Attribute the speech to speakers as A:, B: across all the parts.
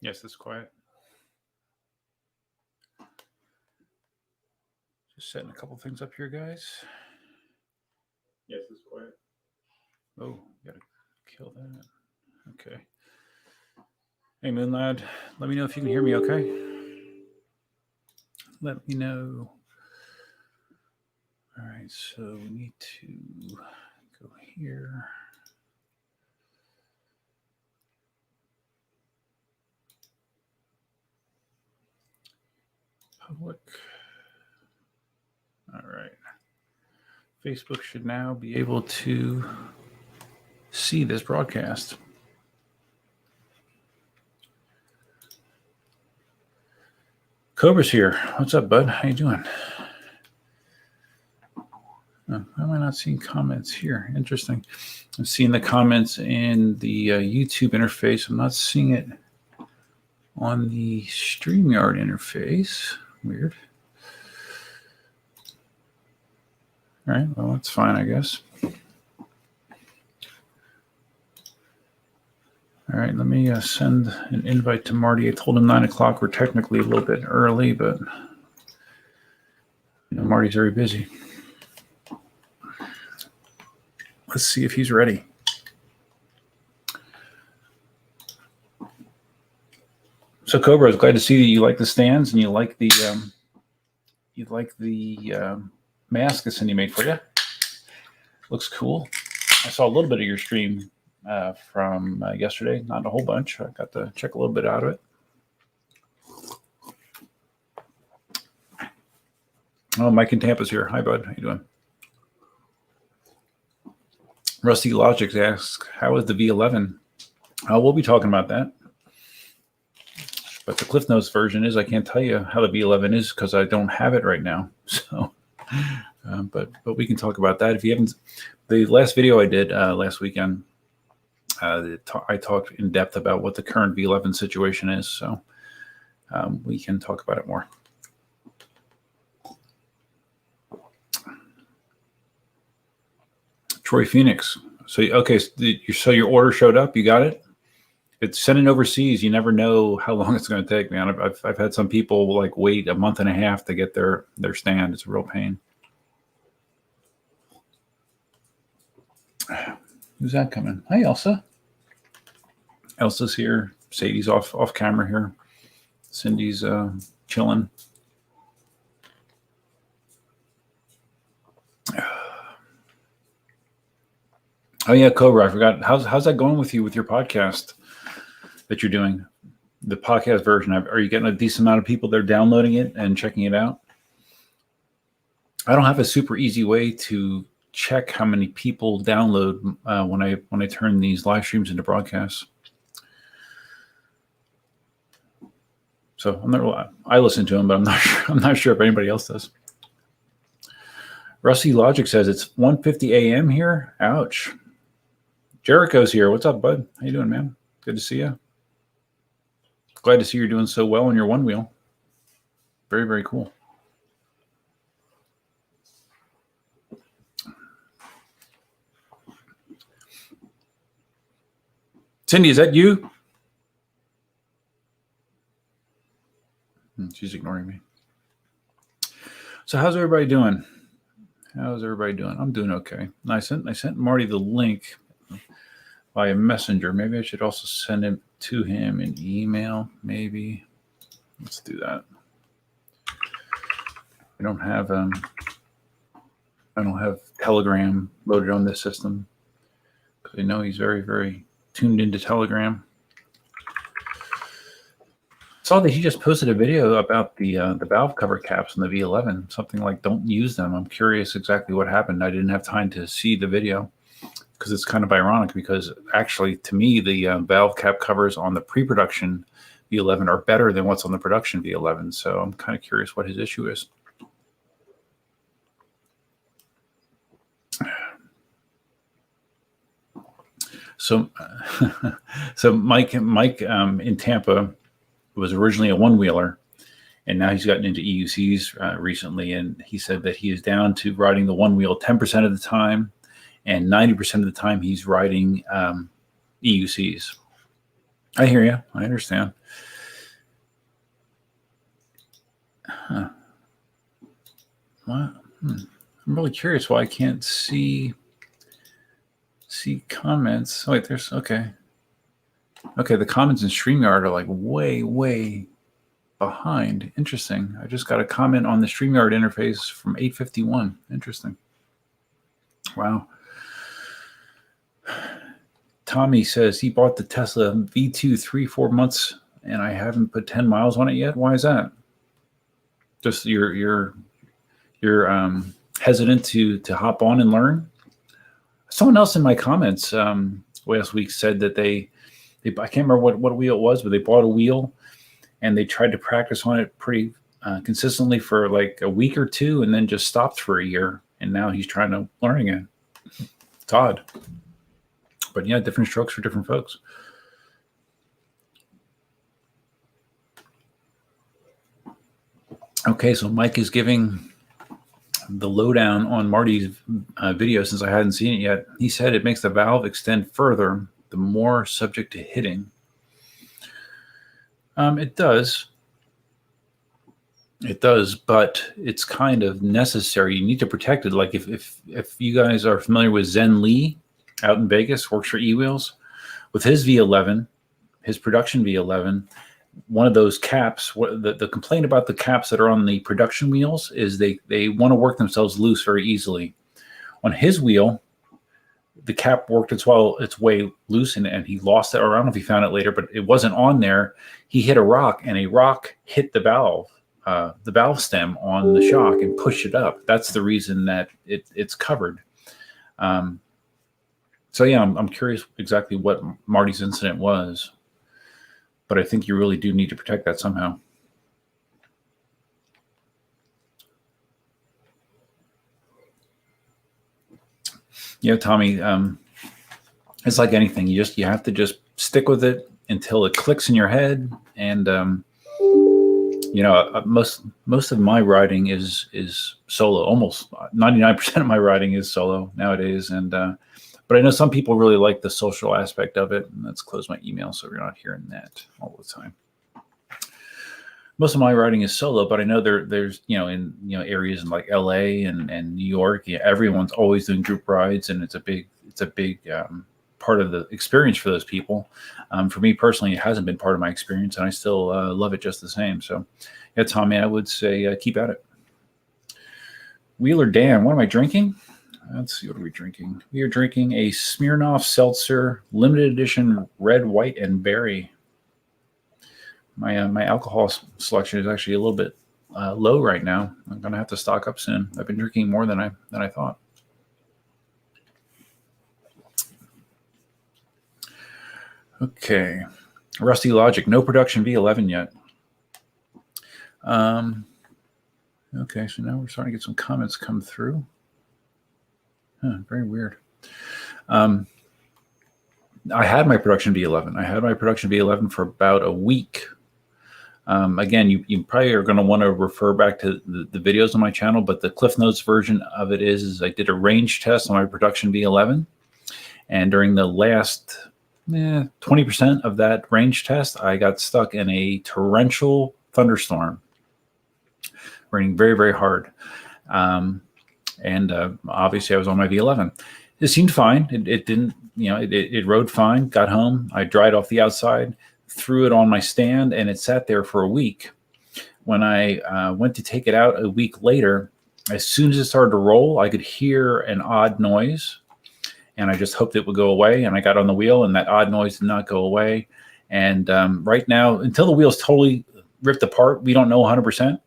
A: Yes, it's quiet. Just setting a couple things up here, guys. Yes, it's quiet. Oh, gotta kill that. Okay. Hey, Moonlad, let me know if you can hear me okay. Let me know. All right, so we need to go here. Public. All right. Facebook should now be able to see this broadcast. Cobra's here. What's up, bud? How you doing? Oh, why am I not seeing comments here? Interesting. I'm seeing the comments in the YouTube interface. I'm not seeing it on the StreamYard interface. Weird. All right, well, that's fine, I guess. All right, let me send an invite to Marty. I told him 9 o'clock. We're technically a little bit early, but you know, Marty's very busy. Let's see if he's ready. So Cobra, I was glad to see that you like the stands and you like the mask that Cindy made for you. Looks cool. I saw a little bit of your stream from yesterday, not a whole bunch. I got to check a little bit out of it. Oh, Mike in Tampa's here. Hi, bud. How you doing? Rusty Logics asks, how is the V11? We'll be talking about that. But the Cliff Notes version is, I can't tell you how the V11 is because I don't have it right now. So, but we can talk about that. If you haven't, the last video I did last weekend, I talked in depth about what the current V11 situation is. So we can talk about it more. Troy Phoenix. So, okay, so your order showed up. You got it? It's sending overseas. You never know how long it's going to take, man. I've had some people like wait a month and a half to get their stand. It's a real pain. Who's that coming? Hi, Elsa. Elsa's here. Sadie's off camera here. Cindy's chilling. Oh yeah, Cobra. I forgot. How's that going with you with your podcast that you're doing? The podcast version. Are you getting a decent amount of people that are downloading it and checking it out? I don't have a super easy way to check how many people download when I turn these live streams into broadcasts. So I listen to them, but I'm not sure if anybody else does. Rusty Logic says it's 1:50 a.m. here. Ouch. Jericho's here. What's up, bud? How you doing, man? Good to see you. Glad to see you're doing so well on your one wheel. Very, very cool. Cindy, is that you? She's ignoring me. So how's everybody doing? How's everybody doing? I'm doing okay. I sent Marty the link via messenger. Maybe I should also send it to him in email. Maybe. Let's do that. I don't have Telegram loaded on this system because I know he's very, very tuned into Telegram. Saw that he just posted a video about the valve cover caps on the V11. Something like "Don't use them." I'm curious exactly what happened. I didn't have time to see the video because it's kind of ironic. Because actually, to me, the valve cap covers on the pre-production V11 are better than what's on the production V11. So I'm kind of curious what his issue is. So, Mike in Tampa was originally a one-wheeler, and now he's gotten into EUCs recently, and he said that he is down to riding the one wheel 10% of the time, and 90% of the time he's riding EUCs. I hear you. I understand. Huh. What? I'm really curious why I can't see comments. Oh, wait, there's okay. Okay, the comments in StreamYard are like way behind. Interesting. I just got a comment on the StreamYard interface from 8:51. Interesting. Wow. Tommy says he bought the Tesla V2 3-4 months and I haven't put 10 miles on it yet. Why is that? Just you're hesitant to hop on and learn. Someone else in my comments last week said that they I can't remember what wheel it was, but they bought a wheel and they tried to practice on it pretty consistently for like a week or two and then just stopped for a year. And now he's trying to learn again. It's odd. But yeah, different strokes for different folks. Okay, so Mike is giving the lowdown on Marty's video since I hadn't seen it yet. He said it makes the valve extend further the more subject to hitting. It does. It does, but it's kind of necessary. You need to protect it. Like if you guys are familiar with Zen Lee out in Vegas, works for eWheels, with his V11, his production V11, one of those caps, the complaint about the caps that are on the production wheels is they want to work themselves loose very easily. On his wheel, the cap worked its way loose and he lost it. Or I don't know if he found it later, but it wasn't on there. He hit a rock and a rock hit the valve stem on the shock and pushed it up. That's the reason that it's covered. So yeah, I'm curious exactly what Marty's incident was. But I think you really do need to protect that somehow. Yeah, Tommy, it's like anything. You have to just stick with it until it clicks in your head. And most of my riding is solo. Almost 99% of my riding is solo nowadays. And but I know some people really like the social aspect of it. And let's close my email so we're not hearing that all the time. Most of my riding is solo, but I know there's in areas in like LA and New York, everyone's always doing group rides, and it's a big part of the experience for those people. For me personally, it hasn't been part of my experience, and I still love it just the same. So, yeah, Tommy, I would say keep at it. Wheeler Dan, what am I drinking? Let's see, what are we drinking? We are drinking a Smirnoff Seltzer limited edition red, white, and berry. My alcohol selection is actually a little bit low right now. I'm gonna have to stock up soon. I've been drinking more than I thought. Okay, Rusty Logic, no production V11 yet. Okay, so now we're starting to get some comments come through. Very weird. I had my production V11. I had my production V11 for about a week. Again, you probably are going to want to refer back to the videos on my channel, but the Cliff Notes version of it is I did a range test on my production V11. And during the last 20% of that range test, I got stuck in a torrential thunderstorm, raining very, very hard. And obviously I was on my V11. It seemed fine. It didn't, it rode fine, got home. I dried off the outside, threw it on my stand, and it sat there for a week. When I went to take it out a week later, as soon as it started to roll, I could hear an odd noise, and I just hoped it would go away. And I got on the wheel, and that odd noise did not go away. And right now, until the wheel's totally ripped apart, we don't know 100%.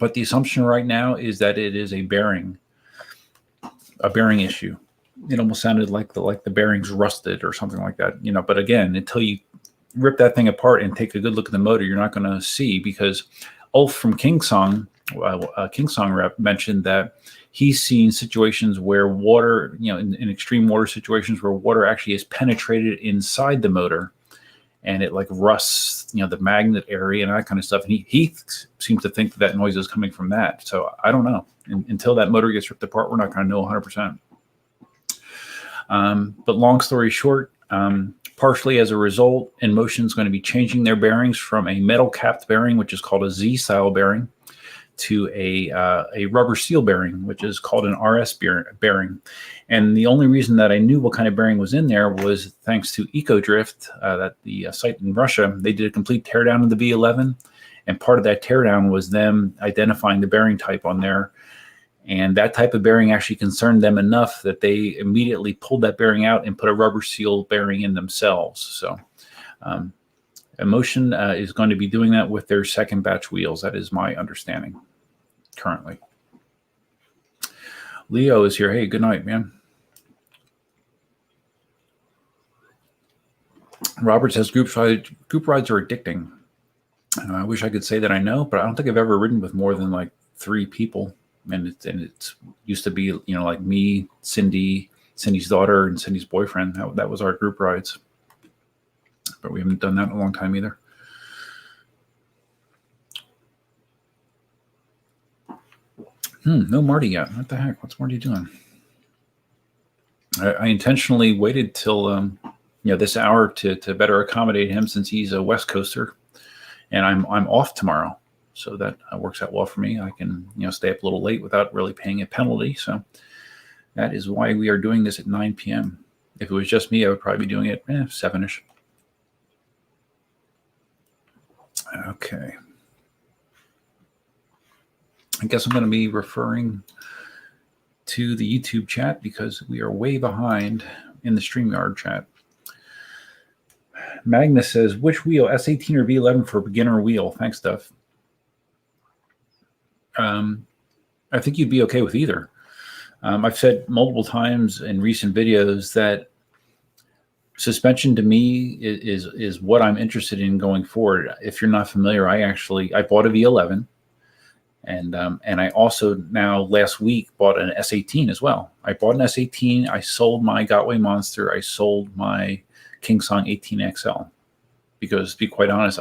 A: But the assumption right now is that it is a bearing issue. It almost sounded like the bearings rusted or something like that, But again, until you rip that thing apart and take a good look at the motor, you're not going to see, because Ulf from KingSong, KingSong rep, mentioned that he's seen situations where water, in extreme water situations where water actually is penetrated inside the motor, and it like rusts, the magnet area and that kind of stuff. And he seems to think that noise is coming from that. So I don't know. Until that motor gets ripped apart, we're not going to know 100%. But long story short, Partially as a result, Inmotion is going to be changing their bearings from a metal capped bearing, which is called a Z style bearing, to a rubber seal bearing, which is called an RS bearing. And the only reason that I knew what kind of bearing was in there was thanks to EcoDrift, that the site in Russia. They did a complete teardown of the V11, and part of that teardown was them identifying the bearing type on there. And that type of bearing actually concerned them enough that they immediately pulled that bearing out and put a rubber seal bearing in themselves. So Inmotion is going to be doing that with their second batch wheels. That is my understanding currently. Leo is here. Hey, good night, man. Robert says group rides are addicting. I wish I could say that I know, but I don't think I've ever ridden with more than like 3 people. And it used to be, you know, like me, Cindy, Cindy's daughter, and Cindy's boyfriend. That was our group rides. But we haven't done that in a long time either. No Marty yet. What the heck? What's Marty doing? I intentionally waited till this hour to better accommodate him, since he's a West Coaster, and I'm off tomorrow. So that works out well for me. I can, stay up a little late without really paying a penalty. So that is why we are doing this at 9 p.m. If it was just me, I would probably be doing it 7-ish. Okay. I guess I'm going to be referring to the YouTube chat because we are way behind in the StreamYard chat. Magnus says, which wheel, S18 or V11 for beginner wheel? Thanks, Duf. I think you'd be okay with either. I've said multiple times in recent videos that suspension to me is what I'm interested in going forward. If you're not familiar, I bought a V11, and I also now last week bought an S18 as well. I bought an S18. I sold my Gotway Monster. I sold my KingSong 18XL. Because to be quite honest,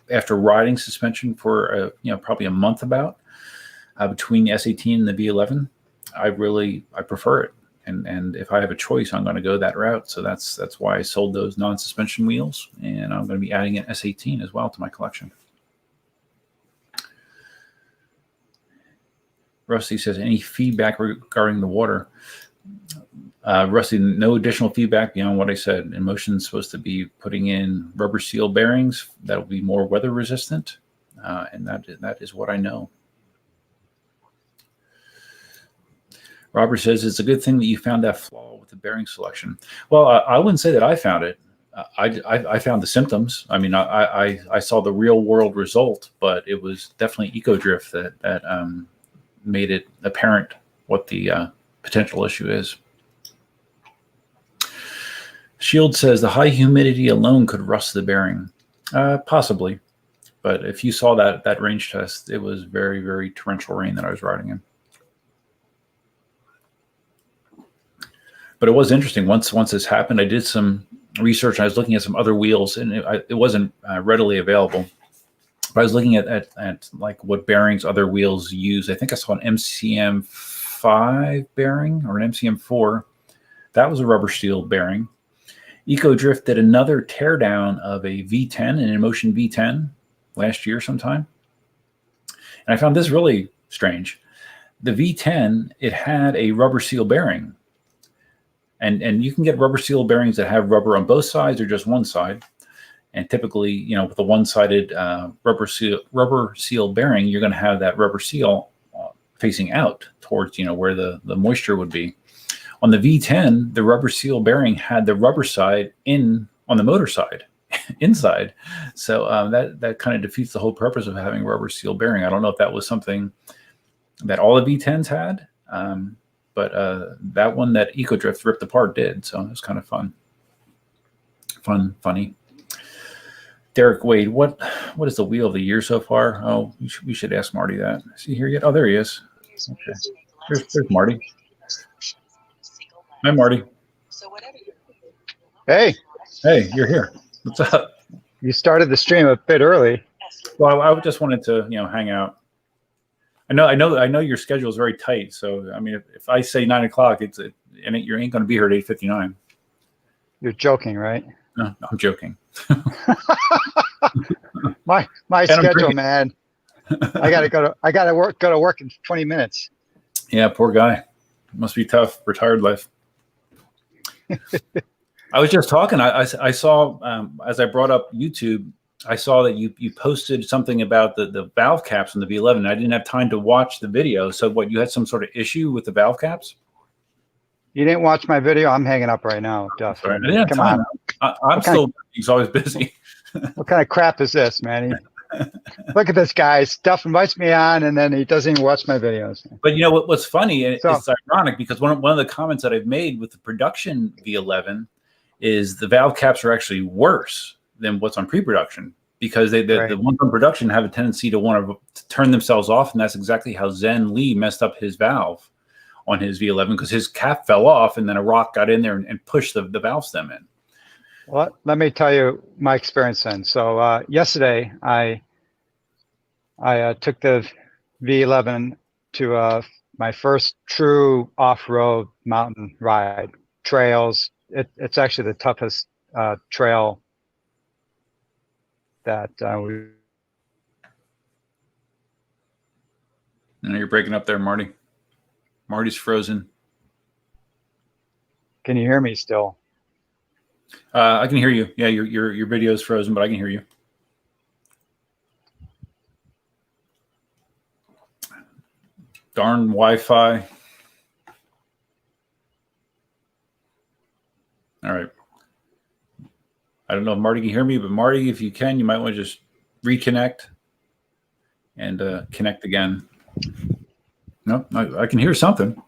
A: after riding suspension for probably a month between the S18 and the V11, I prefer it. And if I have a choice, I'm going to go that route. So that's why I sold those non-suspension wheels, and I'm going to be adding an S18 as well to my collection. Rusty says, any feedback regarding the water? Rusty, no additional feedback beyond what I said. Inmotion is supposed to be putting in rubber seal bearings that will be more weather resistant, and that is what I know. Robert says, it's a good thing that you found that flaw with the bearing selection. Well, I wouldn't say that I found it. I found the symptoms. I mean, I saw the real world result, but it was definitely EcoDrift that made it apparent what the potential issue is. Shield says the high humidity alone could rust the bearing. Possibly. But if you saw that range test, it was very, very torrential rain that I was riding in. But it was interesting. Once this happened, I did some research. I was looking at some other wheels, and it wasn't readily available. But I was looking at like what bearings other wheels use. I think I saw an MCM5 bearing or an MCM4. That was a rubber steel bearing. EcoDrift did another teardown of a V10, an Inmotion V10, last year sometime. And I found this really strange. The V10, it had a rubber seal bearing. And you can get rubber seal bearings that have rubber on both sides or just one side. And typically, with a one-sided rubber seal bearing, you're going to have that rubber seal facing out towards, where the moisture would be. On the V10, the rubber seal bearing had the rubber side on the motor side, inside. So that kind of defeats the whole purpose of having rubber seal bearing. I don't know if that was something that all the V10s had, but that one that EcoDrift ripped apart did. So it was kind of funny. Derek Wade, what is the wheel of the year so far? Oh, we should ask Marty that. Is he here yet? Oh, there he is. Okay. There's Marty. Hi, Marty.
B: Hey,
A: you're here. What's up?
B: You started the stream a bit early.
A: Well, I just wanted to, hang out. I know your schedule is very tight. So, I mean, if I say 9 o'clock, you ain't going to be here at 8:59.
B: You're joking, right?
A: No, I'm joking.
B: My
A: I'm
B: schedule,
A: drinking.
B: man. I gotta go to work in 20 minutes.
A: Yeah, poor guy. Must be tough. Retired life. I was just talking. I saw as I brought up YouTube, I saw that you posted something about the valve caps on the V11. I didn't have time to watch the video. So what, you had some sort of issue with the valve caps?
B: You didn't watch my video? I'm hanging up right now, Duff.
A: Sorry, I didn't have
B: Come
A: time.
B: on.
A: I'm still. He's always busy.
B: What kind of crap is this, man? Look at this guy. Duff invites me on, and then he doesn't even watch my videos.
A: But you know what's funny? It's
B: So,
A: ironic because one of the comments that I've made with the production V11 is the valve caps are actually worse than what's on pre-production, because the ones on production have a tendency to want to turn themselves off, and that's exactly how Zen Lee messed up his valve on his V11, because his cap fell off and then a rock got in there and pushed the valve stem in.
B: well, let me tell you my experience then. So yesterday I took the V11 to my first true off-road mountain ride. Trails. It's actually the toughest trail that we.
A: And you're breaking up there, Marty. Marty's frozen.
B: Can you hear me still?
A: I can hear you. Yeah, your video is frozen, but I can hear you. Darn Wi-Fi. All right. I don't know if Marty can hear me, but Marty, if you can, you might want to just reconnect and connect again. No, I can hear something.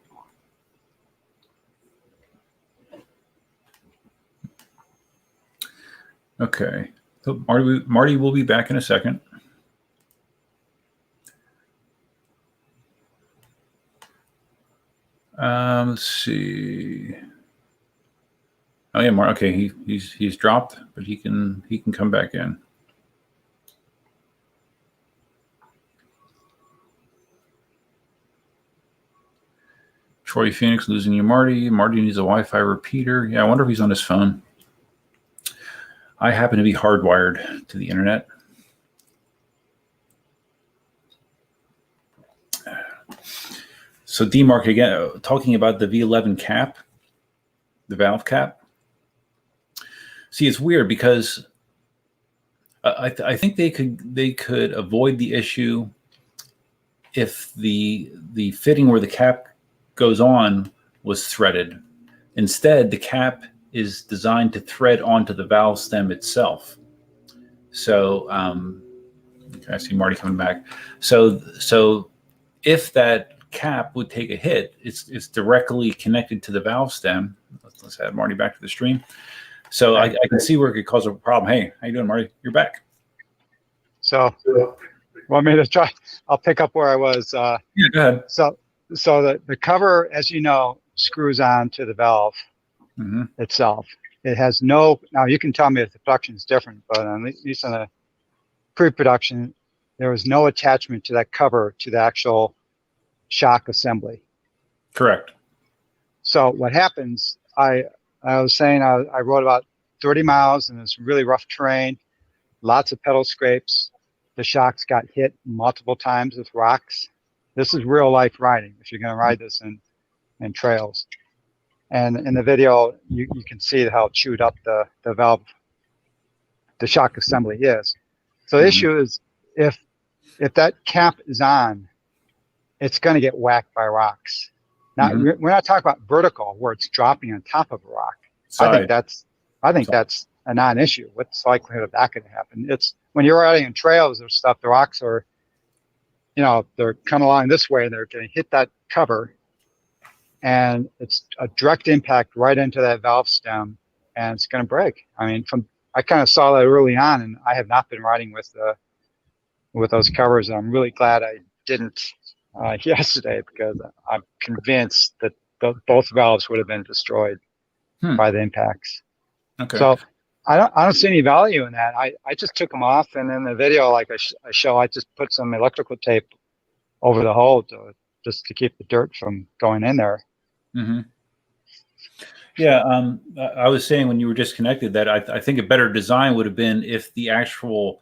A: Okay. So Marty will be back in a second. Let's see. Oh yeah, Mark. Okay, he's dropped, but he can come back in. Troy Phoenix losing you, Marty. Marty needs a Wi-Fi repeater. Yeah, I wonder if he's on his phone. I happen to be hardwired to the internet. So D-Mark again, talking about the V11 cap, the valve cap. See, it's weird because I think they could avoid the issue if the fitting where the cap goes on was threaded. Instead, the cap is designed to thread onto the valve stem itself. So I see Marty coming back. So if that cap would take a hit, it's directly connected to the valve stem. Let's add Marty back to the stream. So I can see where it could cause a problem. Hey, how you doing, Marty? You're back.
B: So, want me to try? I'll pick up where I was.
A: Yeah, go ahead.
B: So the cover, as you know, screws on to the valve itself. It has no. Now you can tell me if the production is different, but at least on the pre-production, there was no attachment to that cover to the actual shock assembly.
A: Correct.
B: So what happens? I was saying I rode about 30 miles in this really rough terrain, lots of pedal scrapes. The shocks got hit multiple times with rocks. This is real life riding if you're going to ride this in trails. And in the video, you can see how chewed up the valve, the shock assembly is. So the issue is if that cap is on, it's going to get whacked by rocks. Now we're not talking about vertical where it's dropping on top of a rock. I think that's a non-issue. What's the likelihood of that going to happen? It's when you're riding in trails or stuff, the rocks are, they're coming along this way and they're going to hit that cover, and it's a direct impact right into that valve stem, and it's going to break. I mean, I kind of saw that early on, and I have not been riding with those covers. And I'm really glad I didn't yesterday, because I'm convinced that both valves would have been destroyed by the impacts. Okay. So I don't see any value in that. I just took them off, and in the video, like I show, I just put some electrical tape over the hole just to keep the dirt from going in there.
A: Yeah, I was saying when you were disconnected that I think a better design would have been if the actual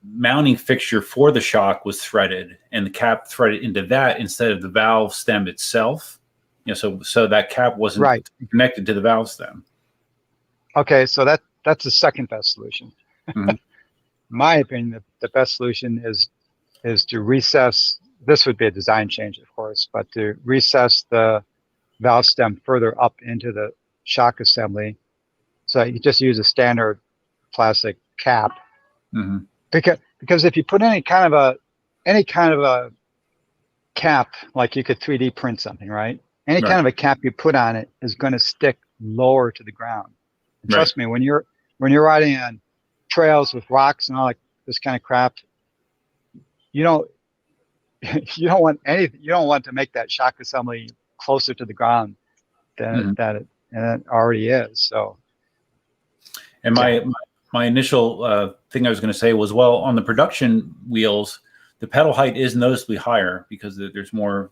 A: mounting fixture for the shock was threaded and the cap threaded into that instead of the valve stem itself. So that cap wasn't
B: Right.
A: connected to the valve stem.
B: Okay, so that's the second best solution.
A: Mhm.
B: My opinion, the best solution is to recess. This would be a design change, of course, but to recess the valve stem further up into the shock assembly. So you just use a standard plastic cap.
A: Mhm.
B: Because if you put any kind of a cap, like you could 3D print something, right? Any kind of a cap you put on it is going to stick lower to the ground. And trust me, when you're riding on trails with rocks and all like this kind of crap, you don't want to make that shock assembly closer to the ground than it already is. So,
A: and my initial thing I was going to say was, well, on the production wheels, the pedal height is noticeably higher because there's more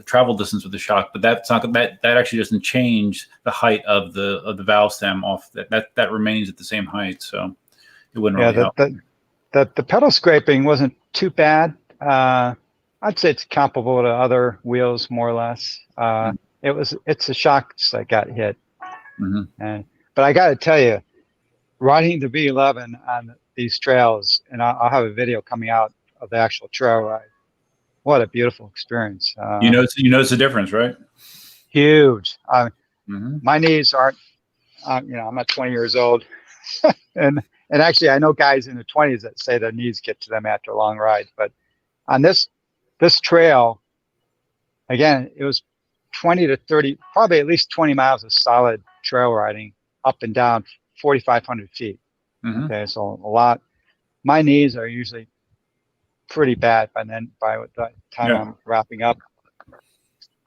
A: travel distance with the shock, but that's not that actually doesn't change the height of the valve stem off that remains at the same height. So it wouldn't really help.
B: The pedal scraping wasn't too bad. I'd say it's comparable to other wheels, more or less. It's the shocks that got hit. But I got to tell you, riding the V11 on these trails, and I'll have a video coming out of the actual trail ride. What a beautiful experience!
A: You notice the difference, right?
B: Huge. My knees aren't. I'm not 20 years old, and actually, I know guys in their 20s that say their knees get to them after a long ride. But on this trail, again, it was 20 to 30, probably at least 20 miles of solid trail riding up and down 4,500 feet. Okay, so a lot. My knees are usually pretty bad by the time I'm wrapping up.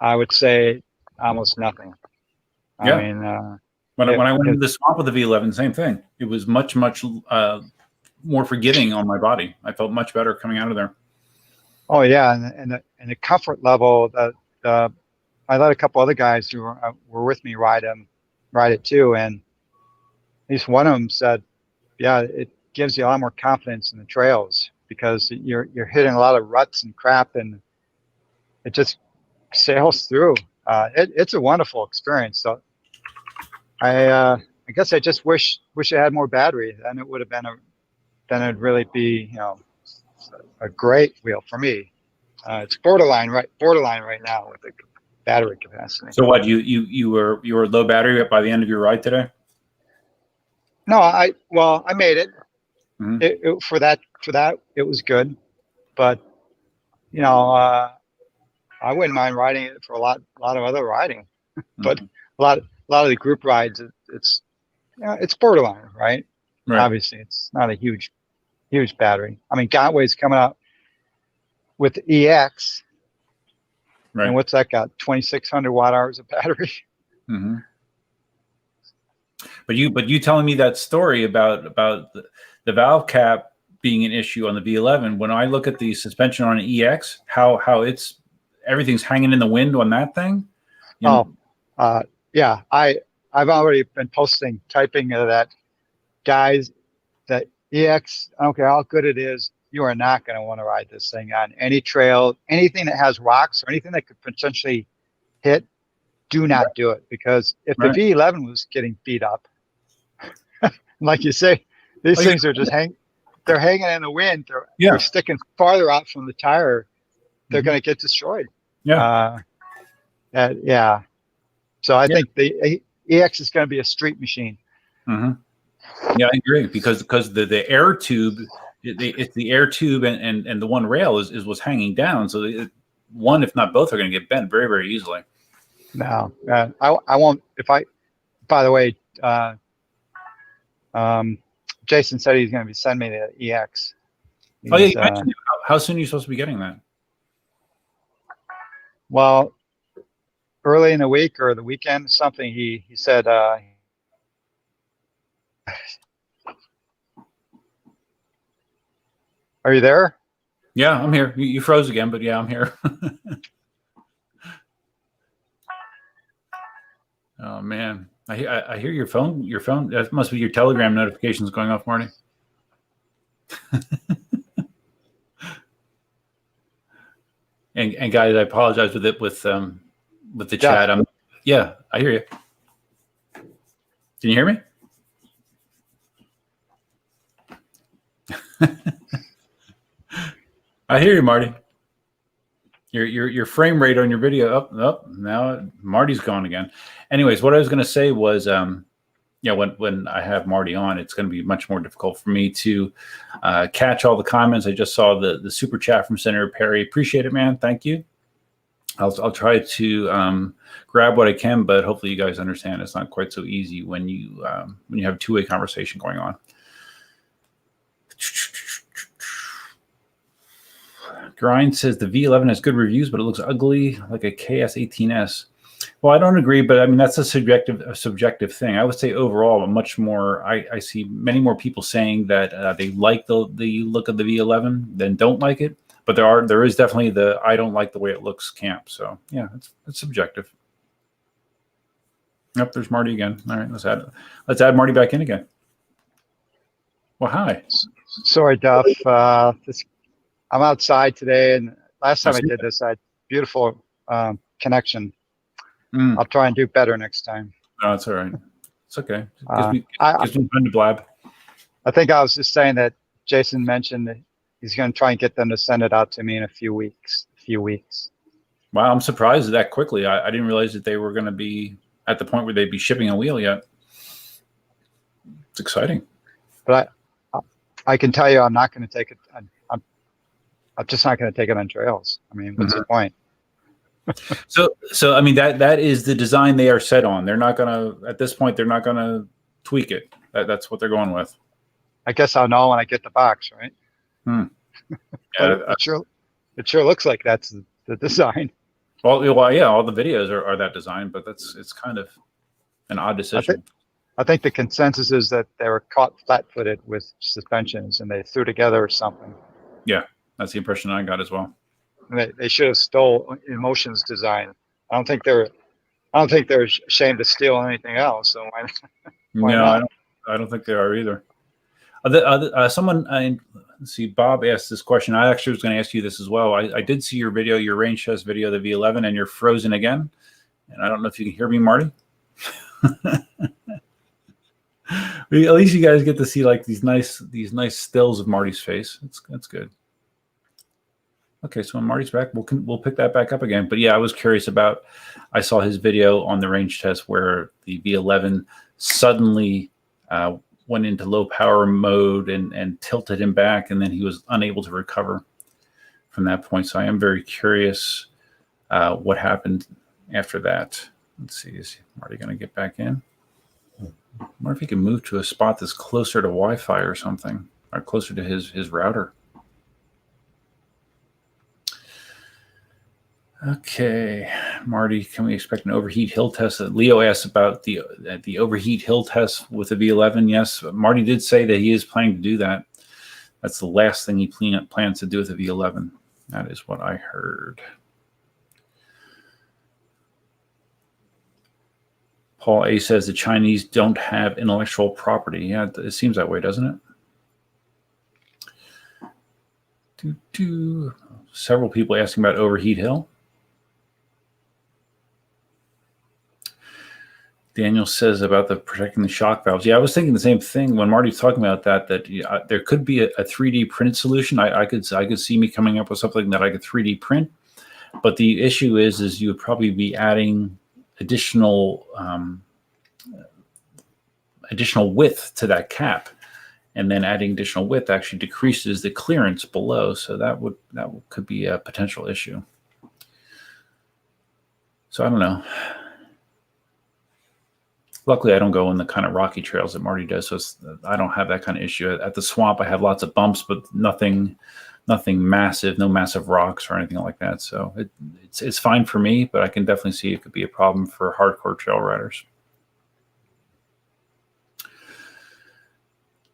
B: I would say almost nothing. I mean,
A: when I went into the swamp with the V11, same thing. It was much more forgiving on my body. I felt much better coming out of there.
B: Oh yeah, and the comfort level. I let a couple other guys who were with me ride it too, and at least one of them said, "Yeah, it gives you a lot more confidence in the trails because you're hitting a lot of ruts and crap, and it just sails through. It's a wonderful experience. So I guess I just wish I had more battery, and it would have been it'd really be a great wheel for me. It's borderline right now with the battery capacity.
A: So what you were low battery by the end of your ride today?
B: No, I made it. For that it was good, but I wouldn't mind riding it for a lot of other riding, but a lot of the group rides it's borderline, right? Obviously, it's not a huge battery. I mean, Gotway's coming out with the EX, and what's that got? 2,600 watt hours of battery.
A: But you telling me that story about the valve cap being an issue on the V11. When I look at the suspension on an EX, how everything's hanging in the wind on that thing.
B: Yeah, I've already been typing that, guys. That EX, I don't care how good it is, you are not going to want to ride this thing on any trail, anything that has rocks or anything that could potentially hit. Do not do it, because if the V11 was getting beat up, like you say, these things are just they're hanging in the wind. They're sticking farther out from the tire. They're going to get destroyed. So I think the EX is going to be a street machine.
A: Yeah, I agree, because the air tube, it's the air tube and the one rail is what's hanging down. So one, if not both, are going to get bent very, very easily.
B: No, I won't. By the way, Jason said he's going to be sending me the EX.
A: Oh yeah, you mentioned how soon are you supposed to be getting that?
B: Well, early in the week or the weekend, something. He said. Are you there?
A: Yeah, I'm here. You froze again, but yeah, I'm here. Oh man, I hear your phone. Your phone. That must be your Telegram notifications going off, Marty. and guys, I apologize with the chat. Yeah, I hear you. Can you hear me? I hear you, Marty. Your frame rate on your video up. Now Marty's gone again. Anyways, what I was going to say was, when I have Marty on, it's going to be much more difficult for me to catch all the comments. I just saw the super chat from Senator Perry. Appreciate it, man. Thank you. I'll try to grab what I can, but hopefully you guys understand it's not quite so easy when you have a two-way conversation going on. Grind says the V11 has good reviews, but it looks ugly like a KS18S. Well, I don't agree, but I mean that's a subjective thing. I would say overall, much more. I see many more people saying that they like the look of the V11 than don't like it. But there is definitely the I don't like the way it looks camp. So yeah, it's subjective. Yep, there's Marty again. All right, let's add Marty back in again. Well, hi.
B: Sorry, Duff. I'm outside today, and last time I did this, I had beautiful connection. I'll try and do better next time.
A: No, it's all right. It's okay. Gives me time to blab.
B: I think I was just saying that Jason mentioned that he's going to try and get them to send it out to me in a few weeks.
A: Wow, I'm surprised that quickly. I didn't realize that they were going to be at the point where they'd be shipping a wheel yet. It's exciting.
B: But I can tell you, I'm not going to take it. I'm just not going to take it on trails. I mean, what's the point?
A: So I mean that is the design they are set on. They're not going to at this point. They're not going to tweak it. That's what they're going with.
B: I guess I'll know when I get the box, right?
A: Yeah,
B: it sure looks like that's the design.
A: Well, yeah, all the videos are that design, but it's kind of an odd decision.
B: I think the consensus is that they were caught flat-footed with suspensions and they threw together something.
A: Yeah, that's the impression I got as well.
B: And they should have stole Inmotion's design. I don't think they're ashamed to steal anything else. So why not?
A: I don't think they are either. Someone, let's see, Bob asked this question. I actually was going to ask you this as well. I did see your video, your range test video, the V11, and you're frozen again. And I don't know if you can hear me, Marty. At least you guys get to see like these nice stills of Marty's face. That's good. Okay, so when Marty's back, we'll pick that back up again. But yeah, I was curious about. I saw his video on the range test where the V11 suddenly went into low power mode and tilted him back, and then he was unable to recover from that point. So I am very curious what happened after that. Let's see, is Marty going to get back in? I wonder if he can move to a spot that's closer to Wi-Fi or something, or closer to his router. Okay, Marty, can we expect an overheat hill test? Leo asked about the overheat hill test with the V11. Yes, Marty did say that he is planning to do that. That's the last thing he plans to do with the V11. That is what I heard. Paul A says the Chinese don't have intellectual property. Yeah, it seems that way, doesn't it? Several people asking about overheat hill. Daniel says about the protecting the shock valves. Yeah, I was thinking the same thing when Marty's talking about that there could be a 3D printed solution. I could see me coming up with something that I could 3D print. But the issue is you would probably be adding additional width to that cap, and then adding additional width actually decreases the clearance below. So that could be a potential issue. So I don't know. Luckily, I don't go in the kind of rocky trails that Marty does, so I don't have that kind of issue. At the swamp, I have lots of bumps, but nothing massive, no massive rocks or anything like that. So it's fine for me, but I can definitely see it could be a problem for hardcore trail riders.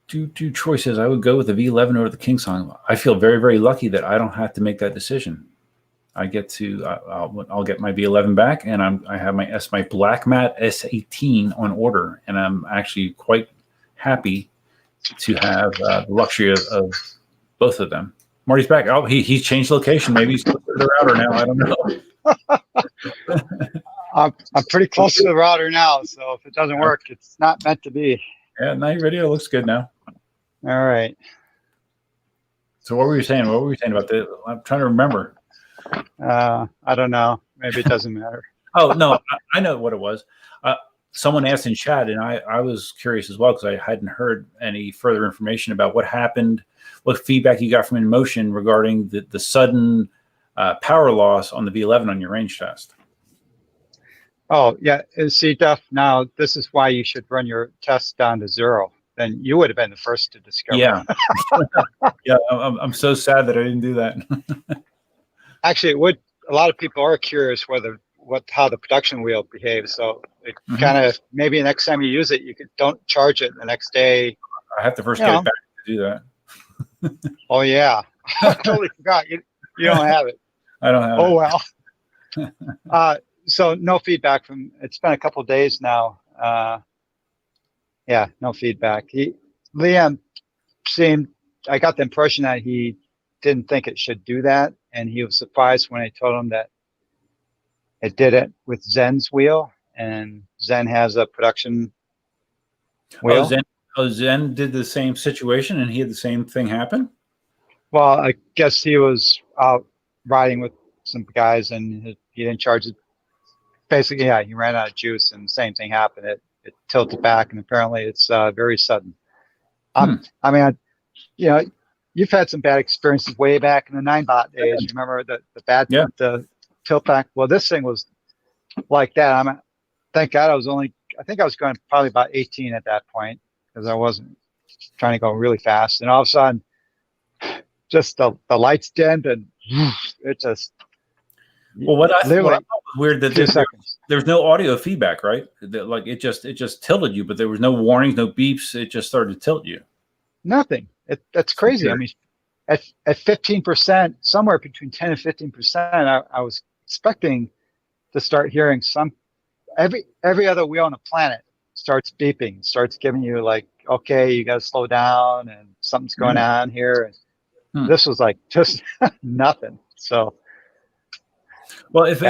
A: Troy says, I would go with the V11 over the KingSong. I feel very, very lucky that I don't have to make that decision. I get to I'll get my V11 back, and I have my black matte S18 on order, and I'm actually quite happy to have the luxury of both of them. Marty's back. Oh, he's changed location. Maybe he's closer to the router now. I don't know.
B: I'm pretty close to the router now, so if it doesn't work, it's not meant to be.
A: Yeah, now your video looks good now.
B: All right.
A: So what were you saying? What were you saying about the? I'm trying to remember.
B: I don't know. Maybe it doesn't matter.
A: Oh no, I know what it was. Someone asked in chat, and I was curious as well because I hadn't heard any further information about what happened, what feedback you got from Inmotion regarding the sudden power loss on the V11 on your range test.
B: Oh yeah, see, Duf. Now this is why you should run your test down to 0. Then you would have been the first to discover.
A: Yeah, yeah. I'm so sad that I didn't do that.
B: Actually, it would. A lot of people are curious how the production wheel behaves. So it kind of, maybe next time you use it, don't charge it the next day.
A: I have to first get it back to do that.
B: Oh yeah, I totally forgot. You don't have it.
A: I don't have it.
B: Oh well. So no feedback from. It's been a couple of days now. Yeah, no feedback. Liam seemed. I got the impression that he didn't think it should do that, and he was surprised when I told him that it did it with Zen's wheel, and Zen has a production wheel.
A: Zen did the same situation, and he had the same thing happen?
B: Well, I guess he was out riding with some guys, and he didn't charge it. Basically, yeah, he ran out of juice, and the same thing happened. It tilted back, and apparently it's very sudden. I mean, you've had some bad experiences way back in the Ninebot days. You remember the the tilt back? Well, this thing was like that. Thank God I think I was going probably about 18 at that point because I wasn't trying to go really fast. And all of a sudden, just the lights dimmed and it just.
A: Well, what I thought was weird that there's no audio feedback, right? Like it just tilted you, but there was no warnings, no beeps. It just started to tilt you.
B: Nothing. That's crazy. Okay. I mean, at 15%, somewhere between 10 and 15%, I was expecting to start hearing every other wheel on the planet starts beeping, starts giving you like, okay, you got to slow down and something's going on here. And this was like just nothing. So.
A: Well, if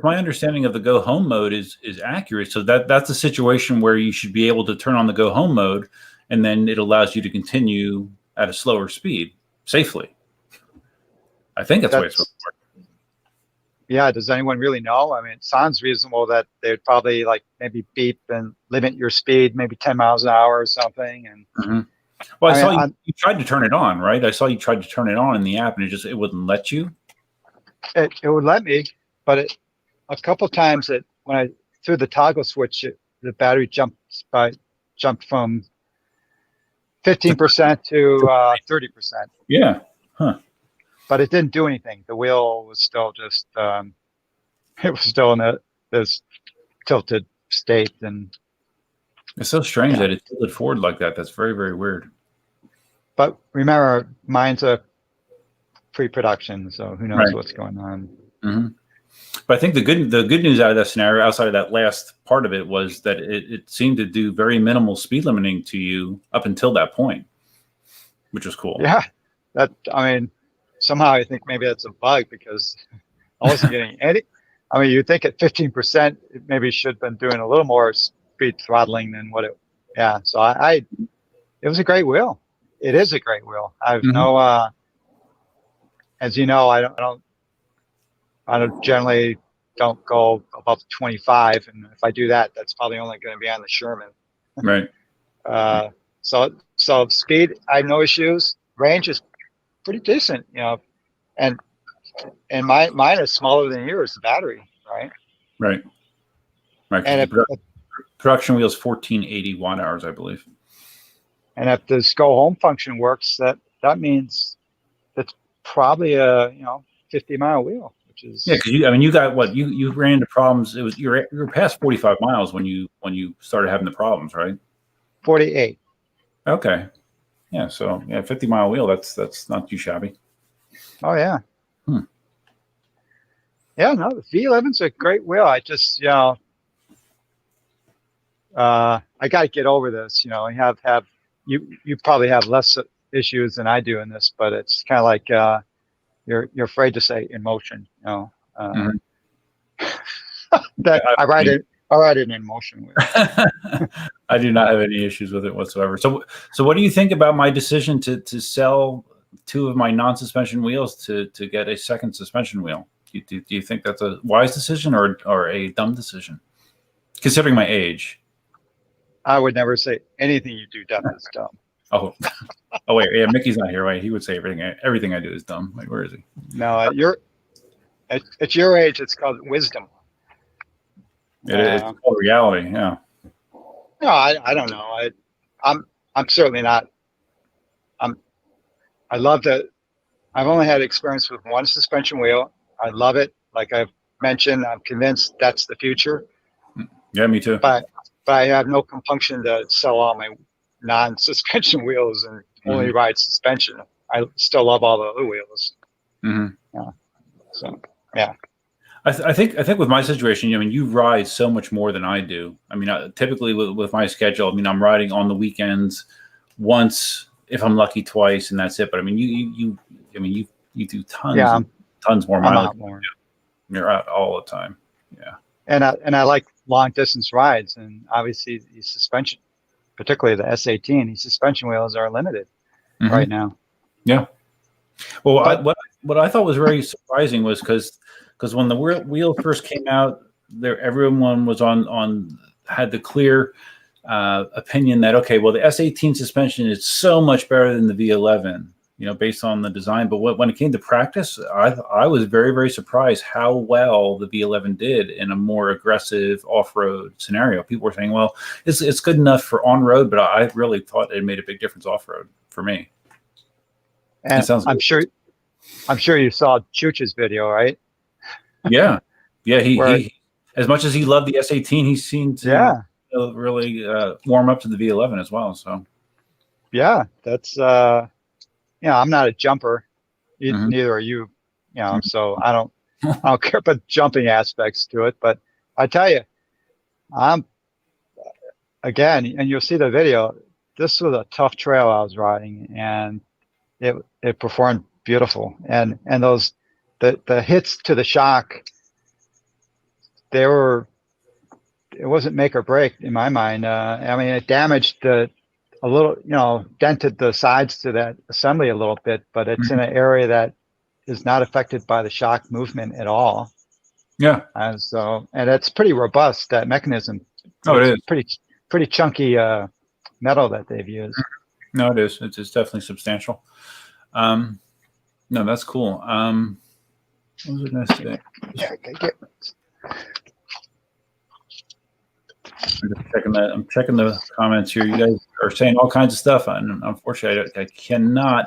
A: my understanding of the go home mode is accurate, so that's a situation where you should be able to turn on the go home mode, and then it allows you to continue at a slower speed safely. I think that's the way it's supposed to work.
B: Yeah. Does anyone really know? I mean, it sounds reasonable that they'd probably like maybe beep and limit your speed, maybe 10 miles an hour or something. And
A: well, I saw you tried to turn it on, right? I saw you tried to turn it on in the app, and it wouldn't let you.
B: It would let me, but a couple times when I threw the toggle switch, the battery jumped from 15% to 30%.
A: Yeah. Huh.
B: But it didn't do anything. The wheel was still just it was still in this tilted state, and
A: it's so strange that it tilted forward like that. That's very, very weird.
B: But remember, mine's a pre-production, so who knows what's going on.
A: But I think the good news out of that scenario, outside of that last part of it, was that it seemed to do very minimal speed limiting to you up until that point, which was cool.
B: Yeah, I mean, somehow I think maybe that's a bug because I wasn't getting any. I mean, you'd think at 15%, it maybe should have been doing a little more speed throttling than what it. Yeah, so it was a great wheel. It is a great wheel. I have no. As you know, I don't generally don't go above 25, and if I do that, that's probably only going to be on the Sherman.
A: Right.
B: So speed, I have no issues. Range is pretty decent, and mine is smaller than yours, the battery, right?
A: Right.
B: And
A: production wheel is 1480 watt hours, I believe.
B: And if this go home function works, that means it's probably a 50-mile wheel, which is
A: because you got what you ran into problems. It was you were past 45 miles when you started having the problems, right?
B: 48.
A: Okay, yeah. So 50-mile wheel. That's not too shabby.
B: Oh yeah. Yeah, no, the V11's a great wheel. I just, I got to get over this. You probably have less issues than I do in this, but it's kind of like you're afraid to say Inmotion.
A: Mhm.
B: That I ride it. I ride it in motion wheel.
A: I do not have any issues with it whatsoever. So what do you think about my decision to sell two of my non-suspension wheels to get a second suspension wheel? Do you think that's a wise decision or a dumb decision, considering my age?
B: I would never say anything you do dumb is dumb.
A: Oh, oh wait, yeah, Mickey's not here, right? He would say everything I do is dumb. Like, where is he?
B: No, at your age, it's called wisdom.
A: It's called reality. Yeah.
B: No, I don't know. I'm certainly not. I love that. I've only had experience with one suspension wheel. I love it. Like I've mentioned, I'm convinced that's the future.
A: Yeah, me too.
B: But I have no compunction to sell all my non-suspension wheels and only ride suspension. I still love all the other wheels. Yeah. So yeah.
A: I think with my situation, I mean, you ride so much more than I do. I mean, typically with my schedule, I mean, I'm riding on the weekends once, if I'm lucky, twice, and that's it. But I mean, you do tons more mileage. You're out all the time. Yeah.
B: And I like long distance rides, and obviously the suspension, particularly the S18, these suspension wheels are limited right now.
A: Yeah. Well, what I thought was very surprising was because when the wheel first came out, everyone was had the clear opinion that, okay, well, the S18 suspension is so much better than the V11, based on the design. But when it came to practice, I was very, very surprised how well the V11 did in a more aggressive off-road scenario. People were saying, well, it's good enough for on-road, but I really thought it made a big difference off-road for me.
B: And I'm sure you saw Chooch's video, right?
A: Yeah. He as much as he loved the S18, he seemed to really warm up to the V11 as well. So
B: yeah, that's I'm not a jumper, neither are you. So I don't care about the jumping aspects to it. But I tell you, again, and you'll see the video. This was a tough trail I was riding, and it performed beautiful. And those the hits to the shock, it wasn't make or break in my mind. I mean, it damaged a little, dented the sides to that assembly a little bit, but it's in an area that is not affected by the shock movement at all.
A: Yeah.
B: And it's pretty robust, that mechanism.
A: Oh, it is
B: pretty chunky metal that they've used.
A: No, it is. It's definitely substantial. No, that's cool. What was I going to say? I'm checking the comments here. You guys are saying all kinds of stuff, and unfortunately, I cannot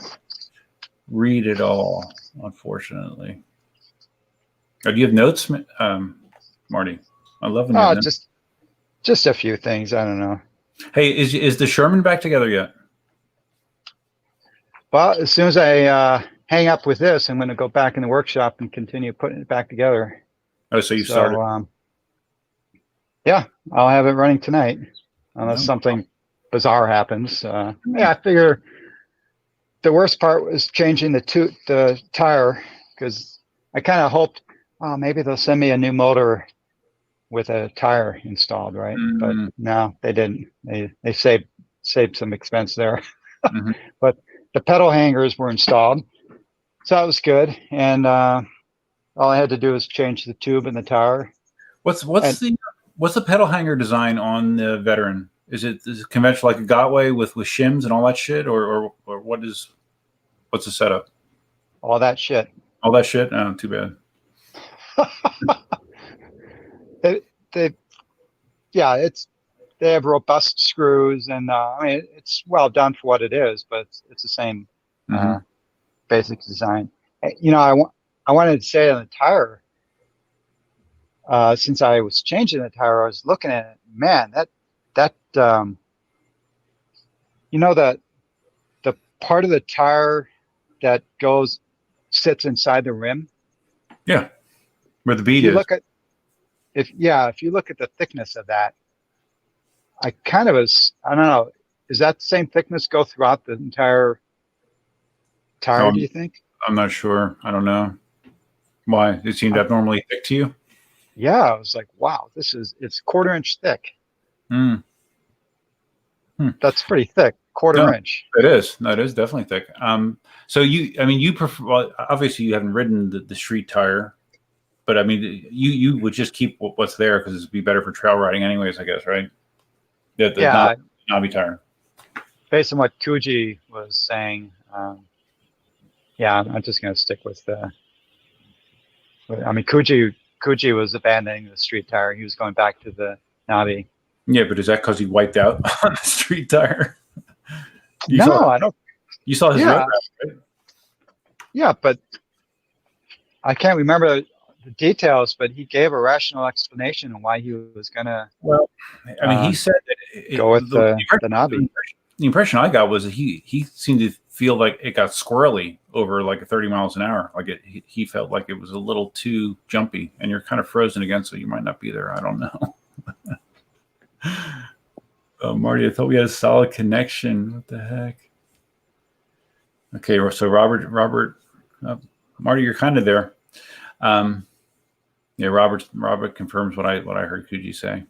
A: read it all. Unfortunately, do you have notes, Marty? I love them.
B: Oh, just a few things. I don't know.
A: Hey, is the Sherman back together yet?
B: Well, as soon as I hang up with this, I'm going to go back in the workshop and continue putting it back together.
A: Oh, so you started?
B: Yeah, I'll have it running tonight, unless something bizarre happens. Yeah, I figure the worst part was changing the tire, because I kind of hoped, maybe they'll send me a new motor with a tire installed, right? But no, they didn't. They saved some expense there. But the pedal hangers were installed, so that was good. And all I had to do was change the tube in the tire.
A: What's the pedal hanger design on the Veteran? Is it conventional, like a Gotway with shims and all that shit, or what's the setup?
B: All that shit.
A: All that shit? Oh, too bad. They have robust screws, and I mean, it's well done for what it is, but it's the same basic design. I wanted to say on the tire, since I was changing the tire, I was looking at it. Man, the part of the tire that sits inside the rim. Yeah. Where the bead
B: if you
A: is.
B: look at if you look at the thickness of that, I kind of I don't know, is that the same thickness go throughout the entire tire, do you think?
A: I'm not sure. I don't know. Why? It seemed abnormally thick to you?
B: Yeah, I was like, wow, it's 1/4 inch thick.
A: Mm.
B: That's pretty thick, quarter inch.
A: It is. No, it is definitely thick. So you prefer, well, obviously you haven't ridden the street tire, but I mean, you would just keep what's there because it'd be better for trail riding anyways, I guess, right? The knobby tire.
B: Based on what Kuji was saying, yeah, I'm just going to stick with I mean, Kuji was abandoning the street tire. He was going back to the knobby.
A: Yeah, but is that because he wiped out on the street tire?
B: I don't.
A: You saw his road rap, right?
B: Yeah, but I can't remember the details, but he gave a rational explanation on why he was going to.
A: Well, I mean, he said that
B: go with the knobby.
A: The impression I got was that he seemed to feel like it got squirrely over like 30 miles an hour. Like he felt like it was a little too jumpy, and you're kind of frozen again, so you might not be there. I don't know. Marty, I thought we had a solid connection. What the heck? Okay, so Robert, Marty, you're kind of there. Yeah, Robert confirms what I heard Kuji say.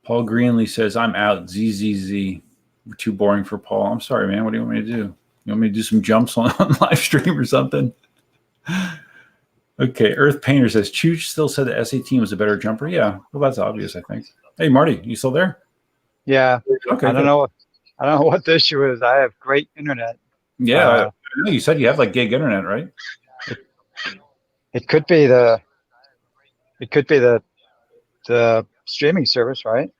A: Paul Greenlee says, I'm out. ZZZ. We're too boring for Paul. I'm sorry, man. What do you want me to do? You want me to do some jumps on live stream or something? Okay. Earth Painter says, Chooch still said the SA team was a better jumper. Yeah. Well, that's obvious, I think. Hey, Marty, you still there?
B: Yeah.
A: Okay.
B: I don't know what the issue is. I have great internet.
A: Yeah. I know you said you have like gig internet, right?
B: It could be the streaming service, right?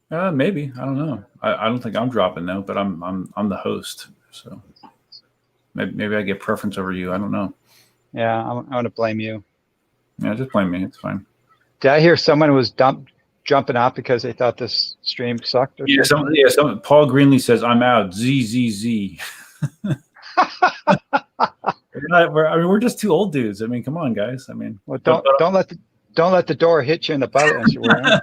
A: Maybe. I don't know. I don't think I'm dropping though, but I'm the host, so maybe I get preference over you. I don't know.
B: Yeah, I'm going to blame you.
A: Yeah, just blame me. It's fine.
B: Did I hear someone was jumping out because they thought this stream sucked? Or something?
A: Paul Greenlee says, I'm out. ZZZ. We're just two old dudes. I mean, come on, guys. I mean,
B: well, don't let the door hit you in the butt as you were in.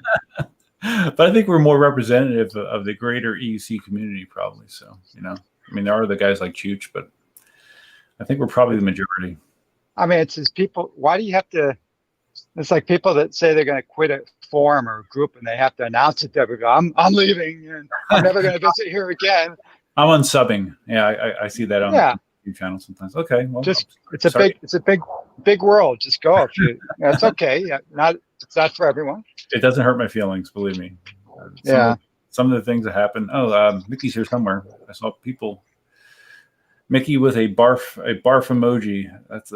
A: But I think we're more representative of the greater EUC community, probably. So, I mean, there are the guys like Chooch, but I think we're probably the majority.
B: I mean, it's just people. Why do you have to? It's like people that say they're going to quit a forum or a group and they have to announce it to everybody. I'm leaving and I'm never going to visit here again.
A: I'm unsubbing. Yeah, I see that on the YouTube channel sometimes. Okay, well,
B: it's a big world. Just go. It's okay. Yeah, it's not for everyone.
A: It doesn't hurt my feelings, believe me. Some of the things that happen. Oh, Mickey's here somewhere. I saw people. Mickey with a barf emoji. That's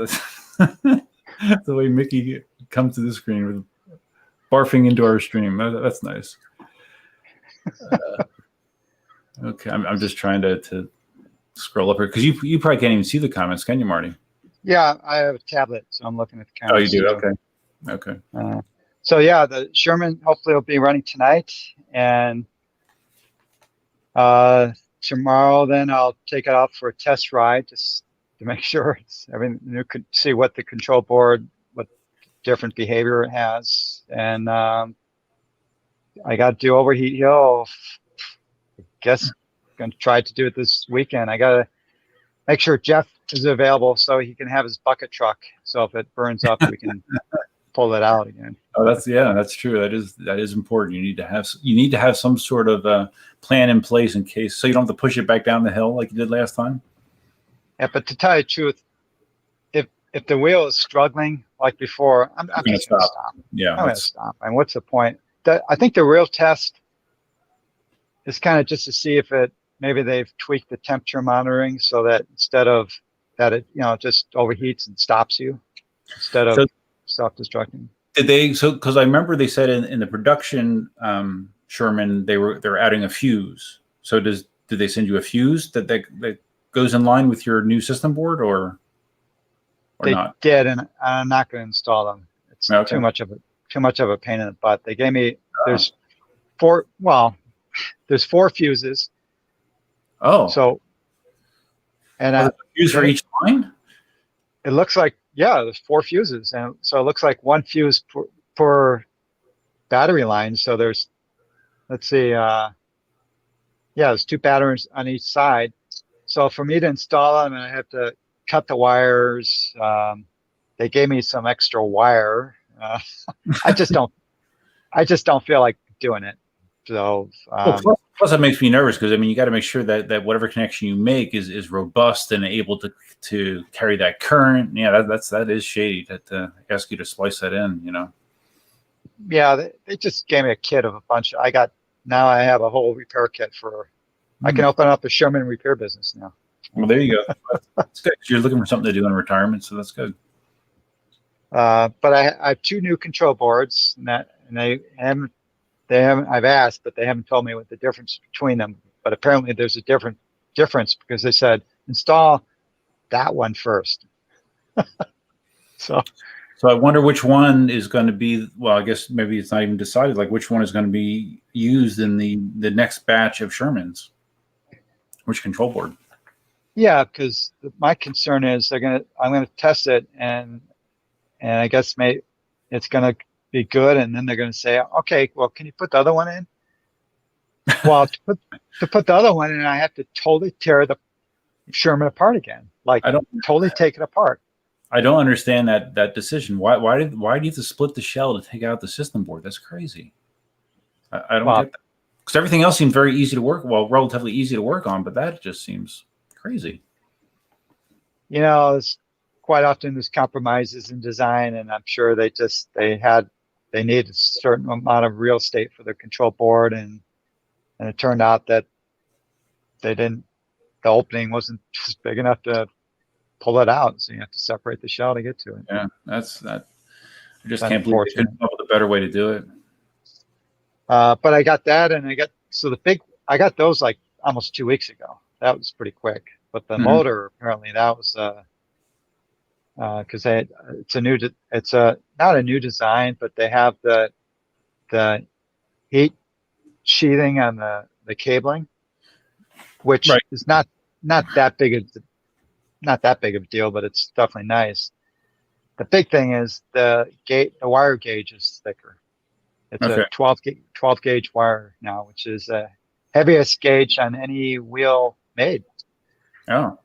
A: the way Mickey comes to the screen with barfing into our stream. That's nice. Okay, I'm just trying to scroll up here because you probably can't even see the comments, can you, Marty?
B: Yeah, I have a tablet, so I'm looking at the comments.
A: Oh, you do? Okay.
B: So yeah, the Sherman hopefully will be running tonight, and tomorrow then I'll take it out for a test ride just to make sure you could see what the control board, what different behavior it has, and I got to do Overheat Hill. I guess I'm going to try to do it this weekend. I got to make sure Jeff is available so he can have his bucket truck. So if it burns up, we can pull it out again.
A: Oh, that's true. That is important. You need to have some sort of plan in place in case, so you don't have to push it back down the hill like you did last time.
B: Yeah, but to tell you the truth, if the wheel is struggling like before, I'm just going to stop.
A: Yeah,
B: I'm going to stop. And what's the point? I think the real test is kind of just to see if maybe they've tweaked the temperature monitoring so that instead of that it just overheats and stops you instead of self-destructing.
A: Did they? So because I remember they said in the production Sherman they're adding a fuse. So did they send you a fuse that goes in line with your new system board or
B: they
A: not?
B: They did, and I'm not going to install them. It's too much of a pain in the butt. They gave me there's four fuses.
A: Oh.
B: So, and
A: fuse for each line?
B: it looks like, yeah, there's 4 fuses, and so it looks like 1 fuse per battery line. So there's, let's see, yeah, there's 2 batteries on each side. So for me to install them, I have to cut the wires. They gave me some extra wire. I just don't feel like doing it. So
A: Well, plus that makes me nervous because I mean you got to make sure that whatever connection you make is robust and able to carry that current. Yeah, that is shady. That ask you to splice that in. You know.
B: yeah, they just gave me a kit of a bunch. Now I have a whole repair kit for. I can open up a Sherman repair business now.
A: Well, there you go. That's good. You're looking for something to do in retirement, so that's good.
B: But I have 2 new control boards, and they haven't. I've asked, but they haven't told me what the difference between them. But apparently, there's a difference because they said install that one first. So
A: I wonder which one is going to be. Well, I guess maybe it's not even decided. Like which one is going to be used in the next batch of Shermans. Which control board?
B: yeah, because my concern is I'm gonna test it, and I guess it's gonna be good, and then they're gonna say, okay, well, can you put the other one in? Well, to put the other one in, I have to totally tear the Sherman apart again. Like
A: I don't
B: totally take it apart.
A: I don't understand that decision. Why do you have to split the shell to take out the system board? That's crazy. I don't get that. Because everything else seems very easy to work. Well, relatively easy to work on, but that just seems crazy.
B: You know, it's quite often there's compromises in design, and I'm sure they needed a certain amount of real estate for their control board, and it turned out that the opening wasn't just big enough to pull it out, so you have to separate the shell to get to it.
A: Yeah, that's that. I just can't believe they couldn't come up with a better way to do it.
B: But I got that, and I got those like almost 2 weeks ago. That was pretty quick. But the motor, apparently, that was because it's not a new design, but they have the heat sheathing on the cabling, which is not that big of a deal, but it's definitely nice. The big thing is the wire gauge is thicker. It's a 12 gauge wire now, which is the heaviest gauge on any wheel made.
A: Oh,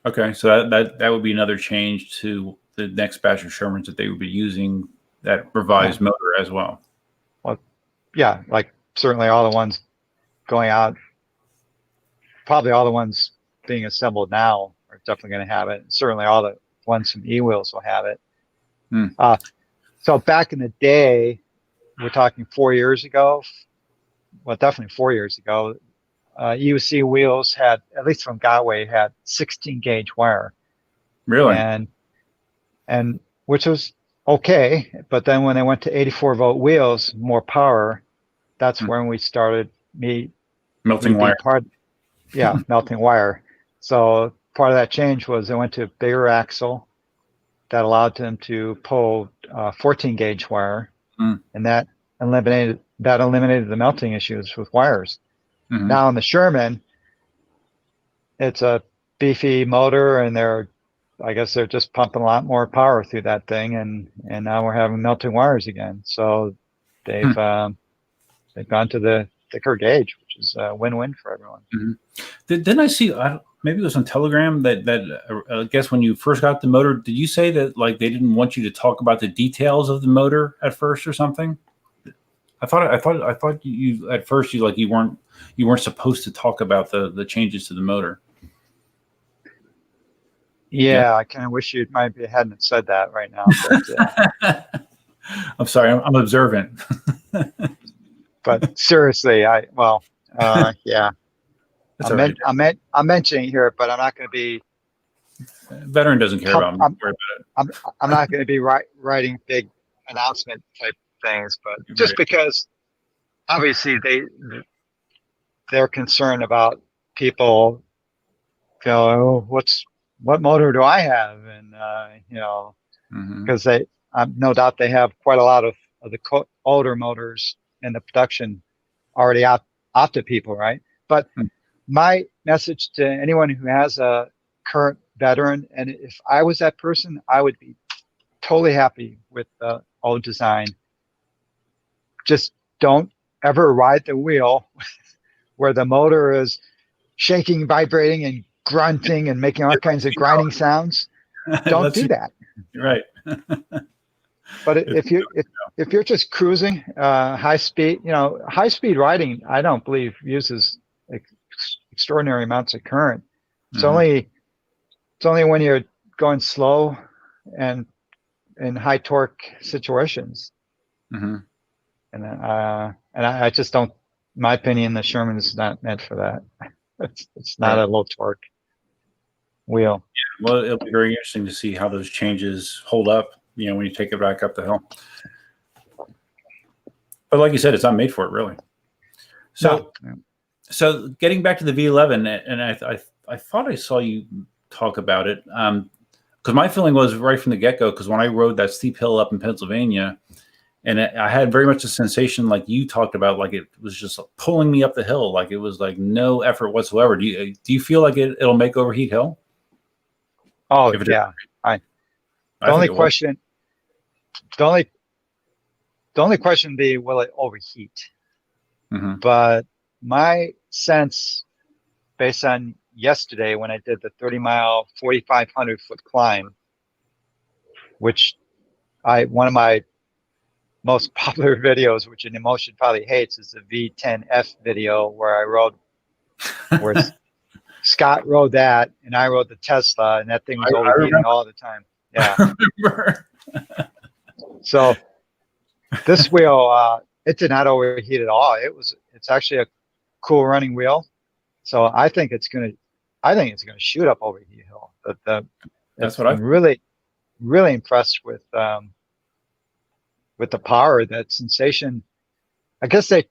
A: okay. So that would be another change to the next batch of Shermans that they would be using that revised motor as well.
B: Well, yeah, like certainly all the ones going out, probably all the ones being assembled now are definitely going to have it. Certainly all the ones from E-Wheels will have it. So back in the day, we're talking 4 years ago, well, definitely 4 years ago, UC wheels had, at least from Gotway, had 16 gauge wire.
A: Really?
B: And which was okay. But then when they went to 84 volt wheels, more power, that's when we started
A: melting wire.
B: Melting wire. So part of that change was they went to a bigger axle that allowed them to pull 14 gauge wire. And that eliminated the melting issues with wires. Now in the Sherman, it's a beefy motor, and I guess they're just pumping a lot more power through that thing, and now we're having melting wires again. So they've gone to the thicker gauge, which is a win-win for everyone.
A: Didn't I see? Maybe it was on Telegram that I guess when you first got the motor, did you say that like they didn't want you to talk about the details of the motor at first or something? I thought you at first you weren't supposed to talk about the changes to the motor.
B: Yeah, I kind of wish you hadn't said that right now. But,
A: I'm sorry, I'm observant.
B: But seriously, yeah. I'm mentioning it here, but I'm not going to be.
A: Veteran doesn't care about me.
B: I'm not going to be writing big announcement type things, but just because obviously they're concerned about people. What motor do I have, and because no doubt they have quite a lot of the older motors in the production already out to people, right? But my message to anyone who has a current veteran, and if I was that person, I would be totally happy with the old design. Just don't ever ride the wheel where the motor is shaking, vibrating, and grunting and making all kinds of grinding sounds. Don't do that.
A: Right.
B: But if you're just cruising high speed, high speed riding, I don't believe uses extraordinary amounts of current. It's only when you're going slow and in high torque situations. And I just don't. In my opinion, the Sherman is not meant for that. It's not a low torque wheel.
A: Yeah, well, it'll be very interesting to see how those changes hold up. When you take it back up the hill. But like you said, it's not made for it, really. So, so getting back to the V11, and I thought I saw you talk about it, because my feeling was right from the get-go, because when I rode that steep hill up in Pennsylvania, and I had very much a sensation like you talked about, like it was just pulling me up the hill, like it was like no effort whatsoever. Do you feel like it'll make Overheat Hill?
B: Oh, yeah. The only question would be, will it overheat? But my sense, based on yesterday when I did the 30-mile, 4,500-foot climb, which one of my most popular videos, which Inmotion probably hates, is the V10F video where Scott rode that and I rode the Tesla, and that thing was overheating all the time. Yeah. So this wheel, it did not overheat at all. It's actually a cool running wheel. So I think it's gonna shoot up Overheat Hill. But
A: that's what I'm
B: really, really impressed with the power, that sensation. I guess they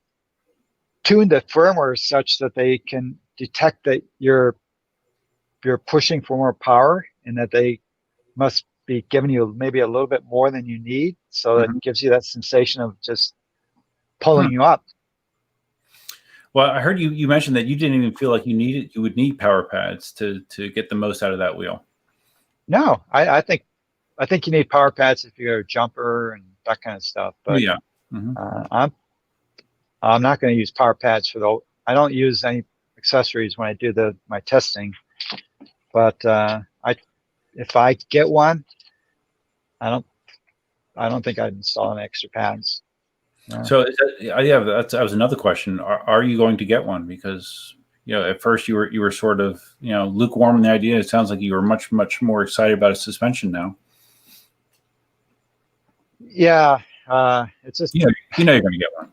B: tuned the firmware such that they can detect that you're pushing for more power, and that they must be giving you maybe a little bit more than you need, so that it gives you that sensation of just pulling you up.
A: Well, I heard you mentioned that you didn't even feel like you would need power pads to get the most out of that wheel.
B: No, I think you need power pads if you're a jumper and that kind of stuff. But
A: yeah,
B: I'm not going to use power pads I don't use any accessories when I do my testing. But if I get one, I don't think I'd install any extra pads. No.
A: So that was another question. Are you going to get one? Because at first you were sort of lukewarm in the idea. It sounds like you were much more excited about a suspension now.
B: Yeah, it's just
A: you're going to get one.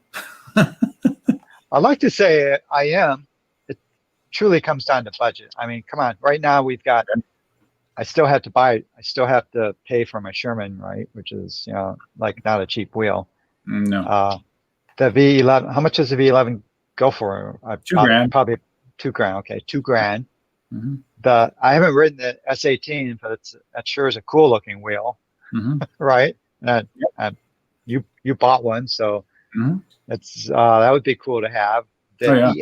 B: I'd like to say I am. It truly comes down to budget. I mean, come on. Right now we've got. I still have to pay for my Sherman, right? Which is like not a cheap wheel.
A: No.
B: The V11. How much does the V11 go for?
A: $2,000.
B: Probably $2,000. Okay, $2,000. I haven't ridden the S18, but that sure is a cool looking wheel, right? You bought one, so it's that would be cool to have. The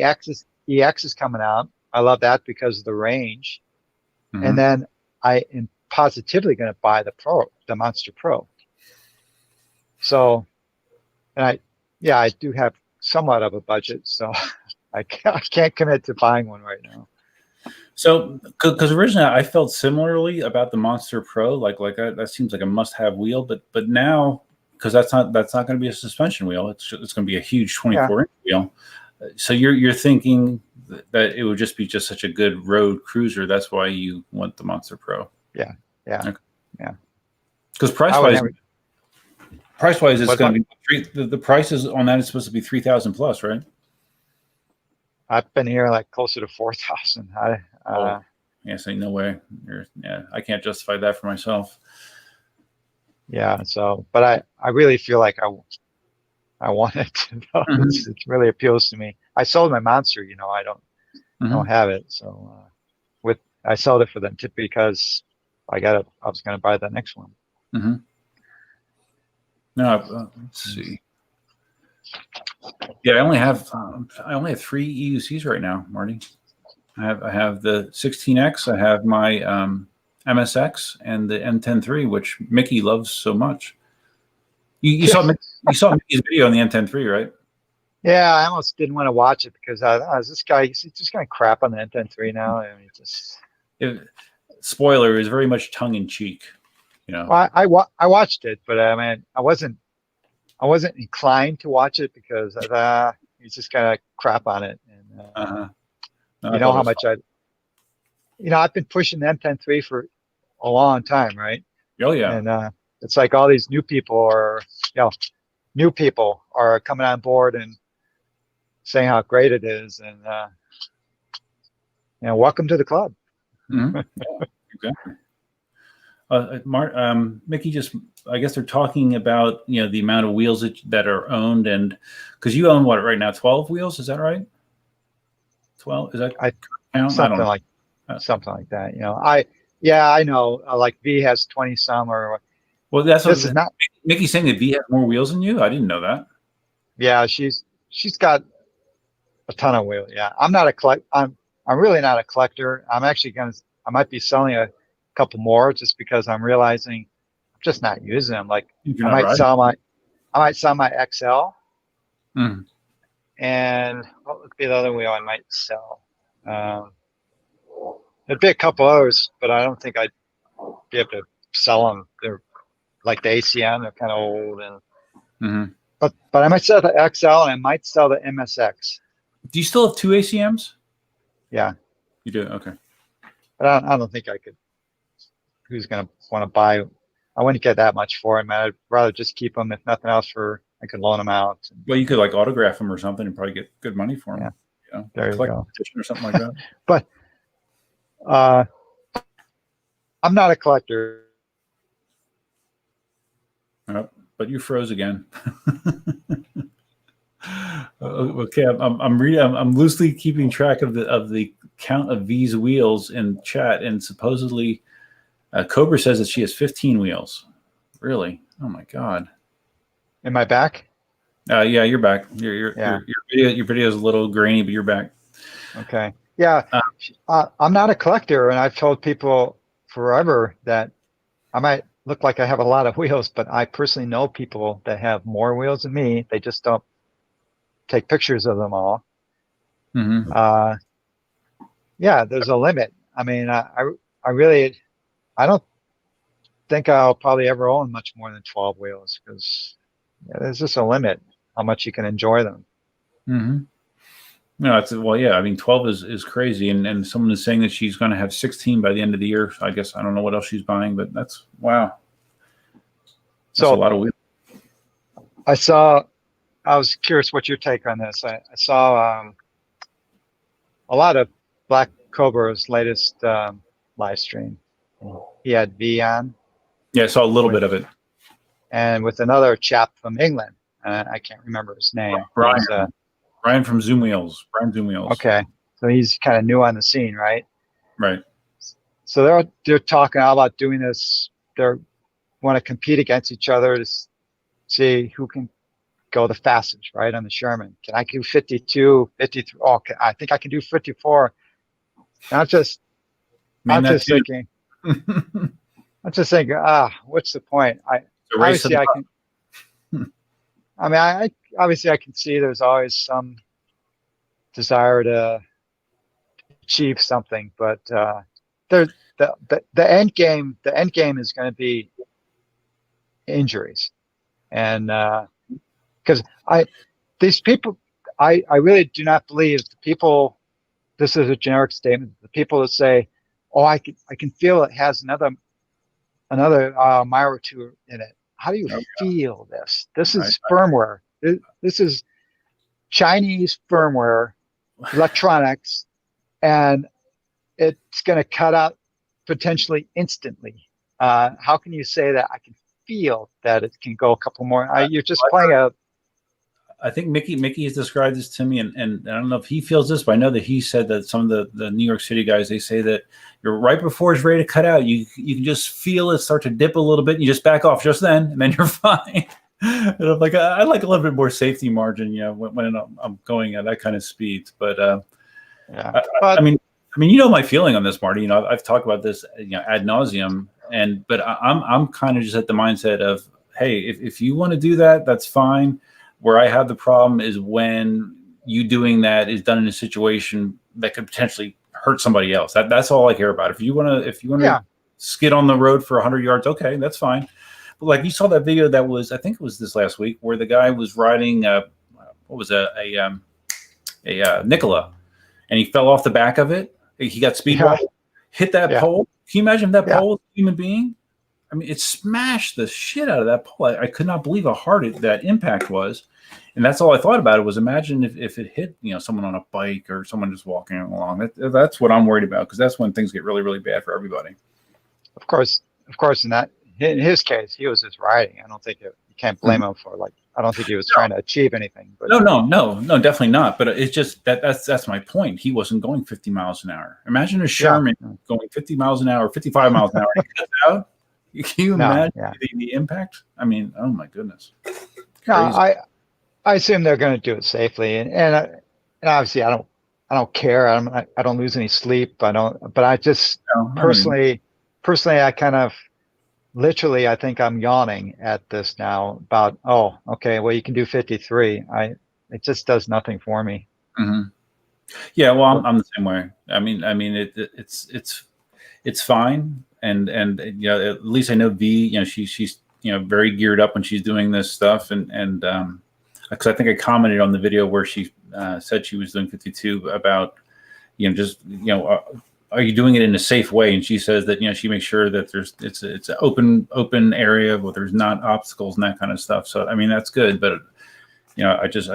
B: EX is coming out. I love that because of the range, and then I am positively going to buy the Monster Pro. So, and I do have somewhat of a budget, so I can't commit to buying one right now.
A: So, because originally I felt similarly about the Monster Pro, like that seems like a must-have wheel, but now, because that's not going to be a suspension wheel, it's going to be a huge 24-inch wheel. So you're thinking that it would just be such a good road cruiser. That's why you want the Monster Pro.
B: Yeah. Okay. Yeah.
A: Because price-wise, it's going to be the prices on that is supposed to be $3,000 plus, right?
B: I've been here like closer to 4,000.
A: Yes, ain't no way. I can't justify that for myself.
B: Yeah. So, but I really feel like I want it. It really appeals to me. I sold my Monster. I don't have it. So I sold it for them because I was going to buy the next one.
A: No, let's see. Yeah, I only have 3 EUCs right now, Marty. I have the 16X. I have my MSX and the N103, which Mickey loves so much. You saw Mickey's video on the N103, right?
B: Yeah, I almost didn't want to watch it because this guy, he's just going to crap on the N103 now. I mean,
A: Spoiler, is very much tongue in cheek.
B: Well, I watched it, but I mean, I wasn't inclined to watch it because he's just going to crap on it. And
A: No,
B: you know how much I've been pushing the N103 for a long time, right?
A: Oh yeah.
B: And it's like all these new people are coming on board and saying how great it is, and welcome to the club.
A: Mm-hmm. Yeah, exactly. Mickey, I guess they're talking about the amount of wheels that are owned, and because you own what right now, 12 wheels, is that right? 12, is that count?
B: Something like that. I know. Like V has 20 some, or
A: well, that's
B: this is not.
A: Mickey's saying that V has more wheels than you. I didn't know that.
B: Yeah, she's got a ton of wheels. Yeah, I'm not a collect. I'm really not a collector. I might be selling a couple more just because I'm realizing I'm just not using them. Like I might sell my XL.
A: Mm.
B: And what would be the other wheel I might sell? There'd be a couple others, but I don't think I'd be able to sell them. They're like the ACM. They're kind of old, and but I might sell the XL, and I might sell the MSX.
A: Do you still have 2 ACMs?
B: Yeah,
A: you do. Okay,
B: but I don't think I could. Who's going to want to buy? I wouldn't get that much for them. I'd rather just keep them, if nothing else. I could loan them out.
A: Well, you could like autograph them or something and probably get good money for them.
B: Yeah, there you go.
A: Or something like that.
B: But I'm not a collector.
A: But you froze again. Okay, I'm loosely keeping track of the count of V's wheels in chat, and supposedly Cobra says that she has 15 wheels. Really? Oh my God.
B: Am I back?
A: Yeah, you're back. Your video is a little grainy, but you're back.
B: Okay. Yeah, I'm not a collector, and I've told people forever that I might look like I have a lot of wheels, but I personally know people that have more wheels than me. They just don't take pictures of them all.
A: Mm-hmm.
B: Yeah, there's a limit. I mean, I don't think I'll probably ever own much more than 12 wheels because there's just a limit how much you can enjoy them.
A: Mm-hmm. No, I mean, 12 is crazy, and someone is saying that she's going to have 16 by the end of the year. So I guess I don't know what else she's buying, but that's wow. That's a lot of wheels.
B: I was curious what your take on this. I saw a lot of Black Cobra's latest live stream. He had V on.
A: Yeah, I saw a little bit of it.
B: And with another chap from England. I can't remember his name.
A: Brian from Zoom Wheels. Brian Zoom Wheels.
B: Okay. So he's kind of new on the scene, right?
A: Right.
B: So they're talking all about doing this. They want to compete against each other to see who can go the fastest, right, on the Sherman. Can I do 52, 53? Oh, I think I can do 54. I'm just thinking, what's the point? Obviously I can see there's always some desire to achieve something, but the end game is going to be injuries, and because these people, I really do not believe the people. This is a generic statement. The people that say, "Oh, I can feel it has another mile or two in it." How do you feel this? This is firmware. This is Chinese firmware, electronics, and it's going to cut out potentially instantly. How can you say that? I can feel that it can go a couple more. You're just playing a.
A: I think Mickey has described this to me, and I don't know if he feels this, but I know that he said that some of the New York City guys, they say that you're right before it's ready to cut out. You can just feel it start to dip a little bit, and you just back off just then, and then you're fine. And I'm like, I like a little bit more safety margin, when I'm going at that kind of speed. But I mean, I mean, you know my feeling on this, Marty. You know, I've talked about this, ad nauseum, but I'm kind of just at the mindset of, hey, if you want to do that, that's fine. Where I have the problem is when you doing that is done in a situation that could potentially hurt somebody else. That's all I care about. If you want to skid on the road for 100 yards, okay, that's fine. But like you saw that video that was, I think it was this last week, where the guy was riding what was a Nikola, and he fell off the back of it. He got speed wobbled, hit that pole. Can you imagine if that pole was a human being? I mean, it smashed the shit out of that pole. I could not believe how hard that impact was. And that's all I thought about it was imagine if it hit, someone on a bike or someone just walking along. That's what I'm worried about, because that's when things get really, really bad for everybody.
B: Of course, in his case, he was just riding. I don't think you can't blame him for I don't think he was trying to achieve anything. But
A: no, definitely not. But it's just that's my point. He wasn't going 50 miles an hour. Imagine a Sherman going 50 miles an hour, 55 miles an hour. He cuts out. Can you imagine the impact? I mean, oh my goodness.
B: No, I assume they're going to do it safely, and obviously I don't care. I don't lose any sleep. But I just personally, I kind of literally, I think I'm yawning at this now about, oh, okay, well, you can do 53. It just does nothing for me.
A: Mm-hmm. Yeah, well, I'm the same way. I mean, it's fine, and at least I know V. She's very geared up when she's doing this stuff, and because I think I commented on the video where she said she was doing 52 about are you doing it in a safe way? And she says that she makes sure that it's an open area where there's not obstacles and that kind of stuff. So I mean that's good, but I just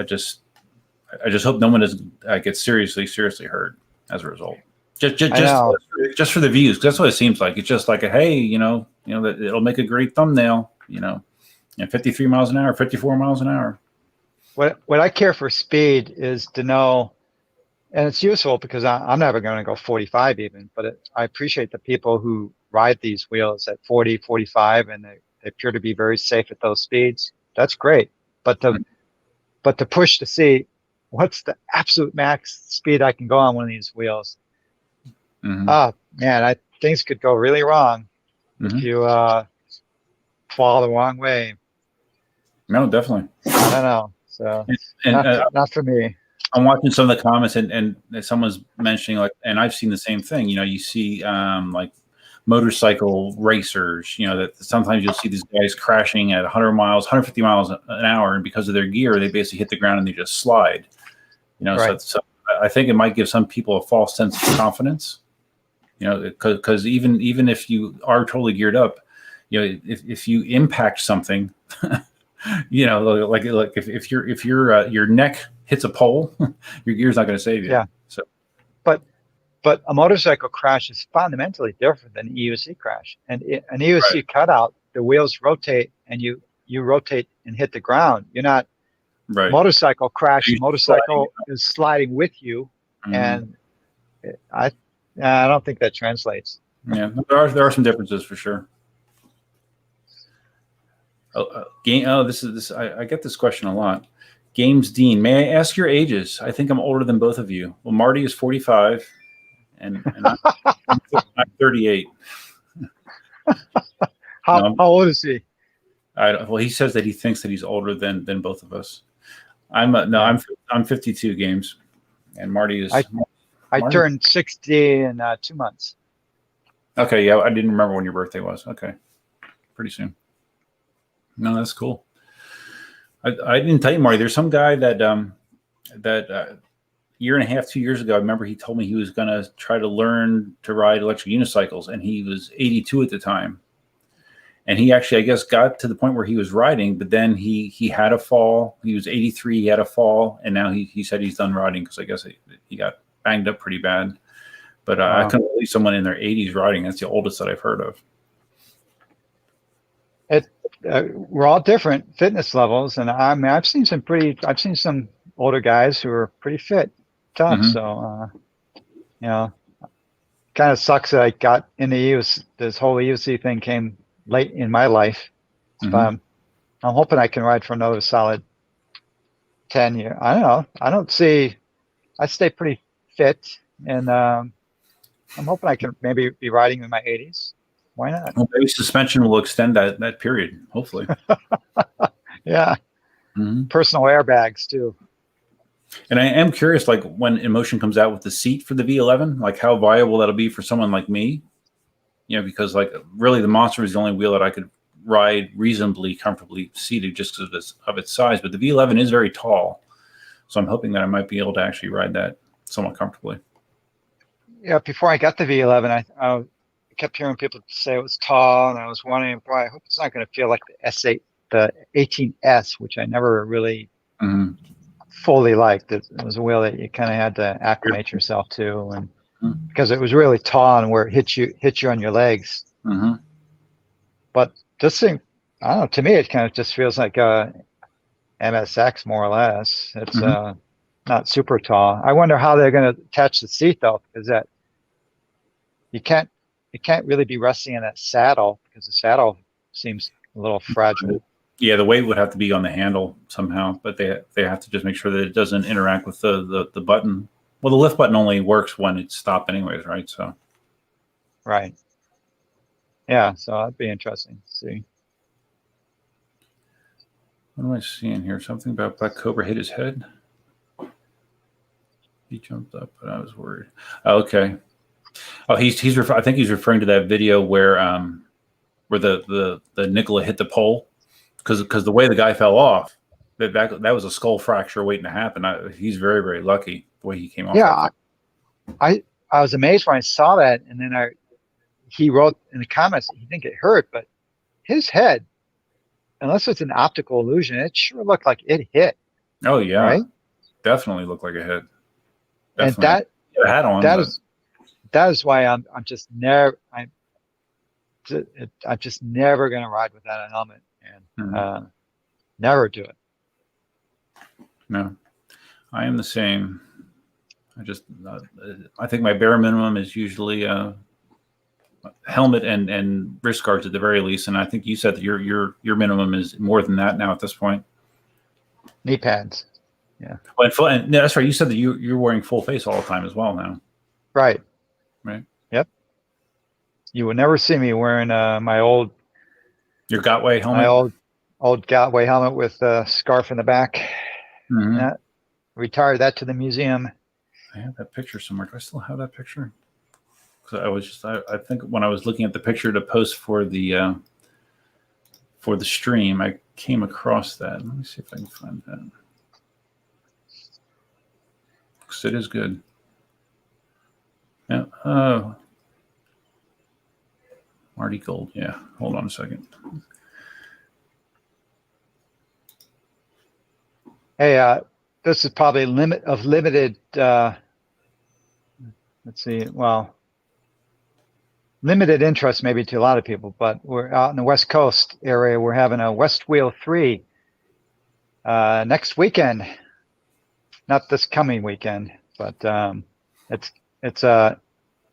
A: hope no one gets seriously hurt as a result. Just for the views, 'cause that's what it seems like. It's just like hey, that it'll make a great thumbnail. 53 miles an hour, 54 miles an hour.
B: What I care for speed is to know. And it's useful because I'm never going to go 45 even, but I appreciate the people who ride these wheels at 40, 45, and they appear to be very safe at those speeds. That's great. But to push to see what's the absolute max speed I can go on one of these wheels. Mm-hmm. Man, things could go really wrong if you fall the wrong way.
A: No, definitely.
B: I don't know. So not for me.
A: I'm watching some of the comments and someone's mentioning and I've seen the same thing. You see motorcycle racers, that sometimes you'll see these guys crashing at 100 miles, 150 miles an hour. And because of their gear, they basically hit the ground and they just slide, right. So I think it might give some people a false sense of confidence, because even if you are totally geared up, if you impact something, like if your neck hits a pole, your gear's not going to save you.
B: Yeah.
A: So,
B: but a motorcycle crash is fundamentally different than an EUC crash. And an EUC cutout, the wheels rotate and you rotate and hit the ground. You're not motorcycle crash. Motorcycle is sliding with you, and I don't think that translates.
A: Yeah, there are some differences for sure. I get this question a lot. Games Dean, may I ask your ages? I think I'm older than both of you. Well, Marty is 45, and I'm 38.
B: How old is he?
A: Well, he says that he thinks that he's older than both of us. I'm 52 games, and Marty is.
B: I turned 60 in 2 months.
A: Okay, yeah, I didn't remember when your birthday was. Okay, pretty soon. No, that's cool. I didn't tell you, Marty. There's some guy that year and a half, 2 years ago, I remember he told me he was going to try to learn to ride electric unicycles, and he was 82 at the time. And he actually, I guess, got to the point where he was riding, but then he had a fall. He was 83, he had a fall, and now he said he's done riding because I guess he got banged up pretty bad. But I couldn't believe someone in their 80s riding. That's the oldest that I've heard of.
B: We're all different fitness levels, and I've seen some older guys who are pretty fit, tough. Mm-hmm. So kind of sucks that I got into EUC. This whole EUC thing came late in my life. Mm-hmm. But I'm hoping I can ride for another solid 10 years. I don't know. I stay pretty fit, and I'm hoping I can maybe be riding in my 80s. Why not?
A: Well, maybe suspension will extend that period, hopefully.
B: Yeah.
A: Mm-hmm.
B: Personal airbags too.
A: And I am curious, like when Inmotion comes out with the seat for the V11, like how viable that'll be for someone like me. Because like really the Monster is the only wheel that I could ride reasonably comfortably seated just because of its size. But the V11 is very tall, so I'm hoping that I might be able to actually ride that somewhat comfortably.
B: Yeah, before I got the V11, I kept hearing people say it was tall, and I was wondering, boy, I hope it's not going to feel like the 18S, which I never really fully liked. It was a wheel that you kind of had to acclimate yourself to, and because it was really tall and where it hit you on your legs. But this thing, I don't know, to me it kind of just feels like a MSX more or less. It's not super tall. I wonder how they're going to attach the seat though, because that it can't really be resting in that saddle because the saddle seems a little fragile.
A: Yeah, the weight would have to be on the handle somehow, but they have to just make sure that it doesn't interact with the button. Well, the lift button only works when it's stopped anyways, right? So.
B: Right. Yeah, so that'd be interesting to see.
A: What am I seeing here? Something about Black Cobra hit his head. He jumped up, but I was worried. Okay. Oh, I think he's referring to that video where the Nikola hit the pole because the way the guy fell off, that was a skull fracture waiting to happen. He's very, very lucky the way he came off.
B: Yeah, I was amazed when I saw that, and then he wrote in the comments he didn't get hurt, but his head, unless it's an optical illusion, it sure looked like it hit.
A: Oh yeah,
B: right?
A: Definitely looked like a hit.
B: Definitely. And
A: hat on.
B: That is why I'm just never going to ride without a helmet and never do it.
A: No, I am the same. I think my bare minimum is usually helmet and wrist guards at the very least, and I think you said that your minimum is more than that now at this point.
B: Knee pads. Yeah.
A: And that's right. You said that you're wearing full face all the time as well now.
B: Right.
A: Right.
B: Yep. You will never see me wearing my old.
A: Your Gotway helmet.
B: My old Gotway helmet with a scarf in the back. Retired that to the museum.
A: I have that picture somewhere. Do I still have that picture? Because I think when I was looking at the picture to post for the stream, I came across that. Let me see if I can find that. Because it is good. Yeah. Oh. Marty Gold. Yeah. Hold on a second.
B: Hey, this is probably limited. Let's see. Well, limited interest maybe to a lot of people, but we're out in the West Coast area. We're having a West Wheel 3 next weekend. Not this coming weekend, but it's the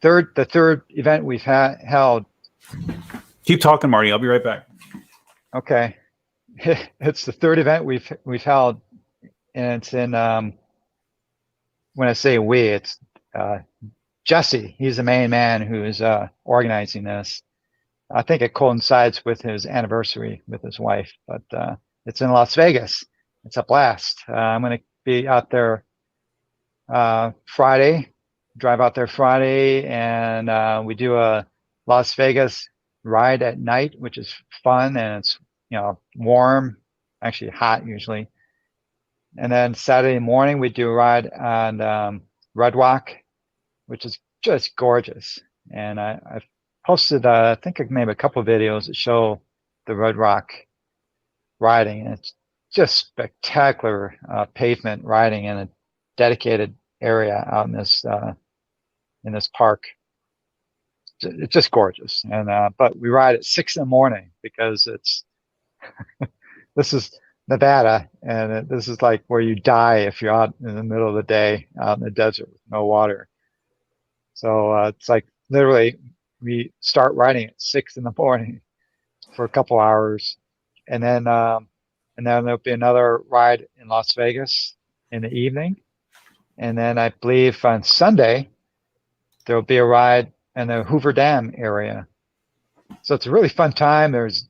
B: third event we've held.
A: Keep talking, Marty. I'll be right back.
B: Okay, it's the third event we've held, and it's in. When I say we, it's Jesse. He's the main man who is organizing this. I think it coincides with his anniversary with his wife, but it's in Las Vegas. It's a blast. I'm going to be out there Friday, drive out there Friday, and we do a Las Vegas ride at night, which is fun, and it's warm, actually hot usually. And then Saturday morning we do a ride on Red Rock, which is just gorgeous. And I've posted, I think I made a couple of videos that show the Red Rock riding, and it's just spectacular pavement riding in a dedicated area out in this park. It's just gorgeous. And but we ride at 6 in the morning because it's this is Nevada, and this is like where you die if you're out in the middle of the day out in the desert with no water. So it's like literally we start riding at 6 in the morning for a couple hours, and then there'll be another ride in Las Vegas in the evening, and then I believe on Sunday there'll be a ride in the Hoover Dam area. So it's a really fun time. There's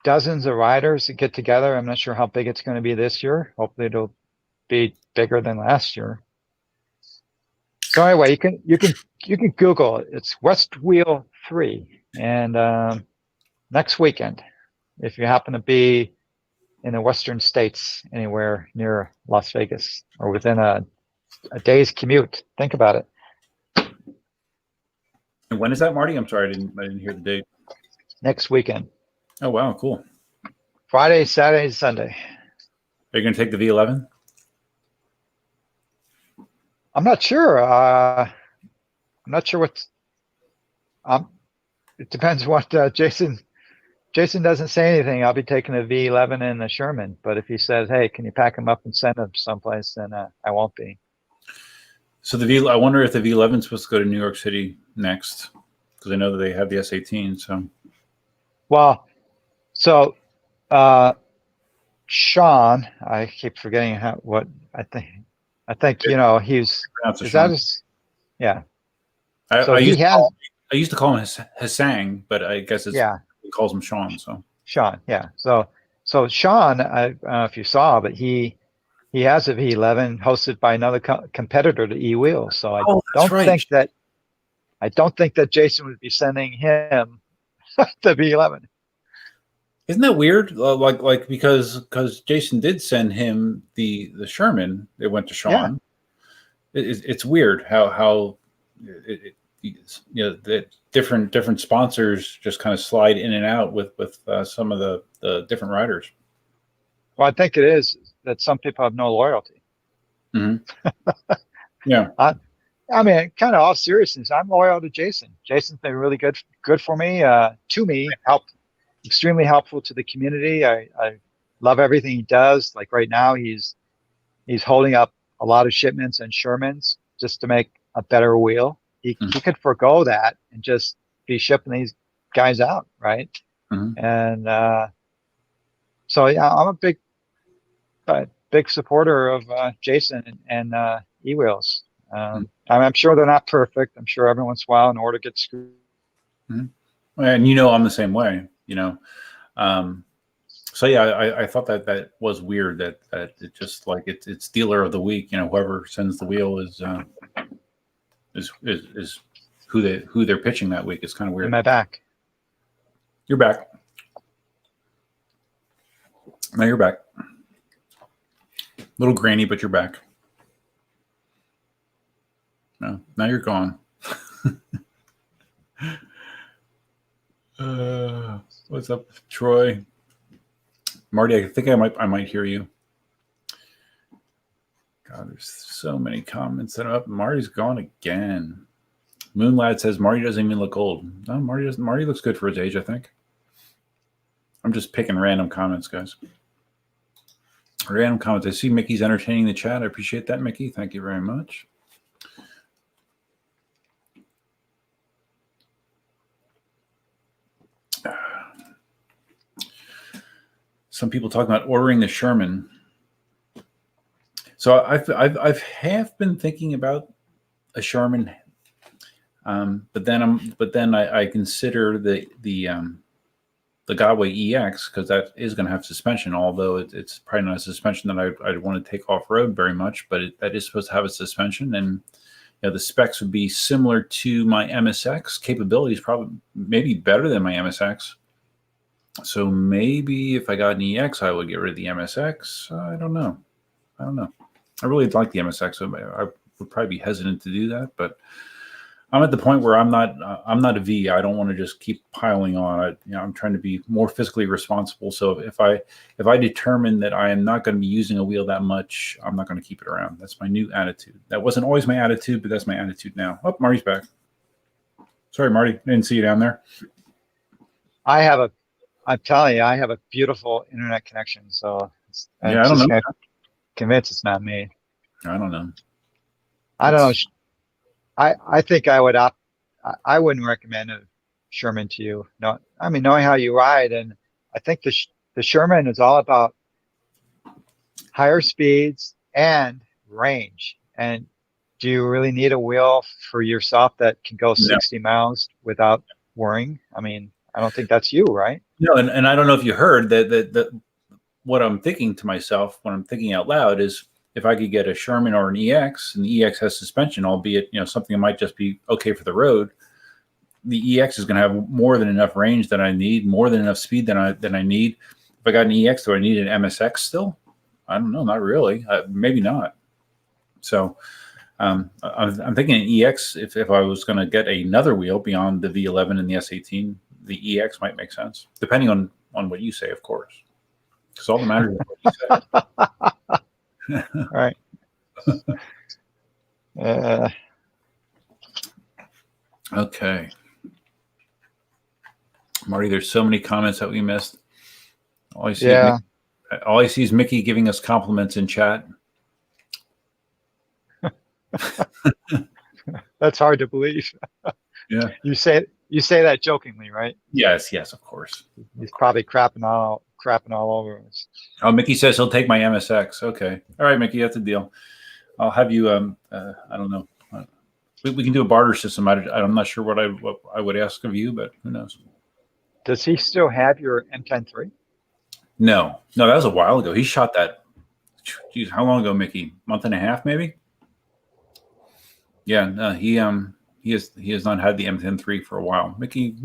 B: dozens of riders that get together. I'm not sure how big it's going to be this year. Hopefully it'll be bigger than last year. So anyway, you can Google it. It's West Wheel 3, and next weekend, if you happen to be in the western states, anywhere near Las Vegas or within a day's commute, think about it.
A: And when is that, Marty? I'm sorry, I didn't hear the date.
B: Next weekend.
A: Oh wow, cool.
B: Friday, Saturday, Sunday.
A: Are you going to take the V11?
B: I'm not sure. I'm not sure what's. It depends what Jason. Jason doesn't say anything. I'll be taking the V11 and the Sherman. But if he says, "Hey, can you pack them up and send them someplace?" then I won't be.
A: So I wonder if the V11 is supposed to go to New York City next, because I know that they have the S18. So.
B: Well, so Sean, I keep forgetting what I think. I think he's. Is that his? Yeah.
A: I used to call him Hassang, but I guess he calls him Sean. So
B: Sean, yeah. So Sean, I don't know if you saw, but he has a V11 hosted by another competitor to eWheels. So I don't think that Jason would be sending him the V11.
A: Isn't that weird? Like because Jason did send him the Sherman. It went to Sean. Yeah. It's weird how that different sponsors just kind of slide in and out with some of the different riders.
B: Well, I think it is that some people have no loyalty.
A: Mm-hmm. Yeah.
B: I mean, kind of all seriousness, I'm loyal to Jason. Jason's been really good for me, to me, extremely helpful to the community. I love everything he does. Like right now, he's holding up a lot of shipments and Shermans just to make a better wheel. He could forego that and just be shipping these guys out, right?
A: Mm-hmm.
B: And so yeah, I'm a big supporter of Jason and eWheels. I'm sure they're not perfect. I'm sure every once in a while an order gets screwed.
A: Mm-hmm. And I'm the same way. So yeah, I thought that was weird that it just like it's dealer of the week. Whoever sends the wheel is who they're pitching that week. It's kind of weird.
B: Am I back?
A: You're back. Now you're back. Little grainy, but you're back. No, now you're gone. What's up, Troy? Marty, I think I might hear you. God, there's so many comments that are up. Marty's gone again. Moonlad says Marty doesn't even look old. No, Marty doesn't. Marty looks good for his age, I think. I'm just picking random comments, guys. Random comments. I see Mickey's entertaining the chat. I appreciate that, Mickey. Thank you very much. Some people talking about ordering the Sherman. So I've half been thinking about a Sherman, but then I consider the Gotway EX, because that is going to have suspension. Although it's probably not a suspension that I'd want to take off road very much, but that is supposed to have a suspension, and the specs would be similar to my MSX. Capabilities probably maybe better than my MSX. So maybe if I got an EX, I would get rid of the MSX. I don't know. I really like the MSX. So I would probably be hesitant to do that, but I'm at the point where I'm not a V. I don't want to just keep piling on. I'm trying to be more fiscally responsible. So if I determine that I am not going to be using a wheel that much, I'm not going to keep it around. That's my new attitude. That wasn't always my attitude, but that's my attitude now. Oh, Marty's back. Sorry, Marty. I didn't see you down there.
B: I'm telling you, I have a beautiful internet connection. So
A: I don't know.
B: Convinced it's not me.
A: I don't know.
B: I don't know. I think I would opt. I wouldn't recommend a Sherman to you. No, I mean, knowing how you ride, and I think the Sherman is all about higher speeds and range. And do you really need a wheel for yourself that can go 60 miles without worrying? I mean, I don't think that's you, right?
A: No, and I don't know if you heard that what I'm thinking to myself when I'm thinking out loud is if I could get a Sherman or an EX, and the EX has suspension, albeit something that might just be okay for the road, the EX is going to have more than enough range that I need, more than enough speed than I need. If I got an EX, do I need an MSX still? I don't know, not really. Maybe not. So I'm thinking an EX. If I was going to get another wheel beyond the V11 and the S18, the EX might make sense, depending on what you say, of course. Because all that matters is what you say.
B: All right.
A: Okay. Marty, there's so many comments that we missed. All I see is Mickey giving us compliments in chat.
B: That's hard to believe.
A: Yeah.
B: You say that jokingly, right?
A: Yes, of course.
B: He's probably crapping all over us.
A: Oh, Mickey says he'll take my MSX. Okay. All right, Mickey, that's the deal. I'll have you I don't know. We can do a barter system. I'm not sure what I would ask of you, but who knows?
B: Does he still have your M10-3? No,
A: that was a while ago. He shot that. Geez, how long ago, Mickey? Month and a half, maybe? Yeah, no, he has not had the M10-3 for a while. Mickey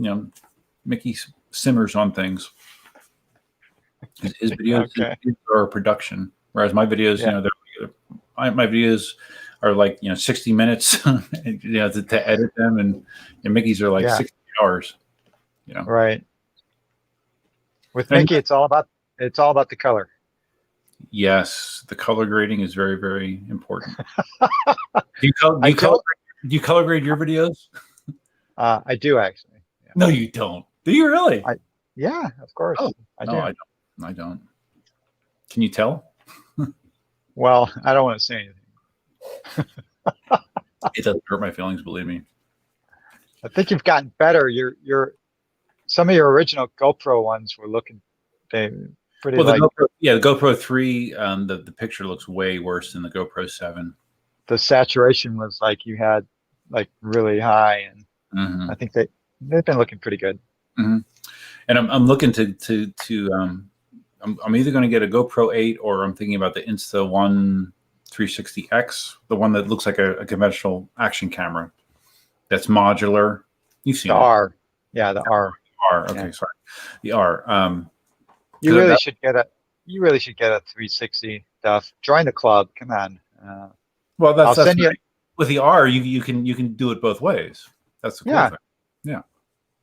A: simmers on things. His videos are production, whereas my videos, my videos are like 60 minutes, to edit them, and Mickey's are like 60 hours.
B: Right. With Mickey, it's all about the color.
A: Yes, the color grading is very, very important. Do you color grade your videos?
B: I do, actually.
A: Yeah. No, you don't. Do you really?
B: Yeah, of course.
A: Oh,
B: I
A: don't. Can you tell?
B: Well, I don't want to say anything.
A: It doesn't hurt my feelings, believe me.
B: I think you've gotten better. Some of your original GoPro ones were looking pretty.
A: Well, the GoPro 3, the picture looks way worse than the GoPro 7.
B: The saturation was like you had like really high, and I think they've been looking pretty good.
A: Mm-hmm. And I'm looking I'm either going to get a GoPro 8 or I'm thinking about the Insta-1 360X, the one that looks like a conventional action camera. That's modular. You've seen
B: the R. Yeah, the R.
A: Okay, sorry. The R.
B: You really should get a 360 Duf. Join the club. Come on.
A: Well, I'll send you with the R. You can do it both ways. That's the cool thing. Yeah.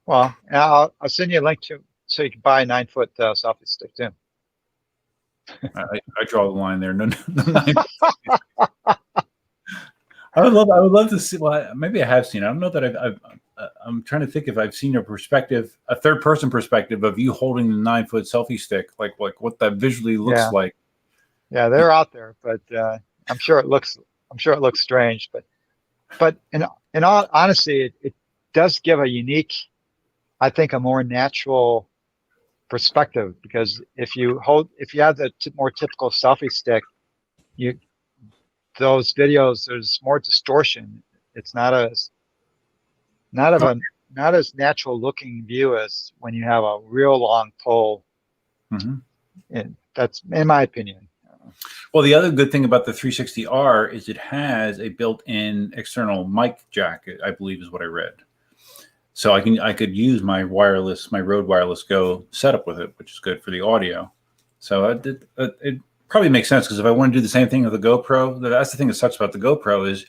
B: Well, I'll send you a link so you can buy a 9-foot selfie stick too.
A: I draw the line there. No. I would love to see. Well, maybe I have seen. I don't know that I'm trying to think if I've seen a third-person perspective of you holding the 9-foot selfie stick, like what that visually looks like.
B: Yeah, they're out there, but I'm sure it looks strange. But in all honesty, it does give a unique, I think, a more natural perspective, because if you have the more typical selfie stick, those videos, there's more distortion. It's not as natural looking view as when you have a real long pole. And that's in my opinion.
A: Well, the other good thing about the 360R is it has a built-in external mic jack, I believe is what I read. So I could use my Rode Wireless Go setup with it, which is good for the audio. So it probably makes sense, because if I want to do the same thing with the GoPro, that's the thing that sucks about the GoPro is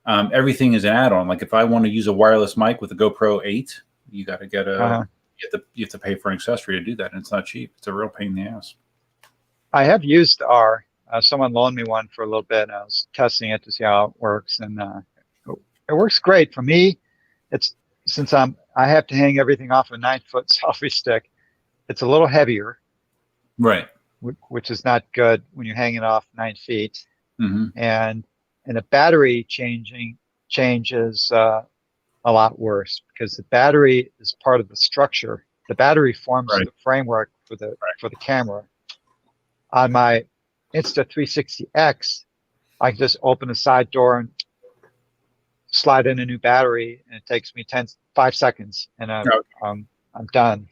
A: everything is an add-on. Like if I want to use a wireless mic with the GoPro 8, you got to get you have to pay for an accessory to do that, and it's not cheap. It's a real pain in the ass.
B: I have used R. Someone loaned me one for a little bit, and I was testing it to see how it works, and it works great for me. Since I have to hang everything off a 9-foot selfie stick, it's a little heavier,
A: right?
B: Which is not good when you're hanging off 9 feet. And the battery change is a lot worse, because the battery is part of the structure. The battery forms the framework for the camera. On my Insta 360X, I can just open the side door and slide in a new battery, and it takes me 5 seconds, and I'm done.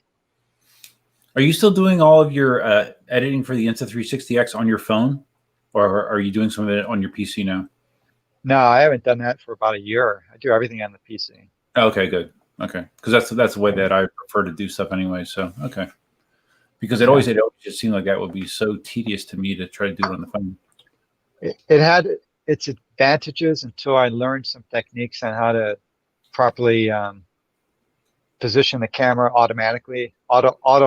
A: Are you still doing all of your editing for the Insta360X on your phone, or are you doing some of it on your PC now?
B: No, I haven't done that for about a year. I do everything on the PC.
A: Okay, good. Okay, because that's the way that I prefer to do stuff anyway. So okay, because it always just seemed like that would be so tedious to me to try to do it on the phone.
B: It had its advantages until I learned some techniques on how to properly position the camera automatically,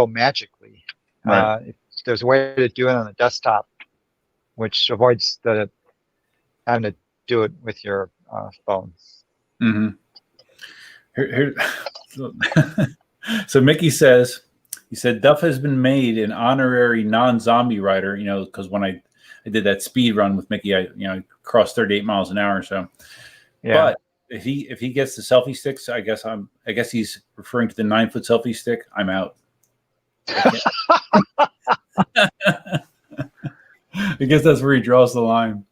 B: magically.
A: Right.
B: There's a way to do it on the desktop, which avoids having to do it with your phone.
A: Mm-hmm. So Mickey says, he said, Duff has been made an honorary non-zombie rider, because when I did that speed run with Mickey, I crossed 38 miles an hour or so. Yeah. But if he gets the selfie sticks, I guess he's referring to the 9-foot selfie stick. I'm out. I guess that's where he draws the line.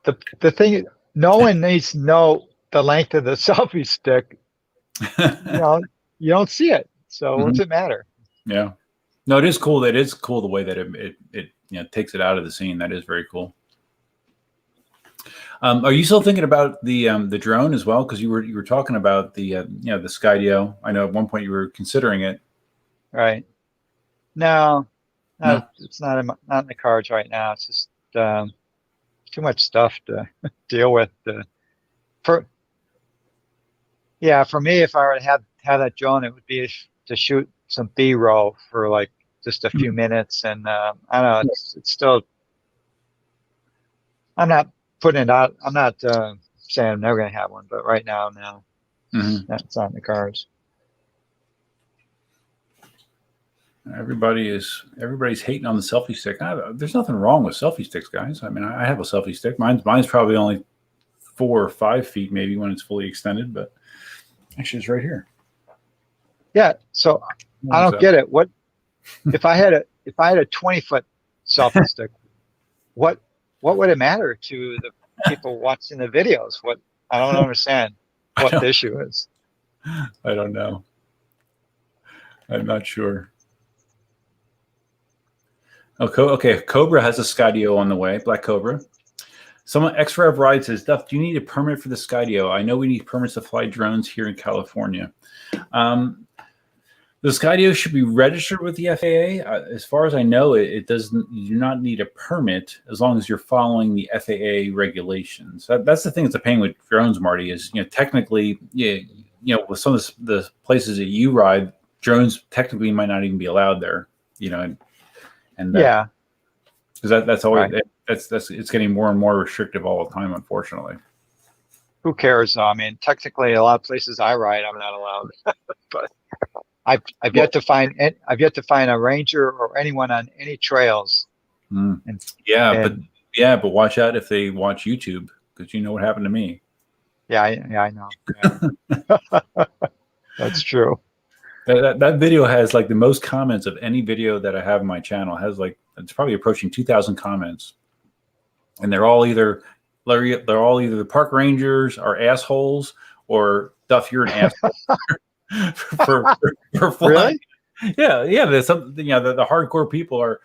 B: The thing, no one needs to know the length of the selfie stick. You don't see it, so what's it matter? Yeah.
A: No, it is cool. It is cool the way that it takes it out of the scene. That is very cool. Are you still thinking about the drone as well? Because you were talking about the Skydio. I know at one point you were considering it.
B: Right. No, it's not in the cards right now. It's just too much stuff to deal with. For me, if I were to have that drone, it would be to shoot some B-roll for like just a few minutes, and I don't know. It's still. I'm not putting it out. I'm not saying I'm never going to have one, but right now, that's not in the cards.
A: Everybody's hating on the selfie stick. There's nothing wrong with selfie sticks, guys. I mean, I have a selfie stick. Mine's probably only 4 or 5 feet, maybe, when it's fully extended. But actually, it's right here.
B: Yeah. So I don't get it. What if I had a 20-foot selfie stick? What would it matter to the people watching the videos? I don't understand what the issue is.
A: I don't know. I'm not sure. Okay, Cobra has a Skydio on the way, Black Cobra. Someone, XRev Ride says, Duff, do you need a permit for the Skydio? I know we need permits to fly drones here in California. The Skydio should be registered with the FAA. As far as I know, you do not need a permit as long as you're following the FAA regulations. That's the thing that's a pain with drones, Marty, is, technically, with some of the places that you ride, drones technically might not even be allowed there, and because that's always right. It's getting more and more restrictive all the time, unfortunately.
B: Who cares? I mean, technically, a lot of places I ride, I'm not allowed. But I've yet to find a ranger or anyone on any trails.
A: But watch out if they watch YouTube, because you know what happened to me.
B: Yeah, I know. Yeah. That's true.
A: That video has like the most comments of any video that I have on my channel. It's probably approaching 2,000 comments, and they're all either the park rangers are assholes, or Duff, you're an asshole for flying.
B: Really?
A: Yeah. There's some, the hardcore people are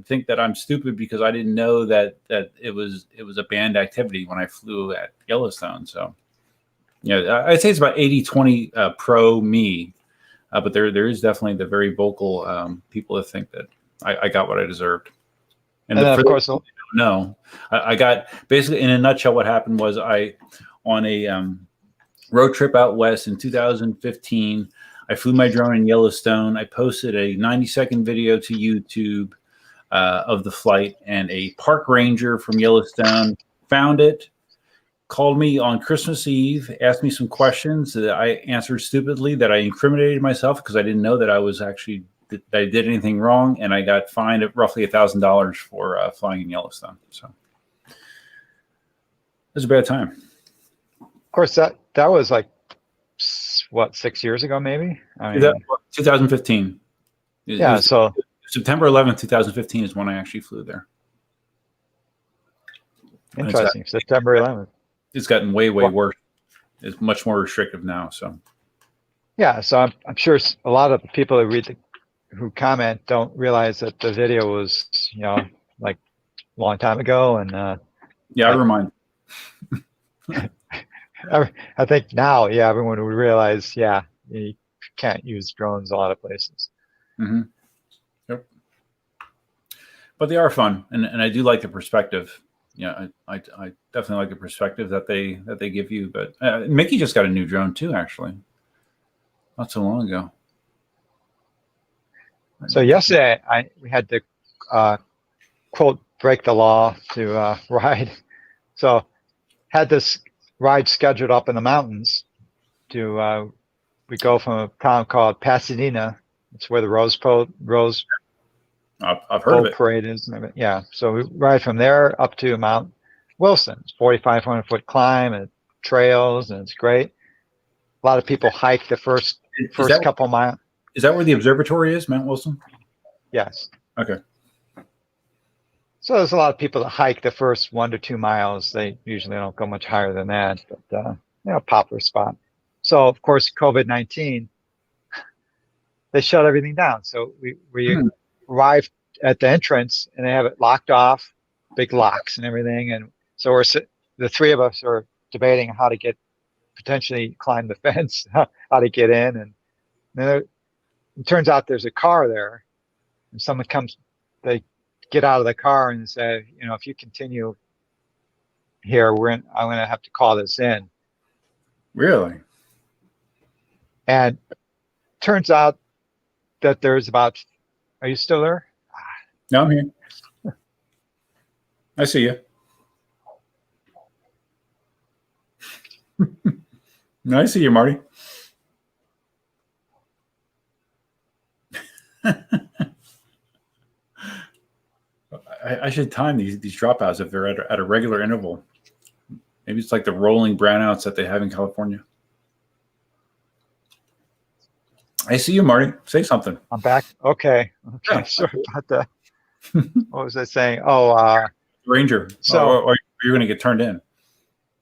A: think that I'm stupid because I didn't know that it was a banned activity when I flew at Yellowstone. So, I'd say it's about 80-20 pro me. But there is definitely the very vocal people that think that I got what I deserved. And of course, no, I got, basically, in a nutshell, what happened was on a road trip out west in 2015, I flew my drone in Yellowstone. I posted a 90-second video to YouTube of the flight, and a park ranger from Yellowstone found it, called me on Christmas Eve, asked me some questions that I answered stupidly, that I incriminated myself because I didn't know that that I did anything wrong, and I got fined at roughly $1,000 for flying in Yellowstone. So it was a bad time.
B: Of course, that was like, what, 6 years ago, maybe? I mean,
A: 2015.
B: Yeah, so
A: September 11th, 2015 is when I actually flew there.
B: Interesting. September 11th.
A: it's gotten way worse. It's much more restrictive now. So
B: yeah, so I'm sure a lot of the people who comment don't realize that the video was, like a long time ago, and
A: yeah, I remind.
B: I think now, everyone would realize, you can't use drones a lot of places.
A: Mm-hmm. Yep. But they are fun, and I do like the perspective. Yeah, I definitely like the perspective that they give you. But Mickey just got a new drone too, actually, not so long ago.
B: So yesterday, we had to quote break the law to ride. So had this ride scheduled up in the mountains to we go from a town called Pasadena. It's where the
A: I've heard of it.
B: Parade is. Yeah, so we ride from there up to Mount Wilson. It's 4,500-foot climb and trails, and it's great. A lot of people hike the first couple miles.
A: Is that where the observatory is, Mount Wilson?
B: Yes.
A: Okay.
B: So there's a lot of people that hike the first 1 to 2 miles. They usually don't go much higher than that, but popular spot. So of course, COVID-19, they shut everything down. So we arrived at the entrance, and they have it locked off, big locks and everything. And so the three of us are debating how to potentially climb the fence, how to get in. And then it turns out there's a car there, and someone comes, they get out of the car and say, if you continue here, I'm going to have to call this in.
A: Really?
B: And turns out that there's about, are you still there?
A: No, I'm here. I see you. No, I see you, Marty. I should time these dropouts if they're at a regular interval. Maybe it's like the rolling brownouts that they have in California. I see you, Marty. Say something.
B: I'm back. Okay.
A: Yeah.
B: Sorry about that. What was I saying? Oh,
A: Ranger.
B: So,
A: or you're going to get turned in.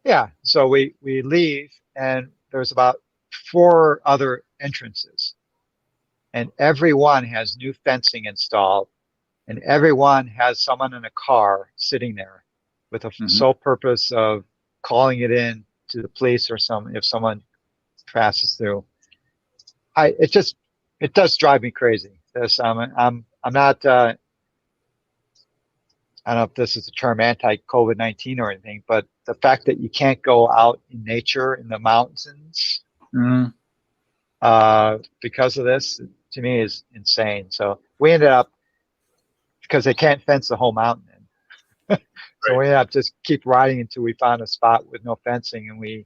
B: Yeah. So we leave, and there's about 4 other entrances, and every one has new fencing installed, and everyone has someone in a car sitting there with a sole purpose of calling it in to the police or if someone passes through. It does drive me crazy. I'm not. I don't know if this is a term, anti-COVID-19 or anything, but the fact that you can't go out in nature in the mountains because of this, to me, is insane. So we ended up, because they can't fence the whole mountain in. So we ended up just keep riding until we found a spot with no fencing, and we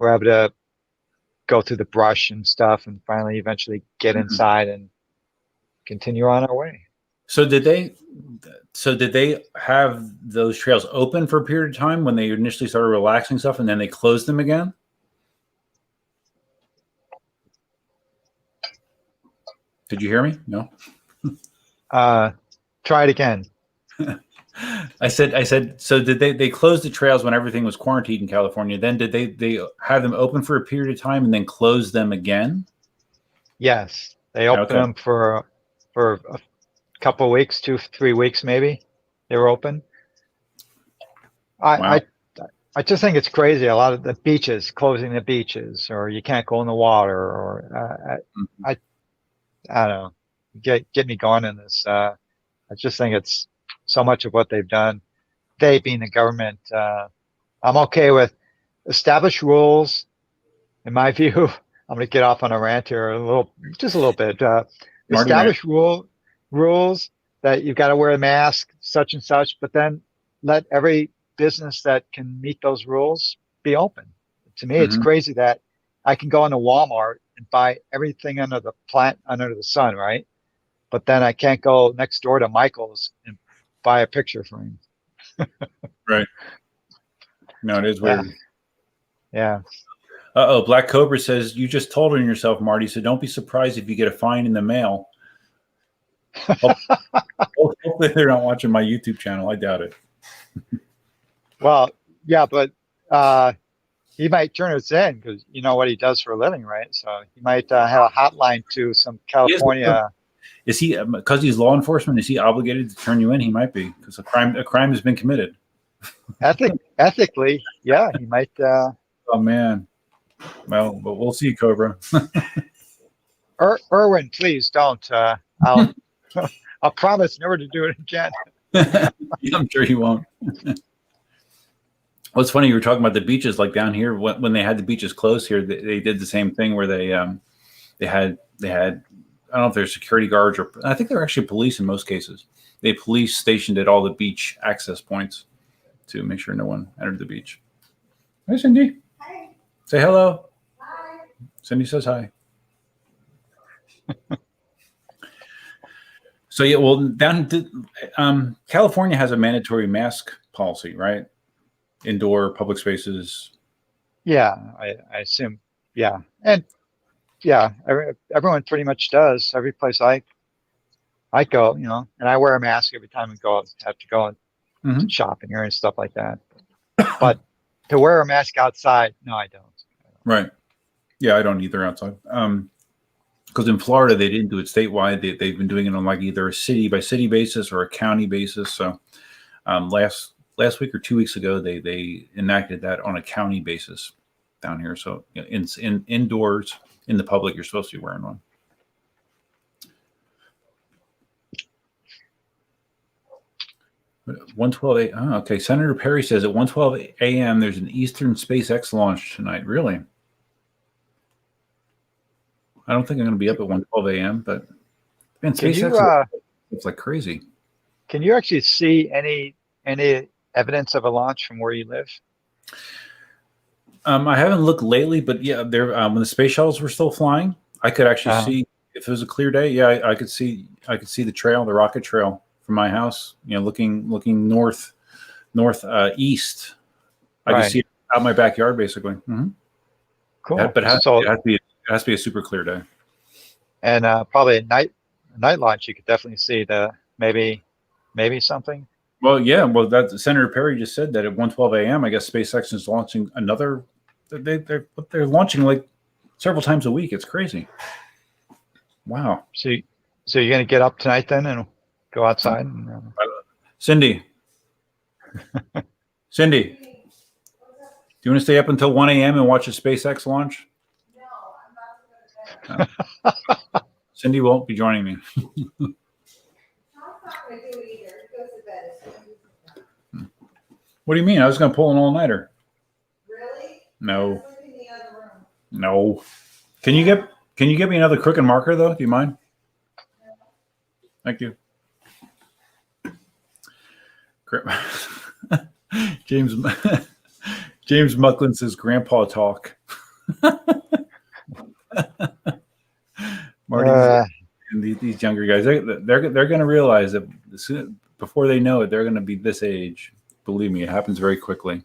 B: were able to go through the brush and stuff, and finally eventually get inside and continue on our way.
A: So did they have those trails open for a period of time when they initially started relaxing stuff, and then they closed them again? Did you hear me? No.
B: Try it again.
A: I said. So did they close the trails when everything was quarantined in California? Then did they have them open for a period of time and then close them again?
B: Yes, they opened them for a couple of weeks, 2-3 weeks maybe. They were open. I just think it's crazy. A lot of the beaches, closing the beaches, or you can't go in the water, or I don't know. Get me going in this. I just think it's so much of what they've done. They being the government. I'm okay with established rules. In my view, I'm going to get off on a rant here just a little bit. Established rules that you've got to wear a mask, such and such, but then let every business that can meet those rules be open. To me, it's crazy that I can go into Walmart and buy everything under the sun, right? But then I can't go next door to Michael's and buy a picture frame.
A: Right. No, it is weird.
B: Yeah.
A: Black Cobra says, you just told on yourself, Marty, so don't be surprised if you get a fine in the mail. Hopefully they're not watching my YouTube channel. I doubt it.
B: Well, yeah, but he might turn us in because you know what he does for a living, right? So he might have a hotline to some California.
A: Is he, because he's law enforcement, is he obligated to turn you in? He might be, because a crime has been committed.
B: Ethically, yeah, he might.
A: Oh man. Well, but we'll see, Cobra.
B: Erwin, please don't. I'll promise never to do it again.
A: I'm sure he won't. What's funny, you were talking about the beaches, like down here when they had the beaches closed here, they did the same thing where they had I don't know if they're security guards or I think they're actually police in most cases. They police stationed at all the beach access points to make sure no one entered the beach. Hi, Cindy.
C: Hi.
A: Say hello.
C: Hi.
A: Cindy says hi. So yeah, well, California has a mandatory mask policy, right? Indoor public spaces.
B: Yeah, I assume. Yeah, and yeah, everyone pretty much does. Every place I go, you know, and I wear a mask every time I have to go shopping or and stuff like that. But to wear a mask outside, no, I don't.
A: Right. Yeah, I don't either outside. Because in Florida they didn't do it statewide. They've been doing it on like either a city by city basis or a county basis. So last week or 2 weeks ago they enacted that on a county basis down here. So you know, in indoors in the public you're supposed to be wearing one. But 1:12 a.m. Oh, okay. Senator Perry says at 1:12 a.m. there's an Eastern SpaceX launch tonight. Really? I don't think I'm going to be up at 1:12 a.m. But man, SpaceX it's like crazy.
B: Can you actually see any evidence of a launch from where you live?
A: I haven't looked lately, but yeah, there when the space shuttles were still flying, I could actually see if it was a clear day. Yeah, I could see the trail, the rocket trail from my house. You know, looking north east. I could see it out my backyard basically. Mm-hmm.
B: Cool.
A: But it has to be a super clear day.
B: And probably a night launch, you could definitely see maybe something.
A: Well, yeah. Well, that Senator Perry just said that at 1:12 a.m. I guess SpaceX is launching another. They're launching like several times a week. It's crazy. Wow.
B: So you're gonna get up tonight then and go outside?
A: Cindy. Cindy, do you want to stay up until 1 a.m. and watch a SpaceX launch?
C: No, I'm about to go to bed.
A: Cindy won't be joining me.
C: I'm not going to do it either. Go to bed.
A: What do you mean? I was going to pull an all-nighter.
C: Really?
A: No.
C: Let's look in the other room.
A: No. Can you get me another Crook and marker though? Do you mind?
C: No.
A: Thank you. James Mucklin says grandpa talk. Marty and these younger guys, they're going to realize that before they know it, they're going to be this age. Believe me, it happens very quickly.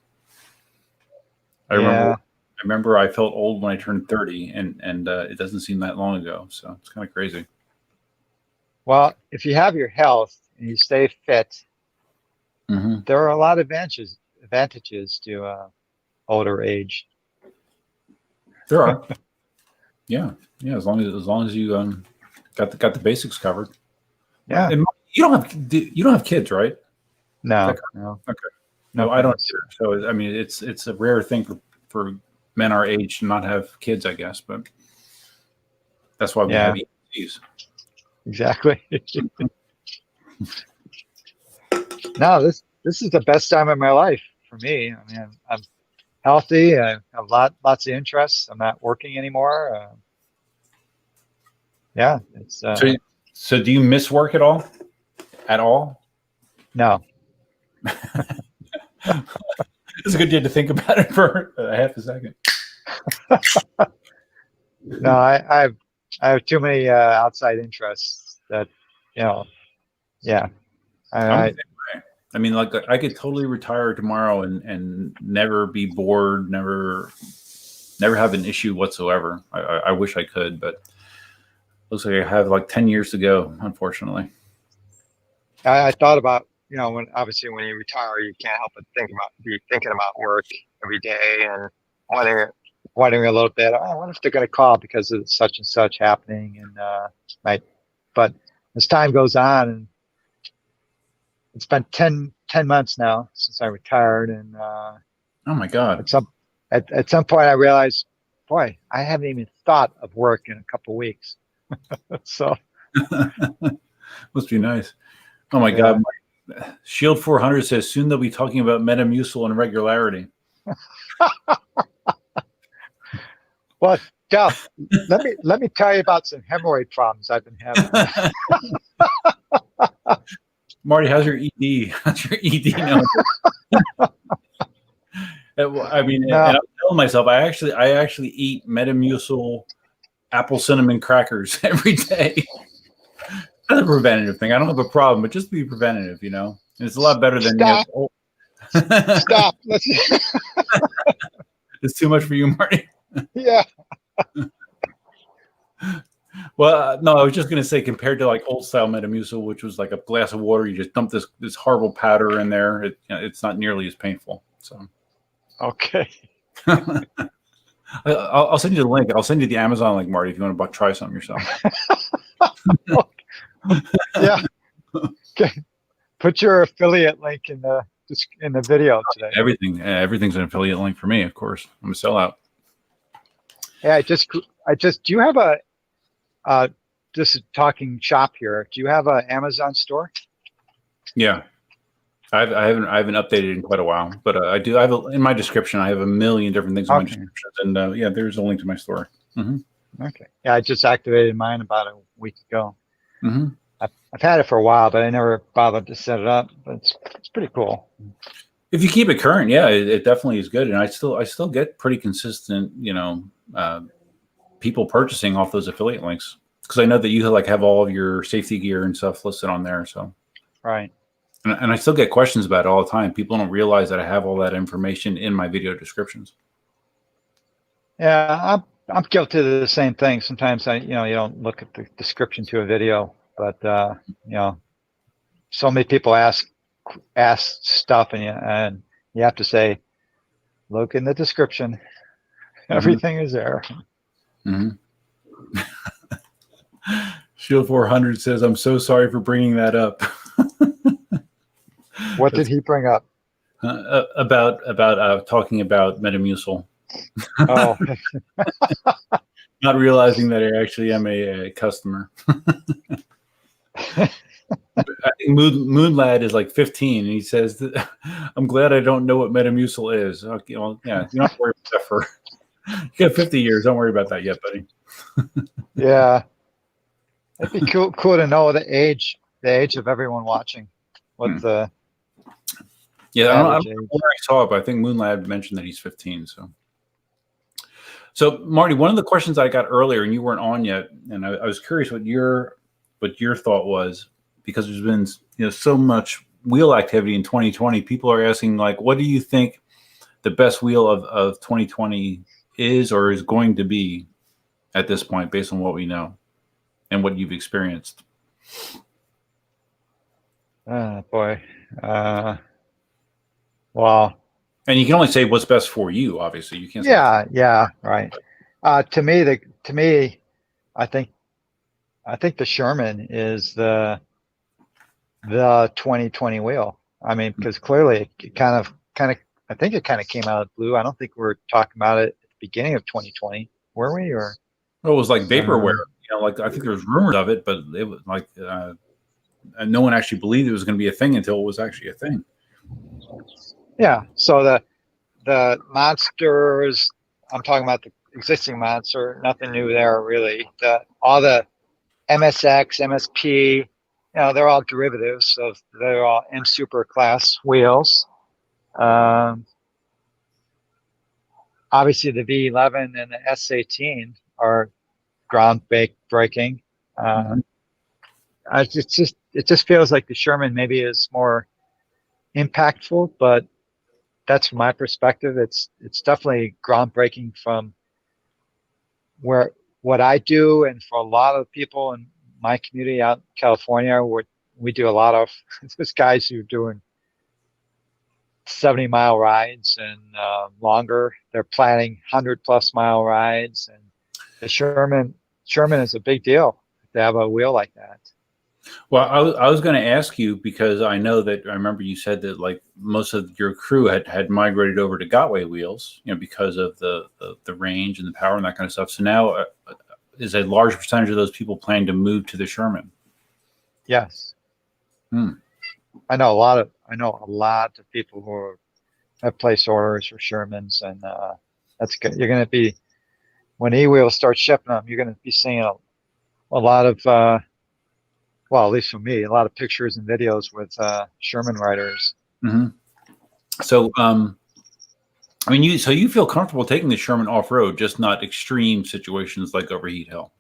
A: I remember I felt old when I turned 30, and it doesn't seem that long ago. So it's kind of crazy.
B: Well, if you have your health and you stay fit, there are a lot of advantages to older age.
A: There are. Yeah. As long as you got the basics covered.
B: Yeah.
A: And you don't have kids, right?
B: No.
A: Okay. No, I don't either. So I mean, it's a rare thing for men our age to not have kids, I guess, but that's why we have EMTs.
B: Exactly. No, this is the best time of my life for me. I mean, I'm healthy. I have lots of interests. I'm not working anymore. Yeah, it's.
A: So do you miss work at all? At all?
B: No.
A: It's a good day to think about it for a half a second.
B: No, I have too many outside interests that, yeah.
A: I mean, like I could totally retire tomorrow and never be bored, never have an issue whatsoever. I wish I could, but looks like I have like 10 years to go, unfortunately.
B: I thought about you know, obviously when you retire, you can't help but be thinking about work every day and wondering a little bit. Oh, I wonder if they're going to call because of such and such happening, and right. But as time goes on, and it's been 10 months now since I retired, and
A: Oh my God.
B: at some point I realized, boy, I haven't even thought of work in a couple of weeks. So
A: Must be nice. Oh my
B: yeah.
A: God. Shield 400 says soon they'll be talking about Metamucil and regularity.
B: Well, Duf, let me tell you about some hemorrhoid problems I've been having.
A: Marty, how's your ED? How's your ED now? I mean,
B: No.
A: and I'm telling myself, I actually eat Metamucil apple cinnamon crackers every day. That's a preventative thing. I don't have a problem, but just be preventative, you know. And it's a lot better than
B: Stop. Stop.
A: It's too much for you, Marty.
B: Yeah.
A: Well, no, I was just going to say, compared to like old style Metamucil, which was like a glass of water, you just dump this horrible powder in there. It's not nearly as painful. So,
B: Okay.
A: I'll send you the link. I'll send you the Amazon link, Marty, if you want to try something yourself.
B: Yeah. Okay. Put your affiliate link in the video today.
A: Everything's an affiliate link for me, of course. I'm a sellout.
B: Yeah, do you have this is talking shop here. Do you have an Amazon store?
A: Yeah. I haven't updated in quite a while, but I do. I have in my description. I have a million different things in my descriptions, and yeah, there's a link to my store. Mm-hmm.
B: Okay. Yeah, I just activated mine about a week ago.
A: Mm-hmm.
B: I've had it for a while, but I never bothered to set it up. But it's pretty cool.
A: If you keep it current, yeah, it definitely is good, and I still get pretty consistent, you know, people purchasing off those affiliate links because I know that you have all of your safety gear and stuff listed on there. So
B: right.
A: And I still get questions about it all the time. People don't realize that I have all that information in my video descriptions.
B: Yeah, I'm guilty of the same thing. Sometimes you don't look at the description to a video, but you know, so many people ask stuff, and you have to say, look in the description. Mm-hmm. Everything is there.
A: Mm-hmm. Shield 400 says, "I'm so sorry for bringing that up."
B: What did he bring up?
A: About talking about Metamucil.
B: Oh,
A: not realizing that I actually am a customer. I think Moonlad is like 15, and he says, "I'm glad I don't know what Metamucil is." Okay, well, yeah, you don't have to worry about that for. You got 50 years. Don't worry about that yet, buddy.
B: Yeah, it'd be cool to know the age of everyone watching. What the
A: yeah, I don't know where I saw it, but I think Moonlad mentioned that he's 15. So Marty, one of the questions I got earlier, and you weren't on yet, and I was curious what your thought was, because there's been so much wheel activity in 2020. People are asking, like, what do you think the best wheel of 2020 is or is going to be at this point, based on what we know and what you've experienced?
B: Boy. Wow. And
A: you can only say what's best for you, obviously. You can't say
B: yeah, right. To me, I think the Sherman is the 2020 wheel. I mean, because clearly it kind of I think it kind of came out of the blue. I don't think we were talking about it at the beginning of 2020, were we? Or
A: well, it was like vaporware. Like I think there was rumors of it, but it was like no one actually believed it was going to be a thing until it was actually a thing.
B: Yeah. So the monsters, I'm talking about the existing monster, nothing new there really. All the MSX, MSP, they're all derivatives, so they're all M Super class wheels. Obviously the V11 and the S18 are groundbreaking. It just feels like the Sherman maybe is more impactful, but that's from my perspective. It's definitely groundbreaking from what I do, and for a lot of people in my community out in California, we do a lot of, there's guys who are doing 70-mile rides and longer. They're planning 100+ mile rides, and the Sherman is a big deal to have a wheel like that.
A: Well, I was going to ask you, because I know that I remember you said that like most of your crew had migrated over to Gotway wheels, because of the range and the power and that kind of stuff. So now is a large percentage of those people planning to move to the Sherman?
B: Yes. I know a lot of people who have placed orders for Shermans, and that's good. You're going to be, when E-Wheels start shipping them, you're going to be seeing a lot of, well, at least for me, a lot of pictures and videos with Sherman riders.
A: Mm-hmm. So, I mean, you feel comfortable taking the Sherman off road, just not extreme situations like Overheat Hill.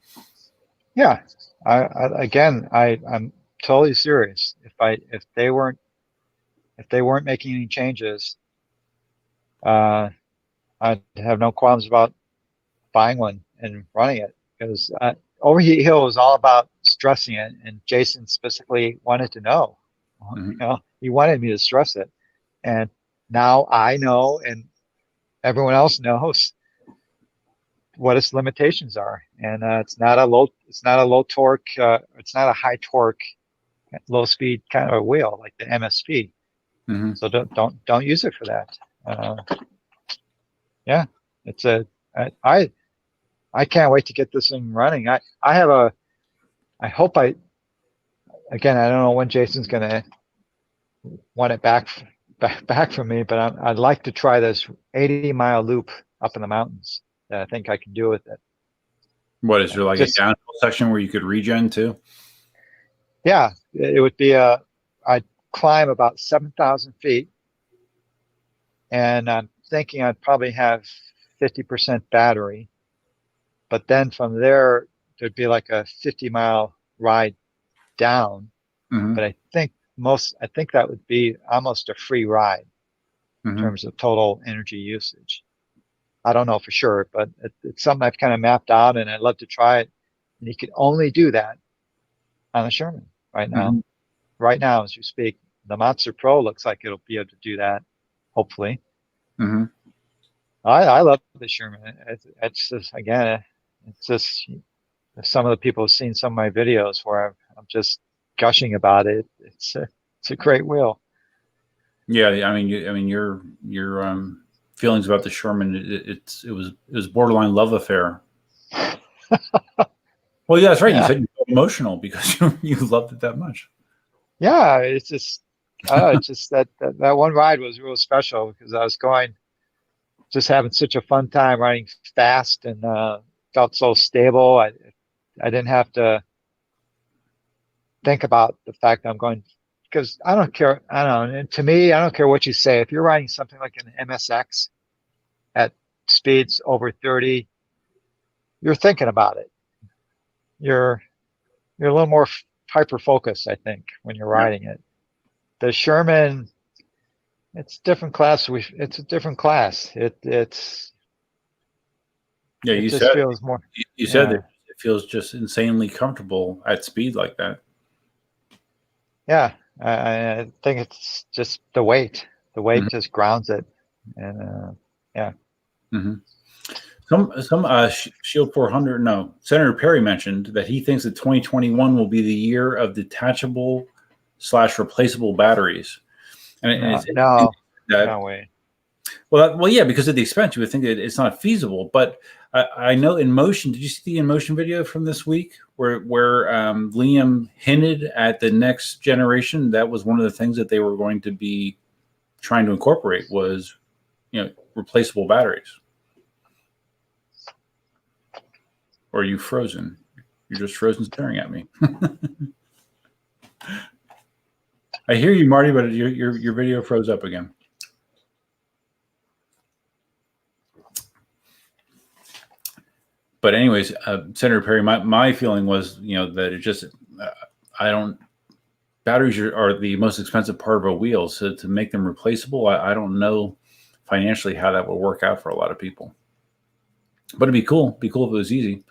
B: Yeah, I'm totally serious. If they weren't making any changes, I'd have no qualms about buying one and running it, because Overheat Hill was all about stressing it, and Jason specifically wanted to know.
A: Mm-hmm.
B: He wanted me to stress it, and now I know, and everyone else knows what its limitations are. And it's not a low torque, it's not a high torque, low speed kind of a wheel like the MSP.
A: Mm-hmm.
B: So don't use it for that. Yeah, it's I can't wait to get this thing running. I hope I don't know when Jason's gonna want it back from me, but I'd like to try this 80-mile loop up in the mountains. I think I can do with it.
A: What is there, like a downhill section where you could regen too?
B: Yeah, it would be I'd climb about 7,000 feet, and I'm thinking I'd probably have 50% battery, but then from there there'd be like a 50-mile ride down.
A: Mm-hmm.
B: But I think that would be almost a free ride in terms of total energy usage. I don't know for sure, but it's something I've kind of mapped out, and I'd love to try it. And you can only do that on the Sherman right now.
A: Mm-hmm.
B: Right now, as you speak, the Monster Pro looks like it'll be able to do that, hopefully.
A: Mm-hmm.
B: I love the Sherman. It's just, again, it's just, some of the people have seen some of my videos where I'm just gushing about it. It's a great wheel. Yeah,
A: I mean, your feelings about the Sherman, it was borderline love affair. Well, yeah, that's right. Yeah. You said you were emotional because you loved it that much.
B: Yeah, it's just that one ride was real special, because I was just having such a fun time riding fast, and felt so stable. I didn't have to think about the fact that I'm going, because I don't care. I don't know. And to me, I don't care what you say. If you're riding something like an MSX at speeds over 30, you're thinking about it. You're a little more hyper focused, I think, when you're riding it. The Sherman, it's different class. It's a different class. It's
A: yeah.
B: It
A: You
B: just
A: said
B: feels more.
A: You said that it feels just insanely comfortable at speed like that.
B: Yeah, I think it's just the weight. The weight just grounds it, and yeah.
A: Mm-hmm. Some Shield 400. No, Senator Perry mentioned that he thinks that 2021 will be the year of detachable/replaceable batteries. And
B: no way.
A: Well, yeah, because of the expense, you would think that it's not feasible. But I know Inmotion. Did you see the Inmotion video from this week where Liam hinted at the next generation? That was one of the things that they were going to be trying to incorporate was, replaceable batteries. Or are you frozen? You're just frozen staring at me. I hear you, Marty, but your video froze up again. But anyways, Senator Perry, my feeling was, that it just, batteries are the most expensive part of a wheel. So to make them replaceable, I don't know financially how that will work out for a lot of people. But it'd be cool. It'd be cool if it was easy.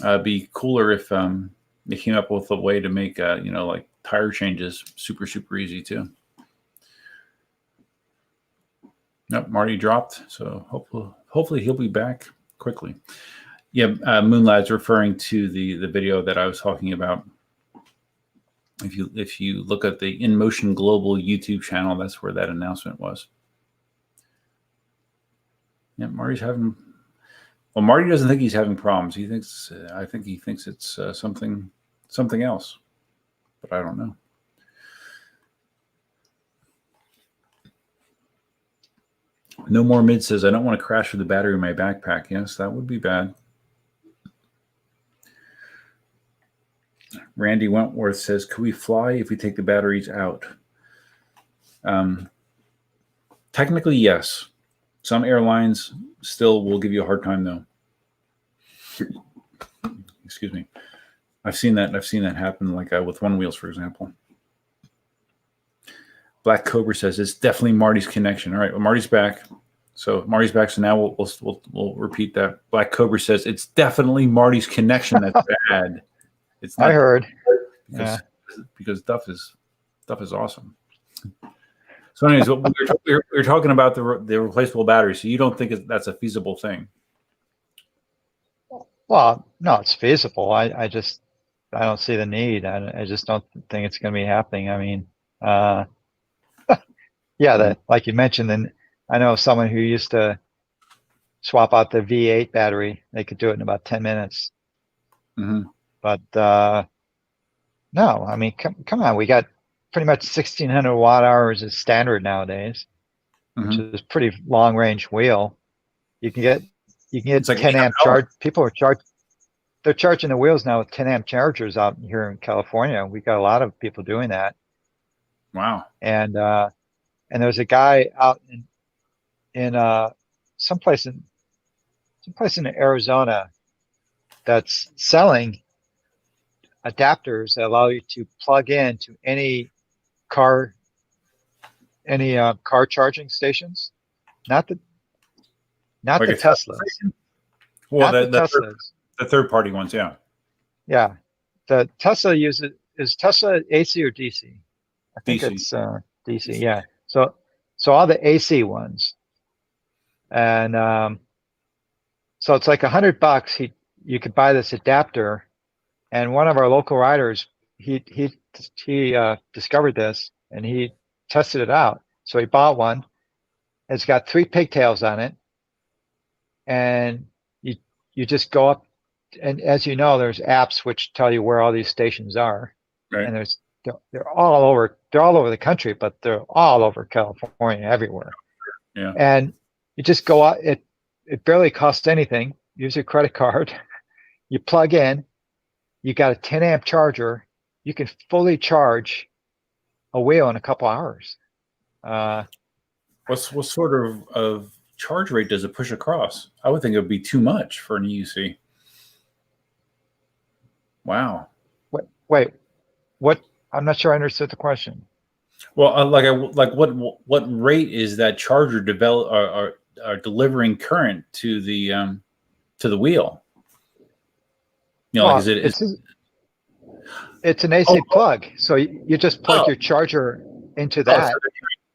A: It'd be cooler if they came up with a way to make, like tire changes super easy too. Nope, Marty dropped, so hopefully he'll be back quickly. Yeah, Moonlad's referring to the video that I was talking about. If you look at the Inmotion Global YouTube channel, that's where that announcement was. Yeah, Marty's having. Well, Marty doesn't think he's having problems. He thinks. I think he thinks it's something else, but I don't know. No More Mid says, I don't want to crash with the battery in my backpack. Yes, that would be bad. Randy Wentworth says, could we fly if we take the batteries out? Technically, yes. Some airlines still will give you a hard time, though. Excuse me. I've seen that happen, like with One Wheels, for example. Black Cobra says it's definitely Marty's connection. All right, well, Marty's back. So Marty's back. So now we'll repeat that. Black Cobra says it's definitely Marty's connection that's bad. It's not,
B: I heard.
A: Because Duf is awesome. So, anyways, we're talking about the replaceable battery. So you don't think that's a feasible thing?
B: Well, no, it's feasible. I don't see the need. I just don't think it's going to be happening. I mean, yeah, like you mentioned, and I know someone who used to swap out the V8 battery. They could do it in about 10 minutes.
A: Mm-hmm.
B: But no, I mean, come on. We got pretty much 1,600 watt hours is standard nowadays, which is a pretty long range wheel. You can get like 10 amp charge. People are they're charging the wheels now with 10 amp chargers out here in California. We got a lot of people doing that.
A: Wow.
B: And there's a guy out in someplace in Arizona that's selling adapters that allow you to plug in to any car charging stations, not the Teslas.
A: Well,
B: the
A: third party ones, yeah.
B: Yeah, the Tesla is Tesla AC or DC? I think
A: DC.
B: it's DC. Yeah. So all the AC ones, and so it's like $100. You could buy this adapter, and one of our local riders, he discovered this and he tested it out. So he bought one. It's got 3 pigtails on it, and you just go up, and as you know, there's apps which tell you where all these stations are,
A: right.
B: And they're all over the country, but they're all over California, everywhere.
A: Yeah.
B: And you just go out. It barely costs anything. Use your credit card. You plug in. You got a 10 amp charger. You can fully charge a wheel in a couple hours.
A: What sort of charge rate does it push across? I would think it would be too much for an EUC. Wow.
B: Wait, what? I'm not sure I understood the question.
A: Well, what rate is that charger delivering current to the wheel? You know,
B: well, it's an AC plug, so you just plug your charger into that.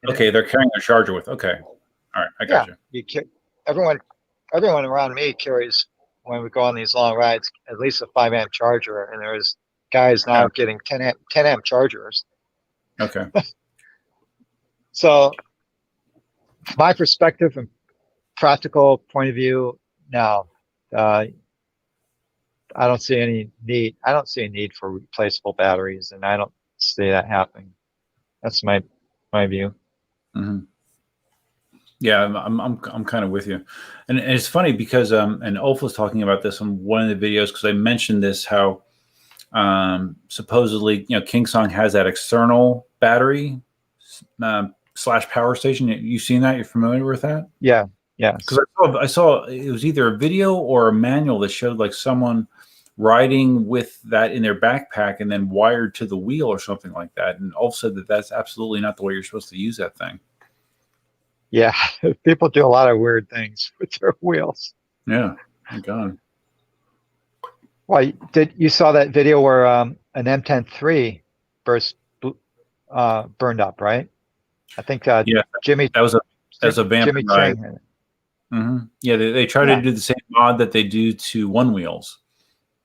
A: Okay, they're carrying their charger with. Okay, all right, I got you.
B: Everyone around me carries, when we go on these long rides, at least a 5 amp charger, and there's guys now getting 10 amp chargers.
A: Okay.
B: So, my perspective and practical point of view, no, I don't see any need. I don't see a need for replaceable batteries, and I don't see that happening. That's my view.
A: Mm-hmm. Yeah, I'm kind of with you, and it's funny because and Ulf was talking about this on one of the videos, because I mentioned this, how supposedly KingSong has that external battery / power station. You've seen that? You're familiar with that?
B: Yeah.
A: Because I saw it was either a video or a manual that showed like someone riding with that in their backpack and then wired to the wheel or something like that. And Ulf said that that's absolutely not the way you're supposed to use that thing.
B: Yeah, people do a lot of weird things with their wheels.
A: Yeah, my God.
B: Well, you saw that video where an M10 III burst burned up, right? I think
A: Yeah,
B: Jimmy
A: that was a vampire
B: Jimmy
A: ride.
B: Chang.
A: Yeah, they try
B: Yeah.
A: to do the same mod that they do to one wheels.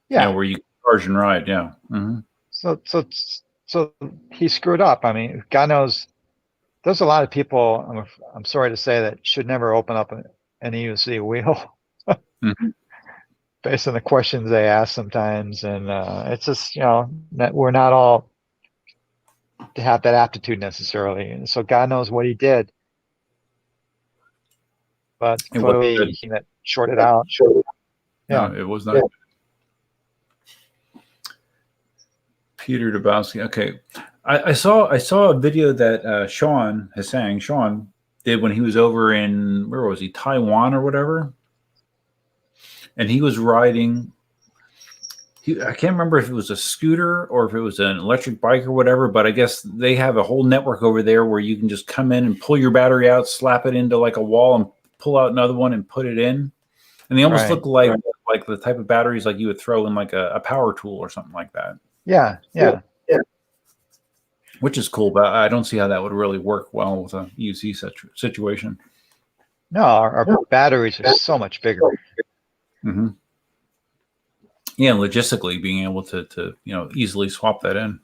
B: Yeah.
A: Where you charge and ride. Yeah.
B: So he screwed up. I mean, God knows there's a lot of people, I'm sorry to say, that should never open up an EUC wheel based on the questions they ask sometimes. And it's just, that we're not all to have that aptitude necessarily. And so God knows what he did. But clearly he that shorted out.
A: Yeah. No, it was not. Yeah. Peter Dabowski. Okay. I saw a video that Sean did when he was over in, where was he, Taiwan or whatever, and he was riding. I can't remember if it was a scooter or if it was an electric bike or whatever, but I guess they have a whole network over there where you can just come in and pull your battery out, slap it into like a wall, and pull out another one and put it in, and they almost look like the type of batteries like you would throw in like a power tool or something like that.
B: Yeah.
A: Which is cool, but I don't see how that would really work well with a UC situation.
B: No, our batteries are so much bigger.
A: Mm-hmm. Yeah, logistically being able to easily swap that in.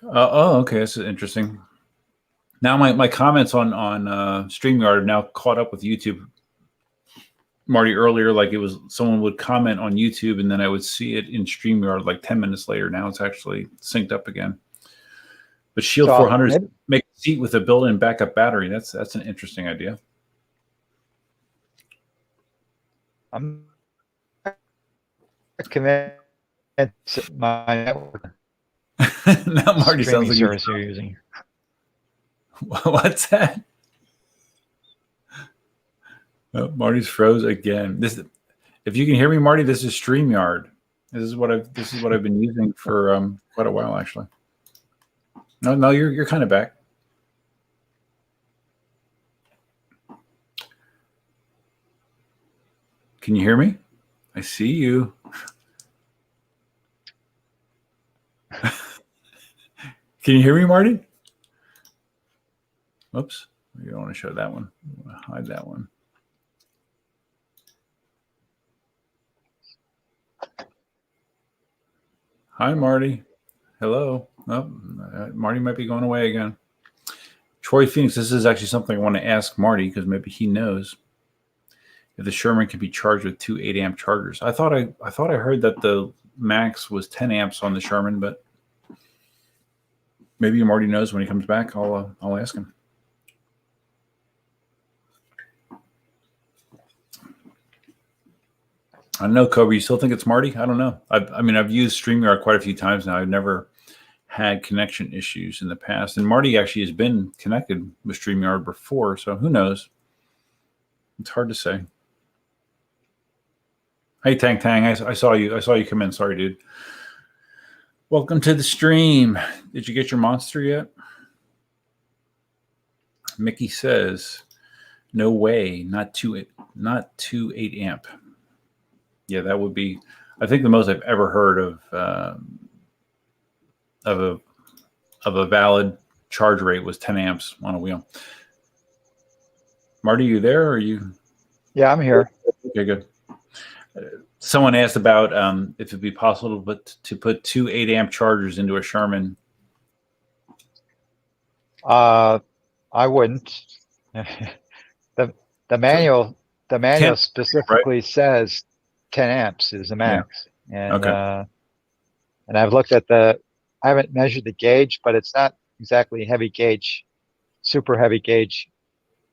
A: Okay, this is interesting. Now my comments on StreamYard are now caught up with YouTube. Marty, earlier, like it was someone would comment on YouTube and then I would see it in StreamYard like 10 minutes later. Now it's actually synced up again. But Shield 400 make a seat with a built-in backup battery. That's an interesting idea.
B: I'm convinced my network.
A: Now Marty sounds like
B: service you're using.
A: What's that? Oh, Marty's froze again. If you can hear me, Marty, this is StreamYard. This is what I've been using for quite a while, actually. No, you're kind of back. Can you hear me? I see you. Can you hear me, Marty? Oops, you don't want to show that one. You want to hide that one. Hi, Marty. Hello. Oh, Marty might be going away again. Troy Phoenix, this is actually something I want to ask Marty because maybe he knows if the Sherman can be charged with 2 8-amp chargers. I thought I heard that the max was 10 amps on the Sherman, but maybe Marty knows when he comes back. I'll ask him. I don't know, Kobe. You still think it's Marty? I don't know. I've used StreamYard quite a few times now. I've never had connection issues in the past. And Marty actually has been connected with StreamYard before, so who knows? It's hard to say. Hey, Tang, I saw you. I saw you come in. Sorry, dude. Welcome to the stream. Did you get your monster yet? Mickey says, no way, not 2 8-amp. Yeah, that would be, I think, the most I've ever heard of a valid charge rate was 10 amps on a wheel. Marty, you there? Or are you?
B: Yeah, I'm here.
A: Okay, good. Someone asked about if it'd be possible to put 2 8-amp chargers into a Sherman.
B: I wouldn't. the manual specifically says 10 amps is the max. Yeah. And and I've looked at I haven't measured the gauge, but it's not exactly heavy gauge, super heavy gauge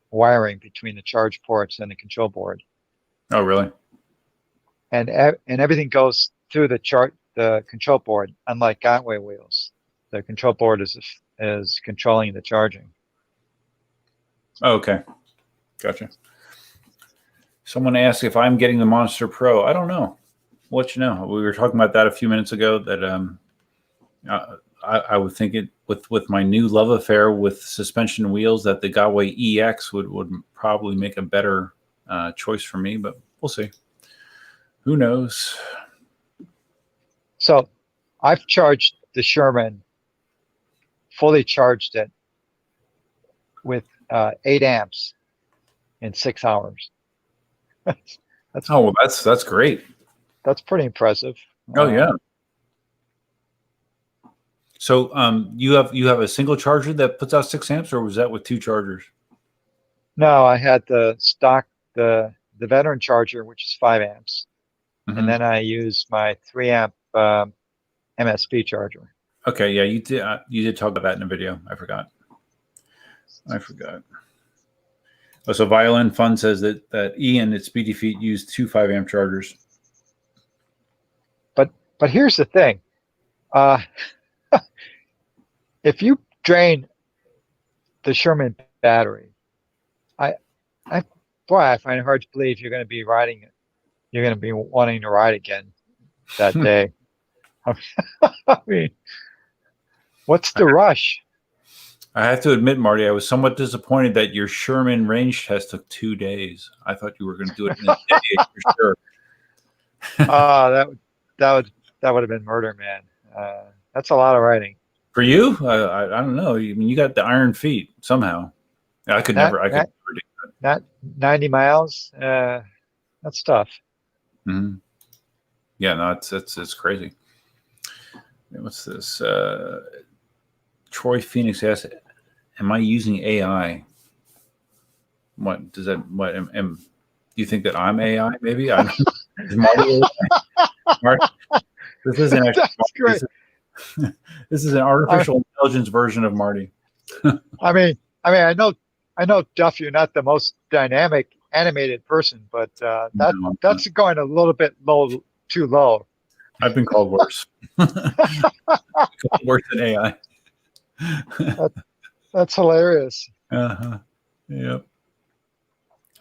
B: wiring between the charge ports and the control board.
A: Oh, really?
B: And everything goes through the control board, unlike Gotway wheels. The control board is controlling the charging.
A: Oh, okay. Gotcha. Someone asked if I'm getting the Monster Pro. I don't know. I'll let you know. We were talking about that a few minutes ago, that I would think it with my new love affair with suspension wheels, that the Gotway EX would probably make a better choice for me, but we'll see. Who knows?
B: So I've charged the Sherman, fully charged it with 8 amps in 6 hours. That's
A: Oh, well, that's great.
B: that's pretty impressive.
A: Oh yeah. So you have a single charger that puts out 6 amps, or was that with 2 chargers?
B: No, I had the stock, the veteran charger, which is 5 amps.
A: Mhm.
B: And then I used my 3 amp MSP charger.
A: Okay, yeah, you did talk about that in a video. I forgot. Oh, so Violin Fun says that Ian at Speedy Feet used 2 5 amp chargers.
B: But here's the thing. If you drain the Sherman battery, I find it hard to believe you're going to be riding it. You're going to be wanting to ride again that day. I mean, what's the rush?
A: I have to admit, Marty, I was somewhat disappointed that your Sherman range test took 2 days. I thought you were going to do it in a day for sure.
B: That would have been murder, man. That's a lot of riding.
A: For you, I don't know. I mean, you got the iron feet somehow. I could never do that.
B: Not 90 miles. That's tough.
A: Mm-hmm. Yeah, no, it's crazy. What's this? Troy Phoenix asks, "Am I using AI? What does that? What do you think that I'm AI? Maybe I don't. Is Marty Marty, this isn't actually.
B: That's great.
A: This is an artificial intelligence version of Marty.
B: I mean, I know, Duff, you're not the most dynamic animated person, but that's going a little bit too low.
A: I've been called worse. Worse than AI.
B: That's hilarious.
A: Uh-huh. Yep.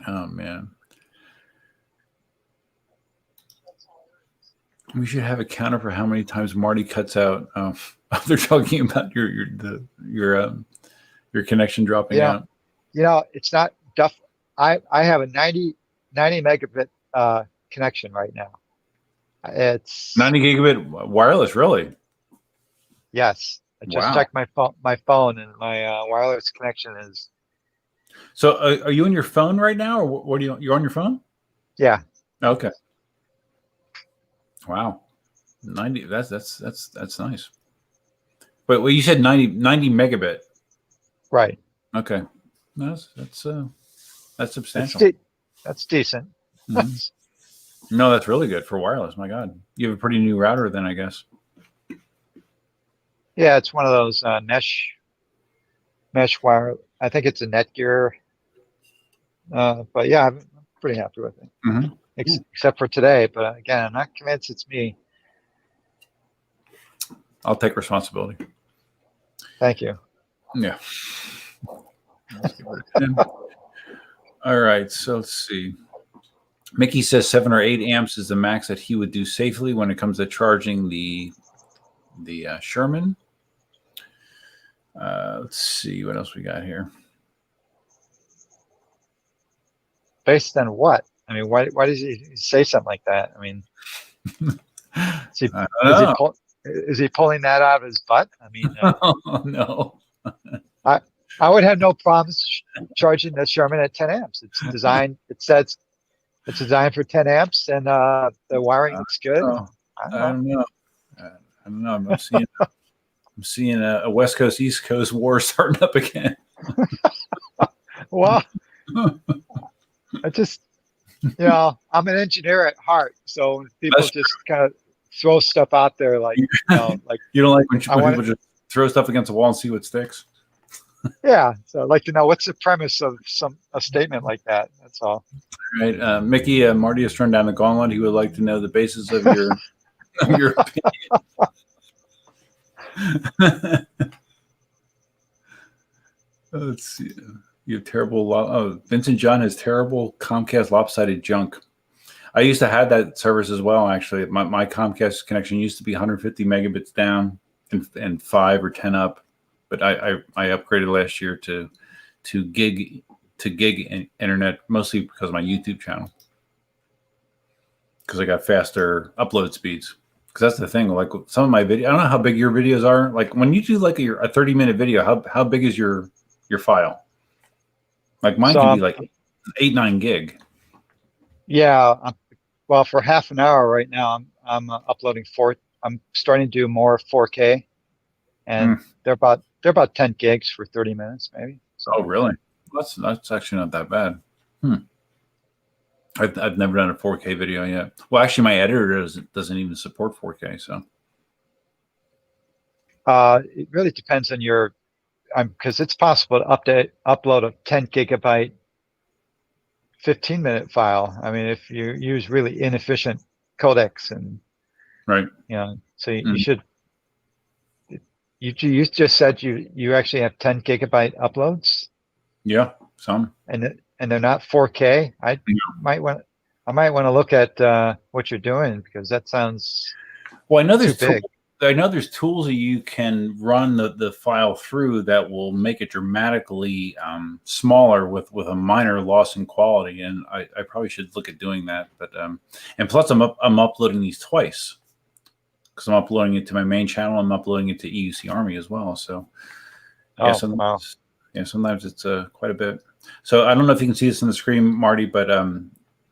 A: Oh man. We should have a counter for how many times Marty cuts out. They're talking about your connection dropping out.
B: You know, it's not Duff. I have a 90 megabit connection right now. It's
A: 90 gigabit wireless, really?
B: Yes. I just checked my phone, and my wireless connection is.
A: So, are you on your phone right now, or what? You're on your phone?
B: Yeah.
A: Okay. Wow, 90. That's nice. But you said 90 megabit.
B: Right.
A: Okay. That's substantial.
B: That's decent.
A: Mm-hmm. No, that's really good for wireless. My God, you have a pretty new router then, I guess.
B: Yeah, it's one of those mesh wire. I think it's a Netgear. But yeah, I'm pretty happy with it.
A: Mm-hmm.
B: Except for today. But again, I'm not convinced it's me.
A: I'll take responsibility.
B: Thank you.
A: Yeah. All right. So let's see. Mickey says 7 or 8 amps is the max that he would do safely when it comes to charging the Sherman. Let's see what else we got here.
B: Based on what? I mean, why does he say something like that? I mean, is he pulling that out of his butt? I mean,
A: no.
B: I would have no problems charging the Sherman at 10 amps. It's designed. It says it's designed for 10 amps, and the wiring looks good.
A: I don't know. I'm seeing a West Coast East Coast war starting up again.
B: Well, I just, I'm an engineer at heart, so people just kind of throw stuff out there like, like
A: you don't like when people just throw stuff against the wall and see what sticks.
B: Yeah, so I'd like to know what's the premise of a statement like that. That's all.
A: All right, Mickey, Marty has turned down the gauntlet. He would like to know the basis of your opinion. Let's see. You have terrible. Vincent John has terrible Comcast lopsided junk. I used to have that service as well. Actually, my Comcast connection used to be 150 megabits down and 5 or 10 up. But I upgraded last year to gig internet, mostly because of my YouTube channel, because I got faster upload speeds. that's the thing. Like some of my video, I don't know how big your videos are. Like when you do like a 30-minute video, how big is your file? Like mine can be like 8-9 gig.
B: Yeah. Well, for half an hour right now, I'm uploading I'm starting to do more 4K, and they're about 10 gigs for 30 minutes, maybe. So.
A: Oh, really? That's actually not that bad. I've never done a 4K video yet. Well, actually, my editor doesn't even support 4K. So
B: it really depends on your, because it's possible to upload a 10 gigabyte 15-minute file. I mean, if you use really inefficient codecs and
A: right,
B: so you should. You just said you actually have 10 gigabyte uploads.
A: Yeah, some.
B: And they're not 4K. I might want to look at what you're doing, because that sounds.
A: Well, I know there's tools that you can run the file through that will make it dramatically smaller with a minor loss in quality, and I probably should look at doing that. But and plus I'm uploading these twice, because I'm uploading it to my main channel. I'm uploading it to EUC Army as well. So sometimes it's quite a bit. So I don't know if you can see this on the screen, Marty, but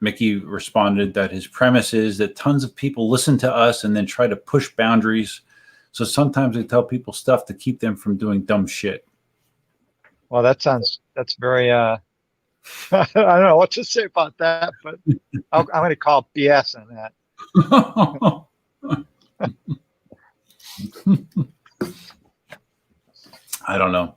A: Mickey responded that his premise is that tons of people listen to us and then try to push boundaries. So sometimes they tell people stuff to keep them from doing dumb shit.
B: Well, that's very, I don't know what to say about that, but I'm going to call BS on that.
A: I don't know.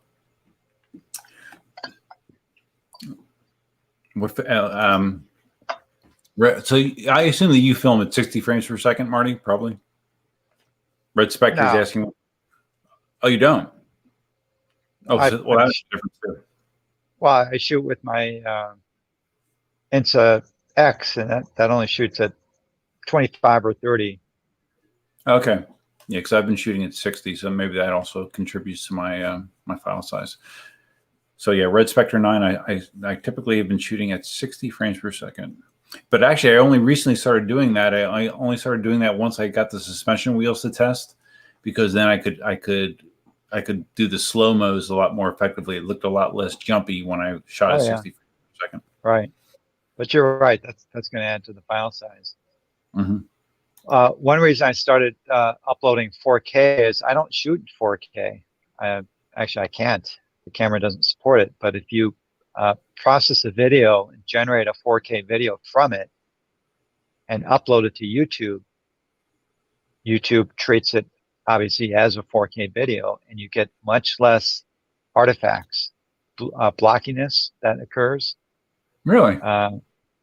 A: So I assume that you film at 60 frames per second, Marty, probably? Red Spectre is asking. Oh, you don't? Oh, that's different too.
B: Well, I shoot with my Insta X, and that only shoots at 25 or 30. Okay.
A: Yeah, because I've been shooting at 60, so maybe that also contributes to my my file size. So yeah, Red Spectre 9, I typically have been shooting at 60 frames per second. But actually, I only recently started doing that. I only started doing that once I got the suspension wheels to test, because then I could do the slow-mos a lot more effectively. It looked a lot less jumpy when I shot at 60 frames per second.
B: Right. But you're right. That's going to add to the file size.
A: Mm-hmm.
B: One reason I started uploading 4K is I don't shoot 4K. Actually, I can't. The camera doesn't support it. But if you process a video and generate a 4K video from it and upload it to YouTube, YouTube treats it obviously as a 4K video, and you get much less artifacts, blockiness that occurs.
A: Really?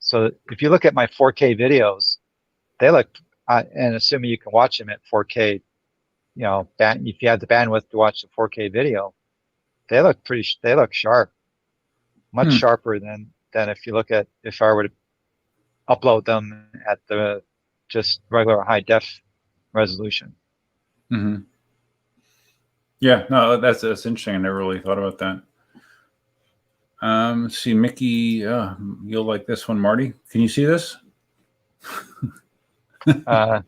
B: So if you look at my 4K videos, they look, and assuming you can watch them at 4K, if you have the bandwidth to watch the 4K video, they look sharp, much sharper than if I were to upload them at the just regular high def resolution.
A: Mm-hmm. Yeah, no, that's interesting. I never really thought about that. Let's see, Mickey, you'll like this one, Marty. Can you see this?
B: Hey,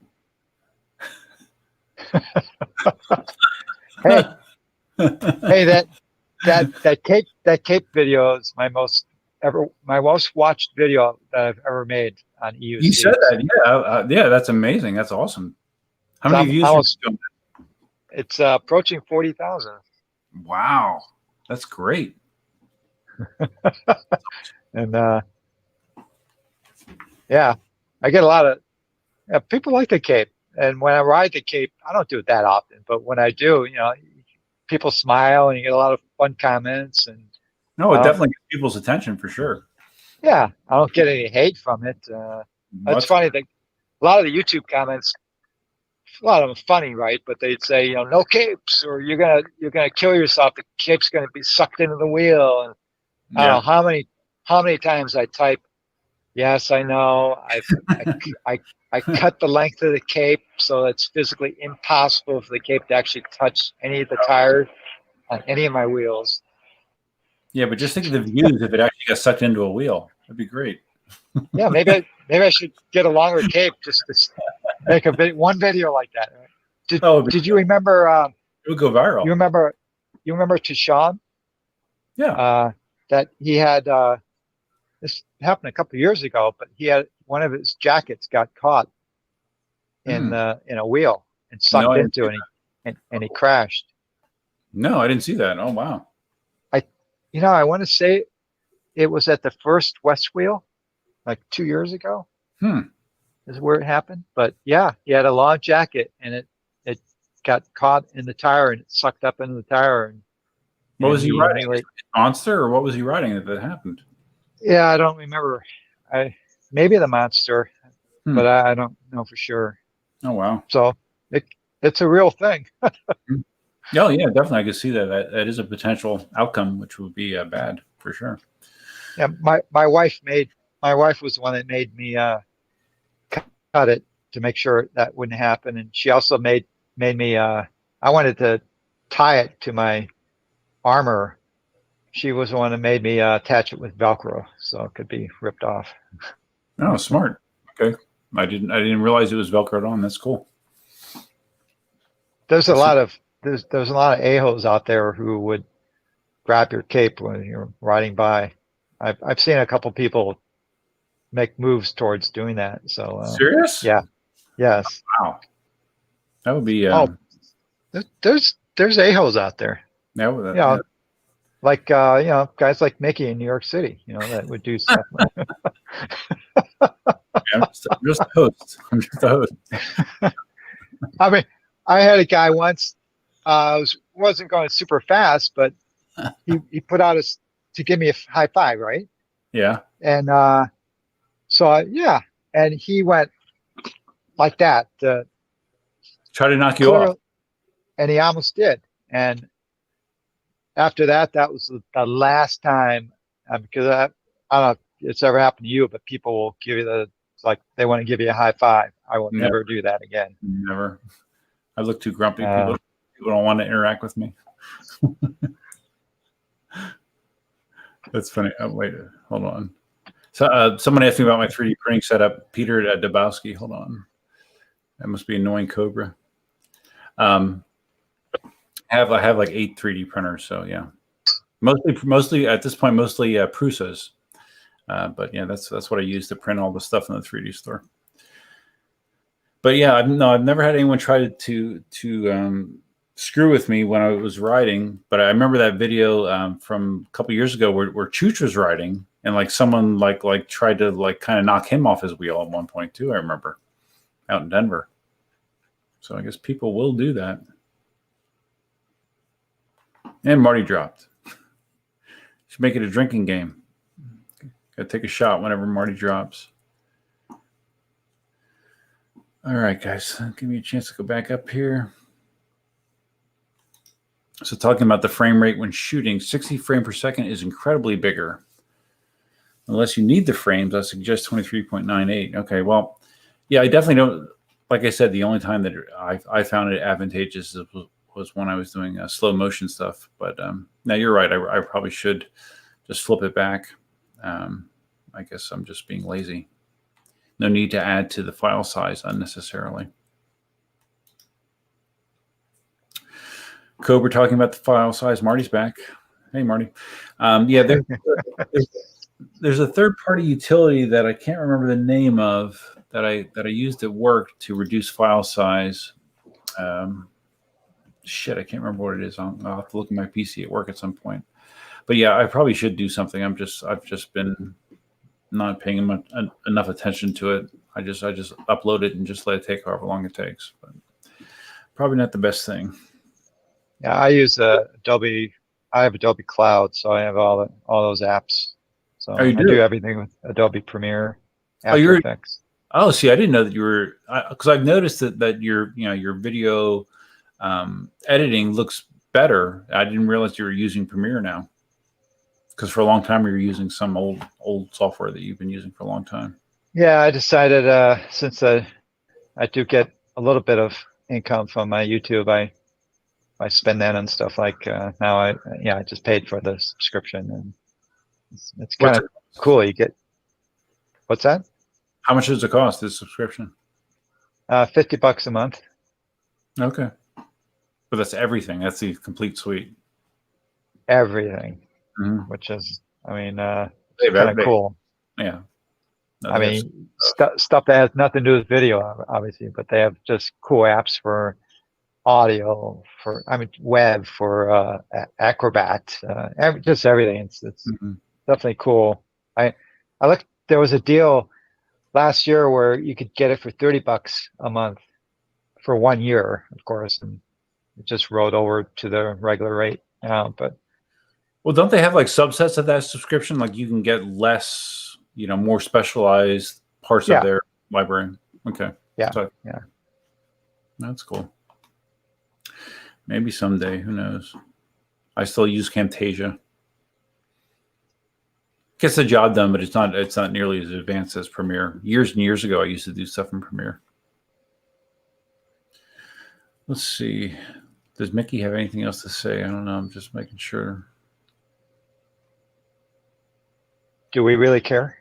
B: that cape video is my most watched video that I've ever made on EUC.
A: You said that, yeah, that's amazing. That's awesome. How many views?
B: It's approaching 40,000.
A: Wow, that's great.
B: And yeah, I get a lot of people like the cape, and when I ride the cape, I don't do it that often, but when I do, people smile and you get a lot of fun comments. And
A: no, it definitely gets people's attention for sure.
B: Yeah, I don't get any hate from it. It's funny that a lot of the YouTube comments, a lot of them funny, right? But they'd say, no capes, or you're gonna kill yourself. The cape's gonna be sucked into the wheel. And I don't know how many times I type, yes, I know. I cut the length of the cape so it's physically impossible for the cape to actually touch any of the tires on any of my wheels.
A: Yeah, but just think of the views if it actually got sucked into a wheel. That'd be great.
B: Yeah, maybe I should get a longer cape just to make one video like that. Right? Did you
A: it
B: remember?
A: would go viral.
B: You remember Tashawn?
A: Yeah.
B: That he had. This happened a couple of years ago, but he had one of his jackets got caught in a wheel and sucked into it, and he crashed.
A: No, I didn't see that. Oh wow.
B: I want to say it was at the first West Wheel, like 2 years ago. Is where it happened. But yeah, he had a long jacket, and it got caught in the tire, and it sucked up into the tire. And
A: what was he riding? Monster, or what was he riding that happened?
B: Yeah, I don't remember. Maybe the Monster, but I don't know for sure.
A: Oh wow.
B: So it's a real thing.
A: Oh yeah, definitely. I could see that. That is a potential outcome, which would be bad for sure.
B: Yeah, my wife was the one that made me cut it to make sure that wouldn't happen, and she also made me. I wanted to tie it to my armor. She was the one that made me attach it with Velcro so it could be ripped off.
A: Oh, smart. Okay, I didn't realize it was Velcroed on. That's cool.
B: There's a lot of a-holes out there who would grab your cape when you're riding by. I've seen a couple people make moves towards doing that. So
A: serious?
B: Yeah. Yes.
A: Wow. That would be.
B: There's a-holes out there.
A: Yeah.
B: Like guys like Mickey in New York City, that would do stuff.
A: I'm just a host. I'm just a host.
B: I mean, I had a guy once. Wasn't going super fast, but he put out to give me a high five, right?
A: Yeah.
B: And and he went like that.
A: Try to knock you off.
B: And he almost did. And after that was the last time, because I don't know if it's ever happened to you, but people will give you they want to give you a high five. I will never do that again.
A: Never. I look too grumpy. People don't want to interact with me. That's funny. Oh, wait, hold on. So someone asked me about my 3D printing setup. Peter Dabowski. Hold on. That must be annoying Cobra. I have like 8 3D printers. So yeah, mostly at this point, mostly Prusas. But yeah, that's what I use to print all the stuff in the 3D store. But yeah, I've never had anyone try to screw with me when I was riding. But I remember that video from a couple years ago where Chooch was riding, and like someone like tried to kind of knock him off his wheel at one point too. I remember out in Denver. So I guess people will do that. And Marty dropped. Should make it a drinking game. Gotta take a shot whenever Marty drops. All right, guys, give me a chance to go back up here. So talking about the frame rate when shooting, 60 frames per second is incredibly bigger. Unless you need the frames, I suggest 23.98. Okay, well, yeah, I definitely don't. Like I said, the only time that I found it advantageous was when I was doing slow motion stuff. But now you're right. I probably should just flip it back. I guess I'm just being lazy. No need to add to the file size unnecessarily. Cobra talking about the file size. Marty's back. Hey, Marty. Yeah, there's a third-party utility that I can't remember the name of that I used at work to reduce file size. Shit, I can't remember what it is. I'll have to look at my PC at work at some point. But yeah, I probably should do something. I've just been not paying enough attention to it. I just upload it and just let it take however long it takes. But probably not the best thing.
B: Yeah, I use Adobe. I have Adobe Cloud, so I have all those apps. So I do everything with Adobe Premiere, After Effects.
A: Oh, see, I didn't know that you were, because I've noticed that your video editing looks better. I didn't realize you were using Premiere now. Because for a long time, you were using some old software that you've been using for a long time. Yeah,
B: I decided since I do get a little bit of income from my YouTube, I spend that on stuff like now I just paid for the subscription, and it's kind of cool. You get, what's that?
A: How much does it cost, this subscription?
B: $50 a month.
A: Okay. But that's everything. That's the complete suite.
B: Everything,
A: Mhm.
B: which is, I mean,
A: They have
B: kind of
A: everything.
B: cool.
A: Yeah. No,
B: I
A: they have
B: mean, stuff that has nothing to do with video, obviously, but they have just cool apps for audio, for, I mean, web, for Acrobat, just everything. It's
A: Mhm.
B: definitely cool. I looked. There was a deal last year where you could get it for $30 a month for 1 year, of course, and it just rolled over to the regular rate now. But
A: Well, don't they have like subsets of that subscription? Like you can get less, more specialized parts of
B: yeah,
A: their library. Okay.
B: yeah,
A: So
B: yeah.
A: that's cool. Maybe someday, who knows? I still use Camtasia. Gets the job done, but it's not nearly as advanced as Premiere. Years and years ago, I used to do stuff in Premiere. Let's see. Does Mickey have anything else to say? I don't know. I'm just making sure.
B: Do we really care?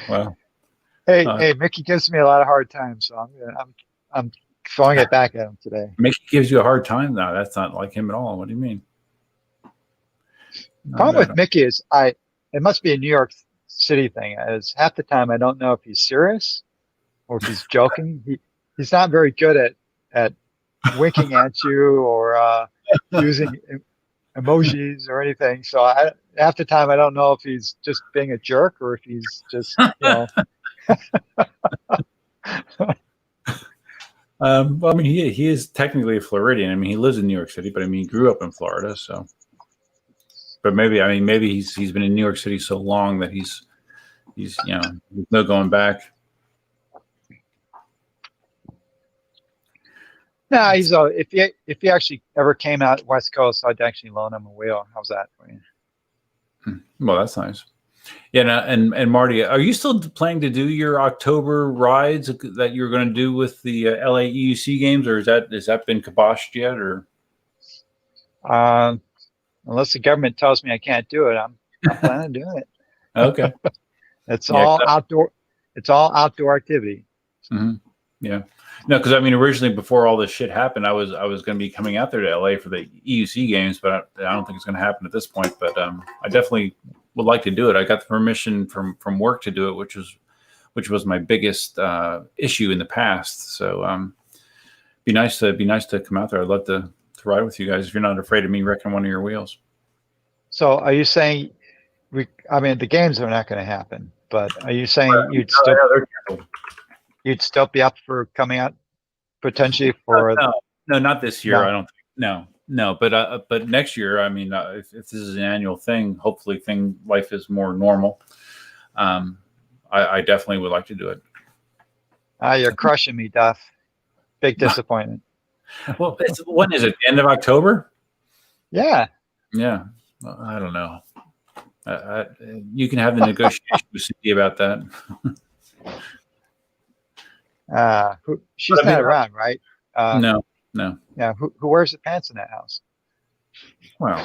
A: Well,
B: Hey, Mickey gives me a lot of hard time, so I'm throwing it back at him today.
A: Mickey gives you a hard time now. That's not like him at all. What do you mean?
B: Problem with Mickey is it must be a New York City thing. Is half the time I don't know if he's serious or if he's joking. He's not very good at winking at you or using emojis or anything. So half the time I don't know if he's just being a jerk or if he's just
A: Well, I mean, he is technically a Floridian. I mean, he lives in New York City, but I mean, he grew up in Florida. So, but maybe he's been in New York City so long that he's there's no going back.
B: No, if he actually ever came out West Coast, I'd actually loan him a wheel. How's that for you?
A: Well, that's nice. Yeah, and Marty, are you still planning to do your October rides that you're going to do with the LA EUC games, or has that been kiboshed yet? Or
B: unless the government tells me I can't do it, I'm planning on doing it.
A: Okay,
B: It's all outdoor. It's all outdoor activity.
A: Mm-hmm. Yeah, no, because I mean, originally before all this shit happened, I was going to be coming out there to LA for the EUC games, but I don't think it's going to happen at this point. But I definitely would like to do it. I got the permission from work to do it, which was my biggest issue in the past. So be nice to come out there. I'd love to ride with you guys if you're not afraid of me wrecking one of your wheels.
B: So are you saying I mean, the games are not going to happen, but are you saying you'd still be up for coming out potentially for?
A: No, not this year.
B: No.
A: I don't think. No. But next year, I mean, if this is an annual thing, hopefully life is more normal. I definitely would like to do it.
B: You're crushing me, Duf. Big disappointment.
A: Well, when is it? End of October?
B: Yeah.
A: Yeah. Well, I don't know. You can have the negotiation with Cindy about that.
B: She's not around, right?
A: No.
B: Yeah. Who wears the pants in that house?
A: Well,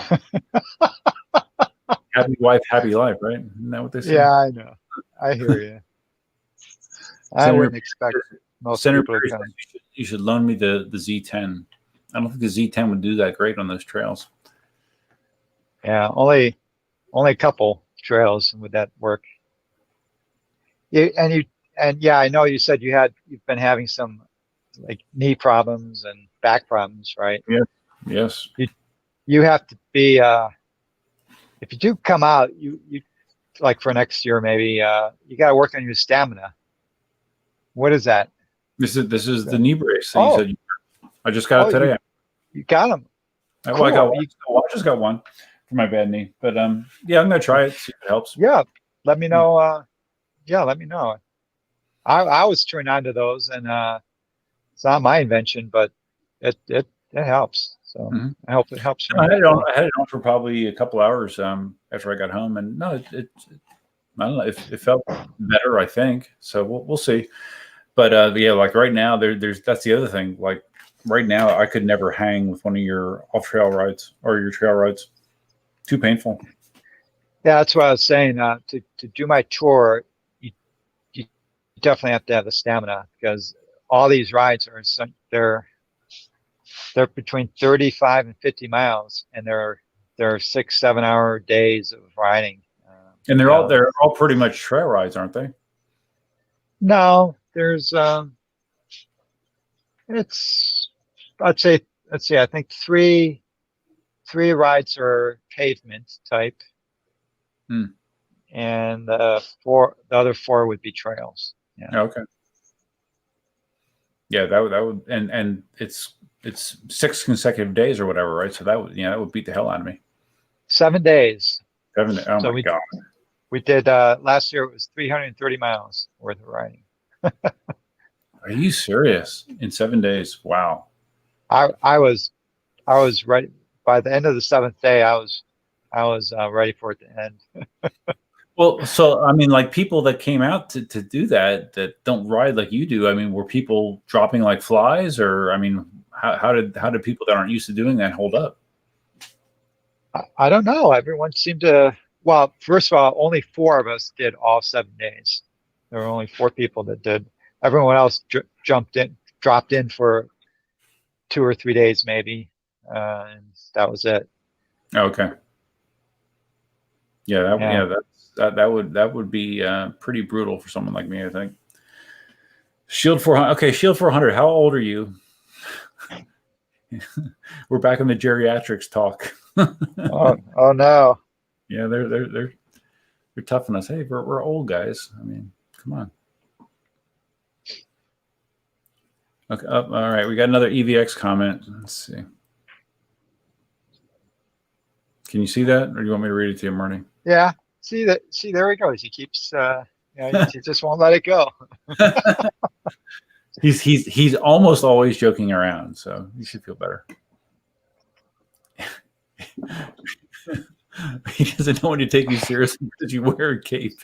A: happy wife, happy life, right? Isn't that what they say?
B: Yeah, I know. I hear you. I wouldn't expect most people to come.
A: You should loan me the Z10. I don't think the Z10 would do that great on those trails.
B: Yeah, only a couple trails would that work. And yeah, I know you said you've been having some like knee problems and back problems, right?
A: Yeah. Yes.
B: You have to be if you do come out, you like for next year maybe you got to work on your stamina. What is that?
A: This is the knee brace. You said I just got it today.
B: You got them.
A: Cool. I just got one for my bad knee, but yeah, I'm gonna try it. See if it helps.
B: Yeah, let me know. Let me know. I was turned on to those, and it's not my invention, but it helps. So I hope it helps.
A: I had it on for probably a couple hours after I got home, and no, it I don't know. It felt better, I think. So we'll see. But yeah, like right now, that's the other thing. Like right now, I could never hang with one of your off-trail rides or your trail rides. Too painful.
B: Yeah, that's what I was saying. To do my tour, definitely have to have the stamina, because all these rides are they're between 35 and 50 miles, and they're 6-7 hour days of riding.
A: And they're all pretty much trail rides, aren't they?
B: No, there's it's, I'd say, let's see, I think three rides are pavement type.
A: Hmm.
B: And the other four would be trails. Yeah.
A: Okay. Yeah, that would, and it's 6 consecutive days or whatever, right? So that would beat the hell out of me.
B: 7 days.
A: 7 days. Oh
B: So
A: my God.
B: We did last year. It was 330 miles worth of riding.
A: Are you serious? In 7 days? Wow.
B: I was ready by the end of the 7th day. I was ready for it to end.
A: Well, so I mean, like people that came out to do that don't ride like you do. I mean, were people dropping like flies, or I mean, how did people that aren't used to doing that hold up?
B: I don't know. Everyone seemed to. Well, first of all, only 4 of us did all 7 days. There were only 4 people that did. Everyone else dropped in for 2 or 3 days maybe, and that was it.
A: Okay. Yeah, that would be pretty brutal for someone like me, I think. Shield 400. Okay, Shield 400. How old are you? We're back in the geriatrics talk.
B: oh no.
A: Yeah, they're tough on us. Hey, we're old guys. I mean, come on. Okay, all right. We got another EVX comment. Let's see. Can you see that, or do you want me to read it to you, Marty?
B: Yeah. See that? See, there he goes. He keeps. He just won't let it go.
A: He's almost always joking around, so you should feel better. He doesn't know when to take you seriously because you wear a cape.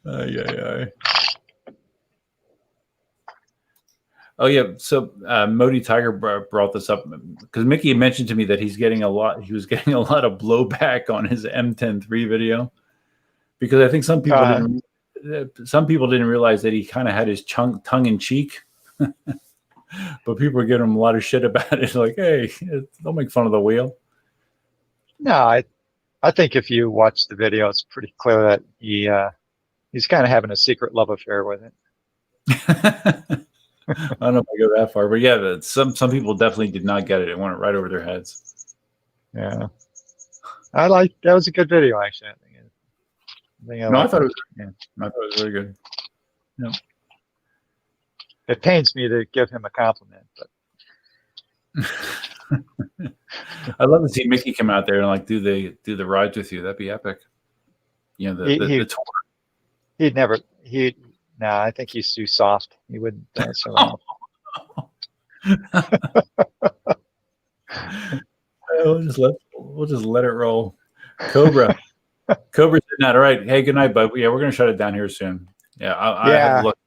A: Yeah. Oh yeah, so Modi Tiger brought this up because Mickey mentioned to me that he was getting a lot of blowback on his M10.3 video, because I think some people didn't realize that he kind of had his tongue in cheek, but people were giving him a lot of shit about it. Like, hey, don't make fun of the wheel. No,
B: I think if you watch the video, it's pretty clear that he's kind of having a secret love affair with it.
A: I don't know if I go that far, but yeah, some people definitely did not get it. It went right over their heads.
B: Yeah, that was a good video, actually.
A: I thought it was really good. Yeah.
B: It pains me to give him a compliment, but
A: I'd love to see Mickey come out there and like do the rides with you. That'd be epic. You know, the tour.
B: No, I think he's too soft. He wouldn't dance around.
A: We'll just let it roll. Cobra said not. All right. Hey, good night, bud. Yeah, we're gonna shut it down here soon. Yeah, I have the luck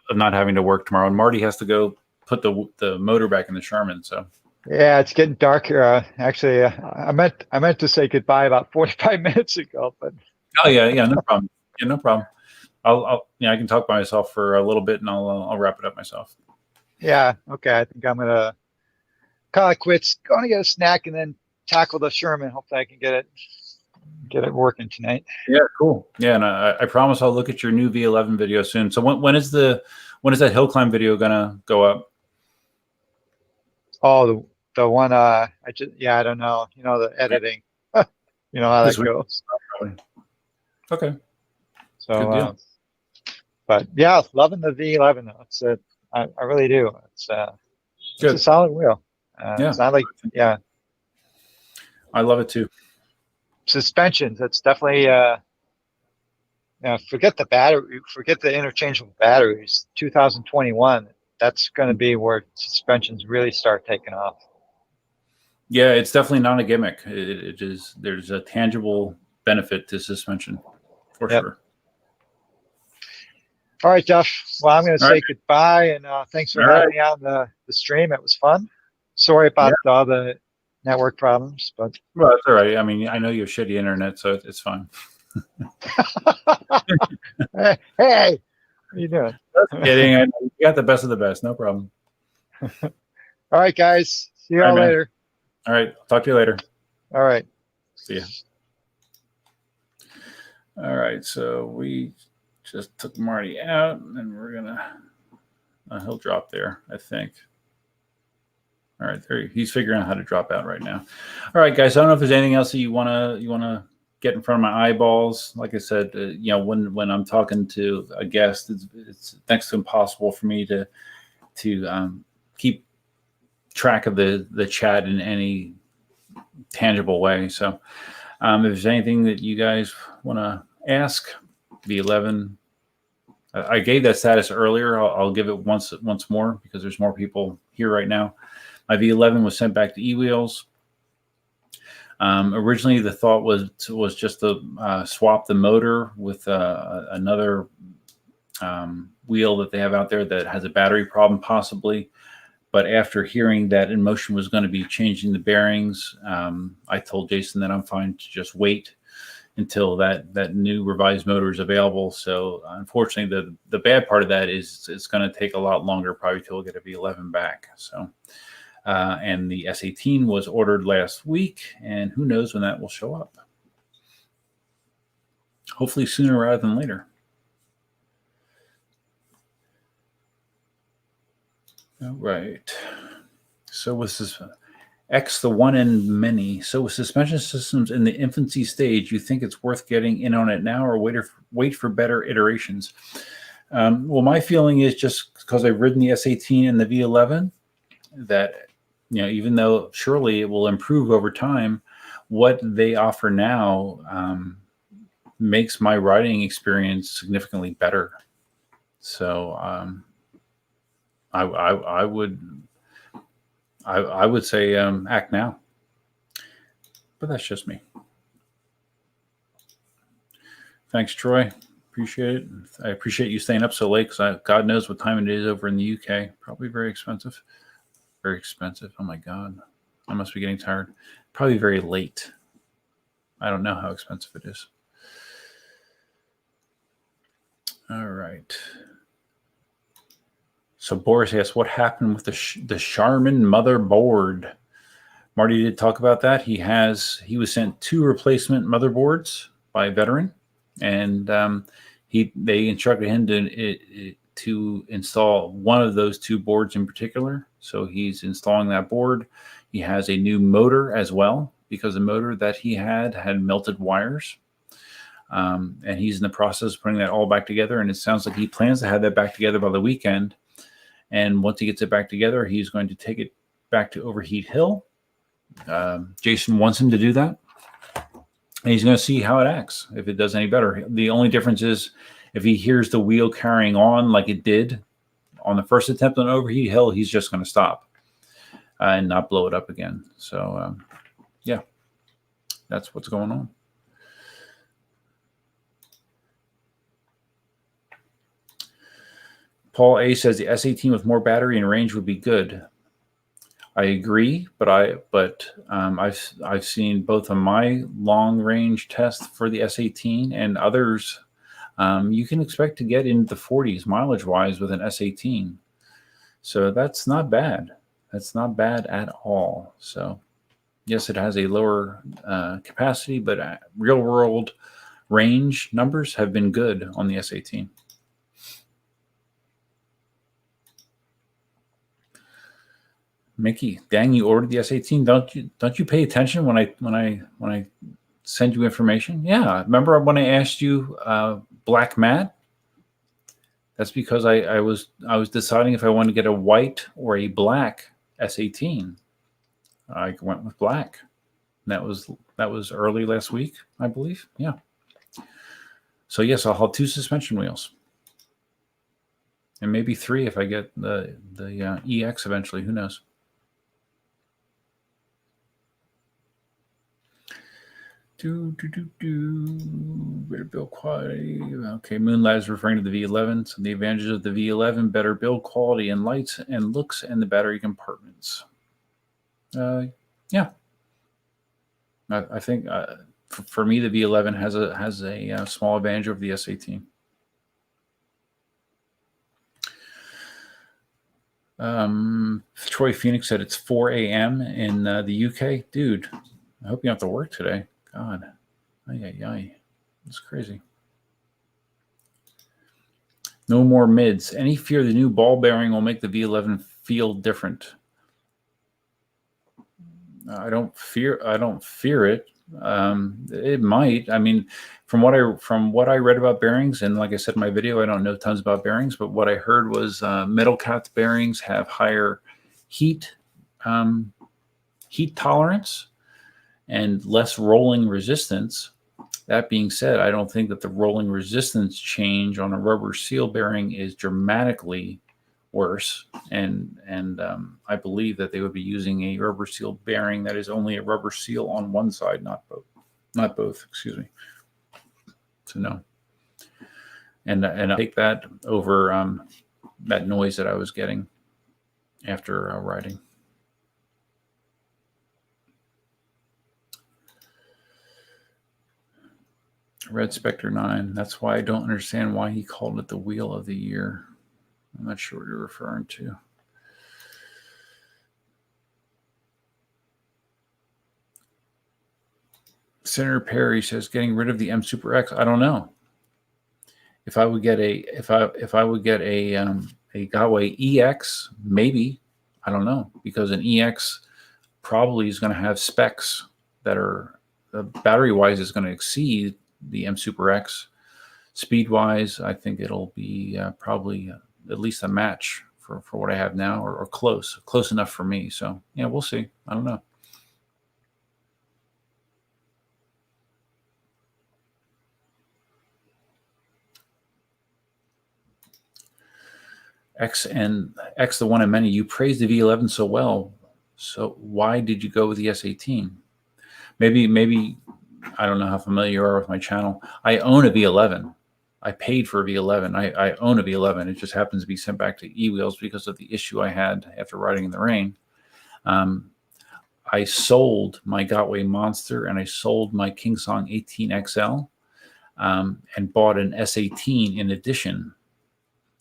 A: of not having to work tomorrow, and Marty has to go put the motor back in the Sherman. So
B: yeah, it's getting dark here. Actually, I meant to say goodbye about 45 minutes ago, but
A: oh yeah, no problem. Yeah, no problem. I can talk by myself for a little bit, and I'll wrap it up myself.
B: Yeah. Okay. I think I'm gonna call it quits. Going to get a snack and then tackle the Sherman. Hopefully, I can get it working tonight.
A: Yeah. Cool. Yeah, and I promise I'll look at your new V11 video soon. So when is that hill climb video gonna go up?
B: Oh, the one. I don't know. You know, the editing. You know how that goes.
A: Okay.
B: So.
A: Good deal.
B: But yeah, loving the V11. It's I really do. It's a solid wheel. It's not like
A: I love it too.
B: Suspensions. It's definitely forget the battery. Forget the interchangeable batteries. 2021. That's going to be where suspensions really start taking off.
A: Yeah, it's definitely not a gimmick. It is. There's a tangible benefit to suspension for sure.
B: All right, Duff. Well, I'm going to say goodbye, and thanks for having me on the stream. It was fun. Sorry about all the network problems, but
A: well, that's all right. I mean, I know you have shitty internet, so it's fine.
B: Hey, what are you doing?
A: Just kidding. I know. You got the best of the best. No problem.
B: All right, guys. See
A: All right,
B: y'all
A: man.
B: later.
A: All right. Talk to you later.
B: All right.
A: See ya. All right. So we just took Marty out, and we're gonna. He'll drop there, I think. All right, there he's figuring out how to drop out right now. All right, guys. I don't know if there's anything else that you wanna get in front of my eyeballs. Like I said, when I'm talking to a guest, it's next to impossible for me to keep track of the chat in any tangible way. So, if there's anything that you guys want to ask, V11. I gave that status earlier. I'll give it once more because there's more people here right now. My V11 was sent back to eWheels. Originally, the thought was just to swap the motor with another wheel that they have out there that has a battery problem possibly. But after hearing that Inmotion was going to be changing the bearings, I told Jason that I'm fine to just wait until that new revised motor is available. So unfortunately, the bad part of that is it's going to take a lot longer, probably till we get a V11 back. So and the S18 was ordered last week, and who knows when that will show up. Hopefully sooner rather than later. All right. So with this X, the one and many. So with suspension systems in the infancy stage, you think it's worth getting in on it now, or wait for better iterations? Well, my feeling is just because I've ridden the S18 and the V11, that even though surely it will improve over time, what they offer now makes my riding experience significantly better. So I would say act now, but that's just me. Thanks, Troy. Appreciate it. I appreciate you staying up so late because God knows what time it is over in the UK. Probably very expensive. Very expensive. Oh my God. I must be getting tired. Probably very late. I don't know how expensive it is. All right. So Boris asks, what happened with the Charmin motherboard? Marty did talk about that. He was sent 2 replacement motherboards by a veteran, and they instructed him to install one of those 2 boards in particular. So he's installing that board. He has a new motor as well, because the motor that he had melted wires. And he's in the process of putting that all back together. And it sounds like he plans to have that back together by the weekend. And once he gets it back together, he's going to take it back to Overheat Hill. Jason wants him to do that. And he's going to see how it acts, if it does any better. The only difference is if he hears the wheel carrying on like it did on the first attempt on Overheat Hill, he's just going to stop and not blow it up again. So, yeah, that's what's going on. Paul A says the S18 with more battery and range would be good. I agree, but I've seen both of my long range tests for the S18 and others. You can expect to get into the 40s mileage wise with an S18, so that's not bad. That's not bad at all. So yes, it has a lower capacity, but real world range numbers have been good on the S18. Mickey, dang, you ordered the S18. Don't you pay attention when I send you information? Yeah, remember when I asked you black matte? That's because I was deciding if I wanted to get a white or a black S18. I went with black. That was early last week, I believe. Yeah. So yes, I'll have 2 suspension wheels, and maybe 3 if I get the EX eventually. Who knows? Better build quality. Okay, Moonlight is referring to the V11. So the advantages of the V11: better build quality and lights and looks, and the battery compartments. Yeah, I think for me, the V11 has a small advantage over the S18. Troy Phoenix said it's 4 a.m. in the UK. Dude, I hope you don't have to work today. God. Ay. That's crazy. No more mids. Any fear the new ball bearing will make the V11 feel different? I don't fear it. It might. I mean, from what I read about bearings, and like I said in my video, I don't know tons about bearings, but what I heard was metal capped bearings have higher heat tolerance and less rolling resistance. That being said, I don't think that the rolling resistance change on a rubber seal bearing is dramatically worse, and I believe that they would be using a rubber seal bearing that is only a rubber seal on one side, not both. Excuse me. So no, and I take that over that noise that I was getting after riding. Red Spectre 9. That's why I don't understand why he called it the wheel of the year. I'm not sure what you're referring to. Senator Perry says getting rid of the M Super X. I don't know. If I would get a Gotway EX, maybe. I don't know, because an EX probably is going to have specs that are battery wise is going to exceed the M Super X. Speed wise, I think it'll be probably at least a match for what I have now, or close enough for me. So yeah, we'll see. I don't know. X, the one in many. You praised the V11 so well, so why did you go with the S18? Maybe I don't know how familiar you are with my channel. I own a V11. I paid for a V11. I own a V11. It just happens to be sent back to eWheels because of the issue I had after riding in the rain. I sold my Gotway Monster and I sold my KingSong 18XL and bought an S18 in addition.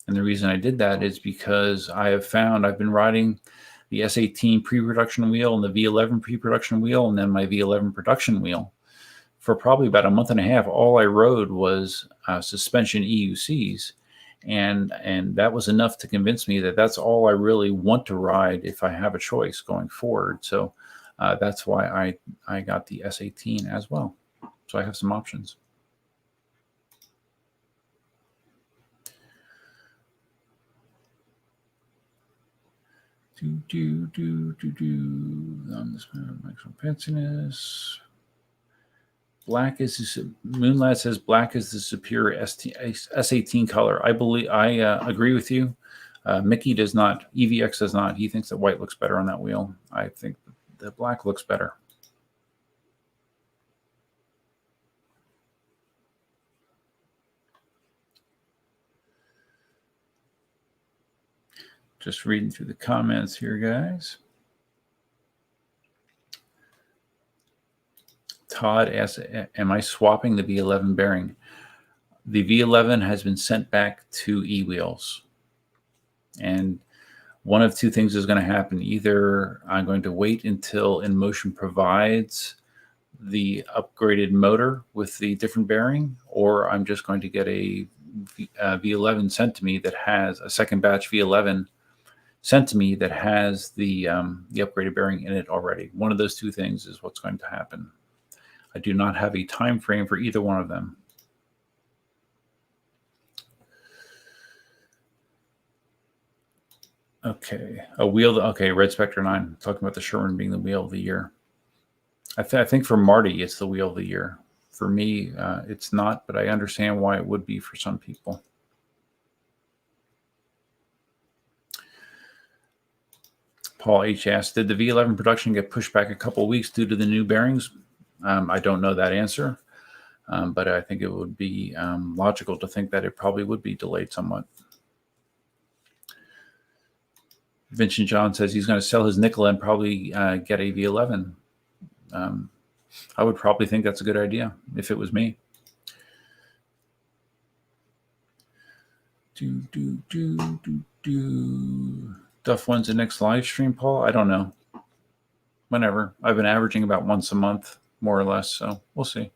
A: And the reason I did that is because I've been riding the S18 pre-production wheel and the V11 pre-production wheel and then my V11 production wheel for probably about a month and a half. All I rode was suspension EUCs. And that was enough to convince me that that's all I really want to ride if I have a choice going forward. So that's why I got the S18 as well. So I have some options. On this maximum fanciness. Black is Moonlight says black is the superior S18 color. I agree with you. Mickey does not. EVX does not. He thinks that white looks better on that wheel. I think the black looks better. Just reading through the comments here, guys. Todd asks, am I swapping the V11 bearing? The V11 has been sent back to eWheels. And one of two things is going to happen. Either I'm going to wait until Inmotion provides the upgraded motor with the different bearing, or I'm just going to get a V11 sent to me that has a second batch V11 sent to me that has the upgraded bearing in it already. One of those two things is what's going to happen. I do not have a time frame for either one of them. Okay, Red Spectre 9, talking about the Sherman being the wheel of the year. I think for Marty, it's the wheel of the year. For me, it's not, but I understand why it would be for some people. Paul H. asked, did the V11 production get pushed back a couple of weeks due to the new bearings? I don't know that answer, but I think it would be logical to think that it probably would be delayed somewhat. Vincent John says he's going to sell his nickel and probably get a V11. I would probably think that's a good idea if it was me. Duff, when's the next live stream, Paul? I don't know. Whenever. I've been averaging about once a month, more or less, so we'll see.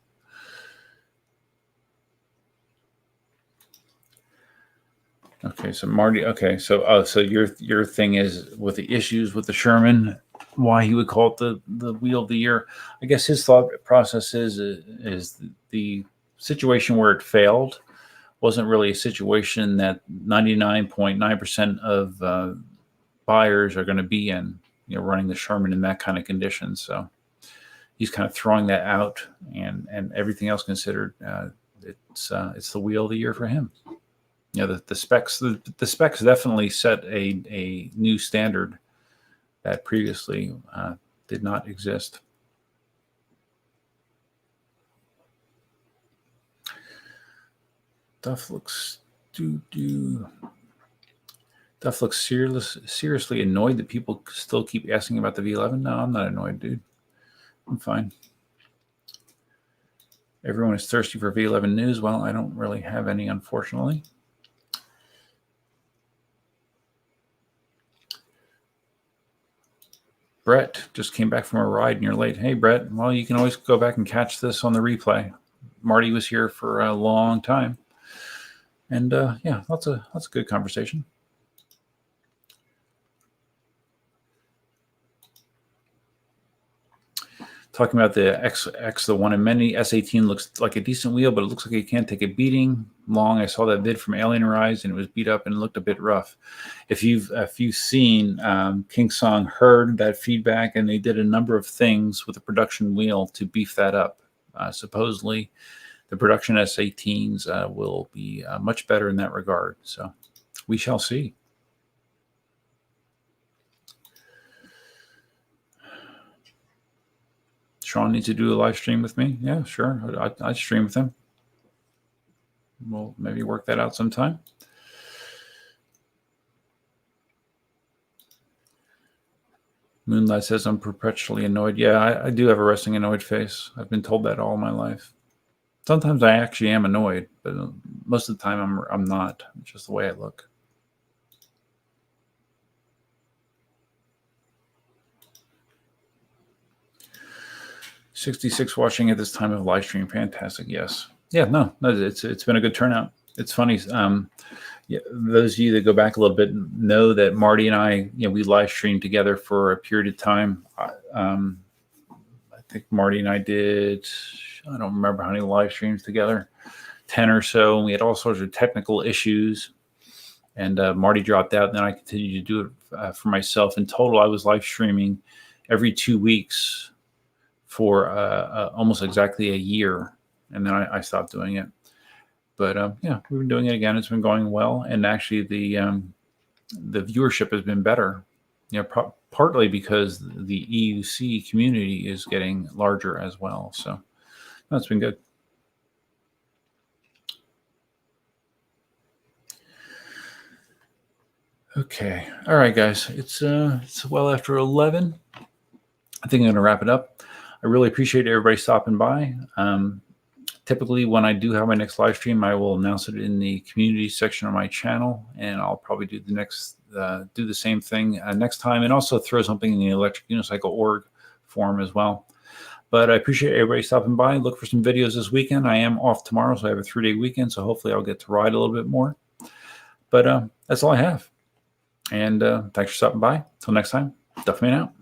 A: Okay, so Marty. Okay, so so your thing is with the issues with the Sherman, why he would call it the wheel of the year. I guess his thought process is the situation where it failed wasn't really a situation that 99.9% of buyers are going to be in, running the Sherman in that kind of condition. So he's kind of throwing that out, and everything else considered, it's the wheel of the year for him. The specs definitely set a new standard that previously did not exist. Duff looks Duff looks seriously annoyed that people still keep asking about the V11. No, I'm not annoyed, dude. I'm fine. Everyone is thirsty for V11 news. Well, I don't really have any, unfortunately. Brett just came back from a ride and you're late. Hey, Brett. Well, you can always go back and catch this on the replay. Marty was here for a long time. And yeah, that's a good conversation. Talking about the X, the one in many. S18 looks like a decent wheel, but it looks like it can't take a beating long. I saw that vid from Alien Rise, and it was beat up and looked a bit rough. If you've seen KingSong, heard that feedback, and they did a number of things with the production wheel to beef that up. Supposedly, the production S18s will be much better in that regard. So we shall see. Sean needs to do a live stream with me. Yeah, sure. I'd stream with him. We'll maybe work that out sometime. Moonlight says I'm perpetually annoyed. Yeah, I do have a resting annoyed face. I've been told that all my life. Sometimes I actually am annoyed, but most of the time I'm not. It's just the way I look. $66 watching at this time of live stream. Fantastic. Yes. Yeah. No. It's been a good turnout. It's funny. Yeah, those of you that go back a little bit know that Marty and I, we live streamed together for a period of time. I think Marty and I did, I don't remember how many live streams together, 10 or so. And we had all sorts of technical issues. And Marty dropped out, and then I continued to do it for myself. In total, I was live streaming every 2 weeks for almost exactly a year, and then I stopped doing it. But yeah, we've been doing it again. It's been going well, and actually the viewership has been better. Partly because the EUC community is getting larger as well. So that's been good. Okay, all right, guys. It's well after 11. I think I'm going to wrap it up. I really appreciate everybody stopping by. Typically, when I do have my next live stream, I will announce it in the community section of my channel, and I'll probably do the same thing next time, and also throw something in the Electric Unicycle org forum as well. But I appreciate everybody stopping by. Look for some videos this weekend. I am off tomorrow, so I have a 3-day weekend, so hopefully I'll get to ride a little bit more. But that's all I have. And thanks for stopping by. Until next time, Duff Man out.